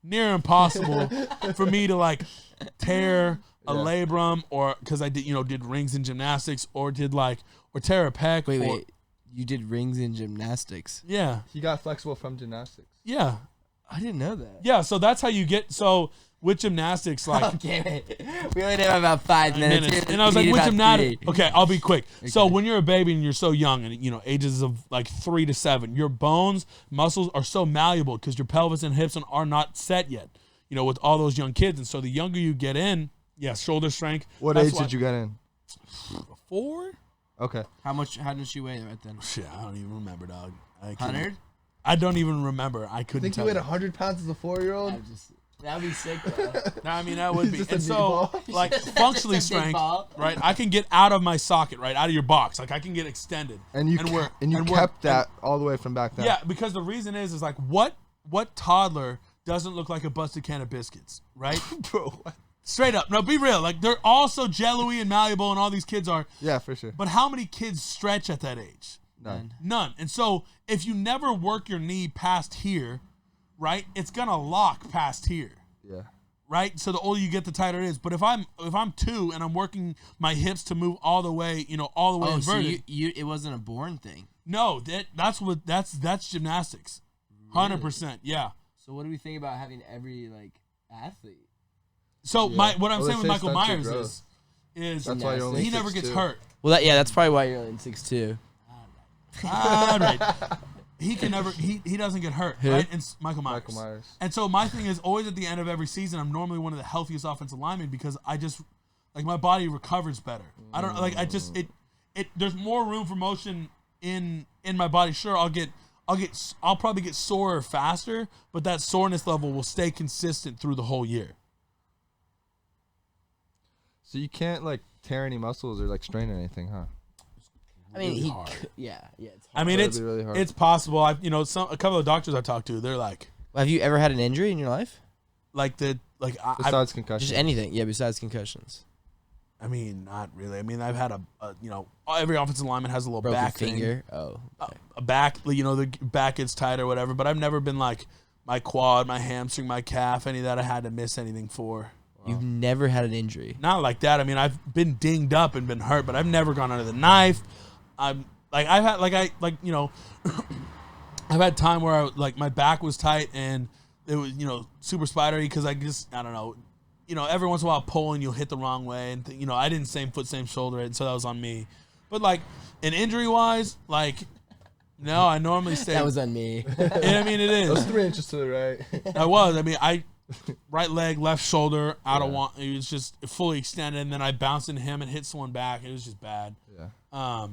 Speaker 5: near impossible for me to like tear a labrum or because I did rings in gymnastics or tear a pec.
Speaker 6: Wait. You did rings in gymnastics.
Speaker 5: Yeah.
Speaker 4: He got flexible from gymnastics.
Speaker 5: Yeah.
Speaker 6: I didn't know that.
Speaker 5: Yeah. So that's how you get, with gymnastics, like.
Speaker 6: Okay, wait. We only have about 5 minutes.
Speaker 5: And I was
Speaker 6: We
Speaker 5: like,
Speaker 6: need
Speaker 5: with
Speaker 6: about
Speaker 5: gymnastics.
Speaker 6: 3.
Speaker 5: Okay, I'll be quick. So when you're a baby and you're so young and, ages of like 3 to 7, your bones, muscles are so malleable because your pelvis and hips are not set yet, with all those young kids. And so the younger you get in, shoulder strength.
Speaker 4: What age did you get in?
Speaker 5: 4?
Speaker 4: Okay.
Speaker 6: How did you weigh right then?
Speaker 5: Shit, I don't even remember, dog.
Speaker 6: 100?
Speaker 5: I don't even remember. I couldn't
Speaker 4: Think you
Speaker 5: tell
Speaker 4: weighed 100 pounds as a 4-year-old?
Speaker 7: That'd be sick, though.
Speaker 5: I mean, that would be.
Speaker 4: Just a
Speaker 5: And
Speaker 4: knee
Speaker 5: so,
Speaker 4: ball.
Speaker 5: like, functionally
Speaker 7: Just a big
Speaker 5: strength,
Speaker 7: ball.
Speaker 5: right? I can get out of my socket, right? Out of your box. Like, I can get extended.
Speaker 4: And you kept that all the way from back then.
Speaker 5: Yeah, because the reason is like, what toddler doesn't look like a busted can of biscuits, right?
Speaker 4: Bro, what?
Speaker 5: Straight up. No, be real. Like, they're all so jello-y and malleable, and all these kids are.
Speaker 4: Yeah, for sure.
Speaker 5: But how many kids stretch at that age? None. And so, if you never work your knee past here, right, it's going to lock past here.
Speaker 4: Yeah.
Speaker 5: Right? So the older you get, the tighter it is. But if I'm 2 and I'm working my hips to move all the way, all the way
Speaker 6: Oh, so
Speaker 5: inverted.
Speaker 6: it wasn't a born thing.
Speaker 5: No, that's gymnastics. 100%. Yeah.
Speaker 6: So what do we think about having every like athlete?
Speaker 5: So what I'm saying with Michael
Speaker 4: stunts your
Speaker 5: Myers
Speaker 4: growth.
Speaker 5: is
Speaker 4: That's why you're only
Speaker 5: he never gets
Speaker 4: 6'2".
Speaker 5: hurt.
Speaker 6: Well, that's probably why you're only 6'2".
Speaker 5: All right. He can never. He doesn't get hurt, right? And Michael Myers. And so my thing is always at the end of every season, I'm normally one of the healthiest offensive linemen because I just like my body recovers better. I don't like. I just it. There's more room for motion in my body. Sure, I'll probably get sore faster, but that soreness level will stay consistent through the whole year.
Speaker 4: So you can't like tear any muscles or like strain anything, huh?
Speaker 6: I mean,
Speaker 5: Really hard.
Speaker 6: Yeah. It's hard.
Speaker 5: I mean,
Speaker 4: That'd be really hard.
Speaker 5: it's possible. A couple of doctors I talked to, they're like
Speaker 6: Have you ever had an injury in your life?
Speaker 4: Besides concussion.
Speaker 6: Just anything, besides concussions.
Speaker 5: I mean, not really. I mean, I've had every offensive lineman has a little
Speaker 6: Broken
Speaker 5: back
Speaker 6: finger.
Speaker 5: thing.
Speaker 6: Oh, okay.
Speaker 5: A back, the back gets tight or whatever. But I've never been like my quad, my hamstring, my calf, any that I had to miss anything for.
Speaker 6: You've never had an injury.
Speaker 5: Not like that. I mean, I've been dinged up and been hurt, but I've never gone under the knife. I've had time where my back was tight and it was super spidery because I don't know. Every once in a while pulling you'll hit the wrong way and I didn't same foot same shoulder and so that was on me. But an injury wise no, I normally stay.
Speaker 6: That was on me.
Speaker 5: I mean it is.
Speaker 4: It was 3 inches to the right.
Speaker 5: I was. I mean right leg, left shoulder, out of one. It was just fully extended, and then I bounced into him and hit someone back. It was just bad.
Speaker 4: Yeah.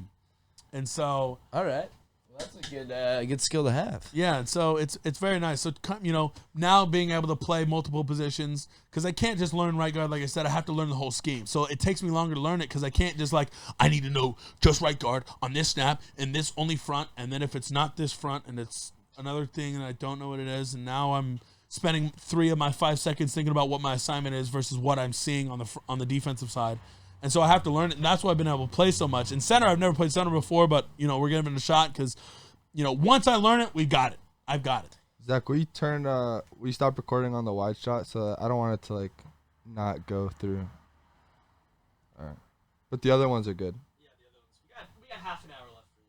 Speaker 5: And so.
Speaker 6: All right. Well, that's a good skill to have.
Speaker 5: Yeah, and so it's very nice. So now being able to play multiple positions because I can't just learn right guard. Like I said, I have to learn the whole scheme. So it takes me longer to learn it because I can't just I need to know just right guard on this snap and this only front, and then if it's not this front and it's another thing and I don't know what it is, and now I'm spending 3 of my 5 seconds thinking about what my assignment is versus what I'm seeing on the defensive side. And so I have to learn it, and that's why I've been able to play so much. In center, I've never played center before, but, we're giving it a shot because, once I learn it, we got it. I've got it.
Speaker 4: Zach, will you stop recording on the wide shot so I don't want it to, not go through. All right. But the other ones are good.
Speaker 8: Yeah, the other ones. We got half an hour left for you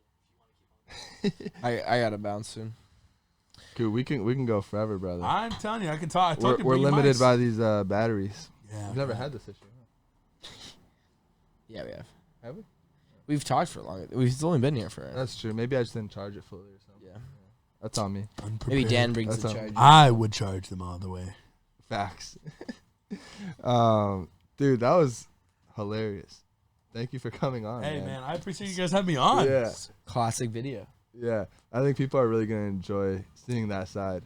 Speaker 8: if you want to keep on.
Speaker 6: I got to bounce soon.
Speaker 4: Dude, we can go forever, brother.
Speaker 5: I'm telling you, I can talk.
Speaker 4: We're limited by these batteries.
Speaker 5: Yeah.
Speaker 4: We've never had this issue. Huh?
Speaker 6: Yeah, we have.
Speaker 4: Have we?
Speaker 6: We've talked for long. We've only been here for.
Speaker 4: That's true. Maybe I just didn't charge it fully or something.
Speaker 6: Yeah.
Speaker 4: That's on me.
Speaker 6: Maybe Dan brings
Speaker 4: That's
Speaker 6: the
Speaker 4: on-
Speaker 6: charge.
Speaker 5: I would charge them all the way.
Speaker 4: Facts. Dude, that was hilarious. Thank you for coming on.
Speaker 5: Hey,
Speaker 4: man.
Speaker 5: man, I appreciate you guys having me on.
Speaker 4: Yeah.
Speaker 6: Classic video.
Speaker 4: Yeah. I think people are really going to enjoy seeing that side.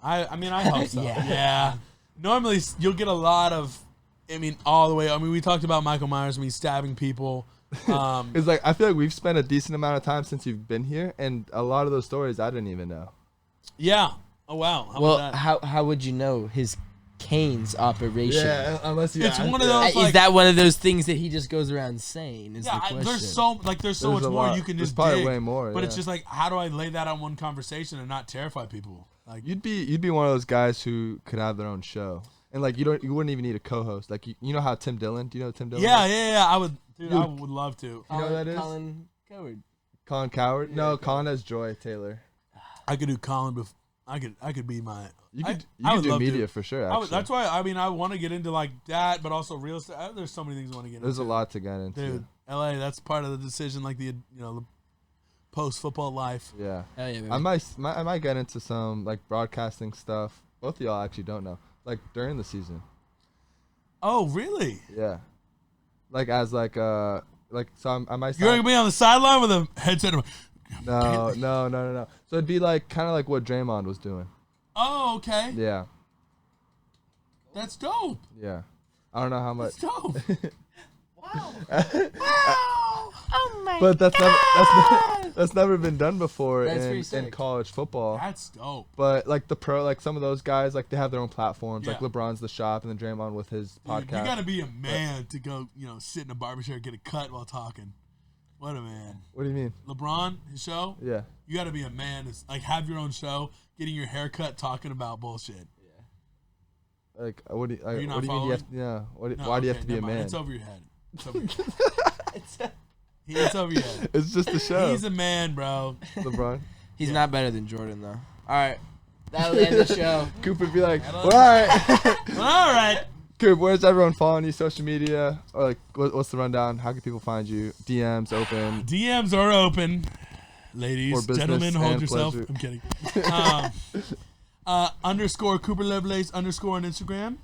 Speaker 5: I mean, I hope so.
Speaker 6: Yeah.
Speaker 5: Yeah. Normally, you'll get a lot of, all the way. I mean, we talked about Michael Myers, stabbing people.
Speaker 4: It's I feel like we've spent a decent amount of time since you've been here, and a lot of those stories I didn't even know.
Speaker 5: Yeah. Oh, wow.
Speaker 6: Well, how would you know his cane's operation?
Speaker 4: Yeah, unless you
Speaker 5: It's
Speaker 4: asked
Speaker 5: one of
Speaker 4: it.
Speaker 5: those,
Speaker 6: Is that one of those things that he just goes around saying? Is the question.
Speaker 5: there's so much
Speaker 4: There's
Speaker 5: more
Speaker 4: a lot.
Speaker 5: you can
Speaker 4: There's
Speaker 5: just
Speaker 4: probably
Speaker 5: dig,
Speaker 4: way more,
Speaker 5: but
Speaker 4: yeah.
Speaker 5: it's just how do I lay that on one conversation and not terrify people?
Speaker 4: You'd be one of those guys who could have their own show, and you wouldn't even need a co-host. You know how Tim Dillon? Do you know Tim Dillon?
Speaker 5: Yeah. I would love to.
Speaker 4: You know who that is?
Speaker 6: Colin Coward.
Speaker 4: Colin Coward?
Speaker 6: Yeah,
Speaker 4: No, Colin has Joy Taylor.
Speaker 5: I could do Colin. I could be my.
Speaker 4: You could
Speaker 5: would
Speaker 4: do
Speaker 5: love
Speaker 4: media
Speaker 5: to.
Speaker 4: for sure.
Speaker 5: I would,
Speaker 4: Actually.
Speaker 5: that's why I want to get into that, but also real estate. There's so many things I want to get
Speaker 4: There's
Speaker 5: into.
Speaker 4: a lot to get into.
Speaker 5: Dude, LA. That's part of the decision. The post football life.
Speaker 4: Yeah.
Speaker 6: Hell yeah, baby.
Speaker 4: I might get into some broadcasting stuff. Both of y'all actually don't know. During the season.
Speaker 5: Oh really?
Speaker 4: Yeah. So I might.
Speaker 5: You're gonna be on the sideline with a headset.
Speaker 4: No. So it'd be kind of like what Draymond was doing.
Speaker 5: Oh okay.
Speaker 4: Yeah.
Speaker 5: That's dope.
Speaker 4: Yeah. I don't know how much.
Speaker 5: That's dope.
Speaker 6: Oh my
Speaker 4: But that's never been done before
Speaker 6: That's pretty
Speaker 4: in
Speaker 6: sick.
Speaker 4: college football.
Speaker 5: That's dope.
Speaker 4: But the pro, some of those guys, they have their own platforms.
Speaker 5: Yeah.
Speaker 4: LeBron's the shop, and then Draymond with his podcast.
Speaker 5: Dude, you gotta be a man to go, sit in a barber chair and get a cut while talking. What a man.
Speaker 4: What do you mean?
Speaker 5: LeBron, his show.
Speaker 4: Yeah.
Speaker 5: You gotta be a man. It's have your own show, getting your hair cut, talking about bullshit.
Speaker 4: What do you?
Speaker 5: Are you not
Speaker 4: what do you mean? You have,
Speaker 5: following?
Speaker 4: yeah.
Speaker 5: No,
Speaker 4: why do you have
Speaker 5: okay,
Speaker 4: to be a
Speaker 5: never mind.
Speaker 4: man?
Speaker 5: It's over your head. It's over your head. It's over your head.
Speaker 4: It's just the show.
Speaker 5: He's a man, bro.
Speaker 4: LeBron.
Speaker 6: He's not better than Jordan though. All right, that'll end the show.
Speaker 4: Cooper'd be like, all right.
Speaker 5: All right.
Speaker 4: Coop, where's everyone following you? Social media? Or like, what's the rundown? How can people find you? DMs open.
Speaker 5: DMs are open.
Speaker 4: For
Speaker 5: Ladies,
Speaker 4: business
Speaker 5: gentlemen, hold
Speaker 4: and
Speaker 5: yourself.
Speaker 4: pleasure.
Speaker 5: I'm kidding. Underscore Cooper Lovelace underscore on Instagram.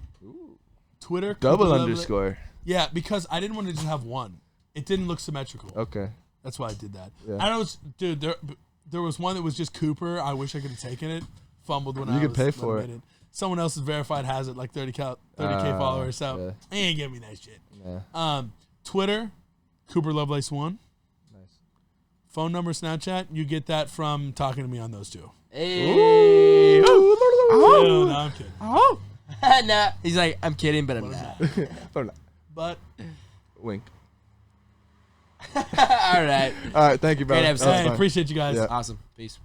Speaker 5: Twitter.
Speaker 4: Double
Speaker 5: Cooper
Speaker 4: underscore.
Speaker 5: Lovelace. Yeah, because I didn't want to just have one. It didn't look symmetrical.
Speaker 4: Okay.
Speaker 5: That's why I did that.
Speaker 4: Yeah.
Speaker 5: I know, dude. There was one that was just Cooper. I wish I could have taken it. Fumbled when
Speaker 4: You
Speaker 5: I
Speaker 4: could
Speaker 5: was
Speaker 4: pay for it.
Speaker 5: eliminated. Someone else's verified has it, like 30K followers. So
Speaker 4: yeah.
Speaker 5: he ain't give me that shit.
Speaker 4: Yeah.
Speaker 5: Twitter, Cooper Lovelace 1.
Speaker 4: Nice.
Speaker 5: Phone number, Snapchat. You get that from talking to me on those two.
Speaker 6: Hey.
Speaker 5: No, I'm kidding.
Speaker 6: Nah. He's like, I'm kidding, but I'm not.
Speaker 5: But
Speaker 4: Wink.
Speaker 6: All right.
Speaker 4: All right. Thank you, bro.
Speaker 6: Great
Speaker 4: That was
Speaker 6: episode.
Speaker 5: hey,
Speaker 4: fun.
Speaker 5: appreciate you guys.
Speaker 4: Yeah.
Speaker 6: Awesome. Peace.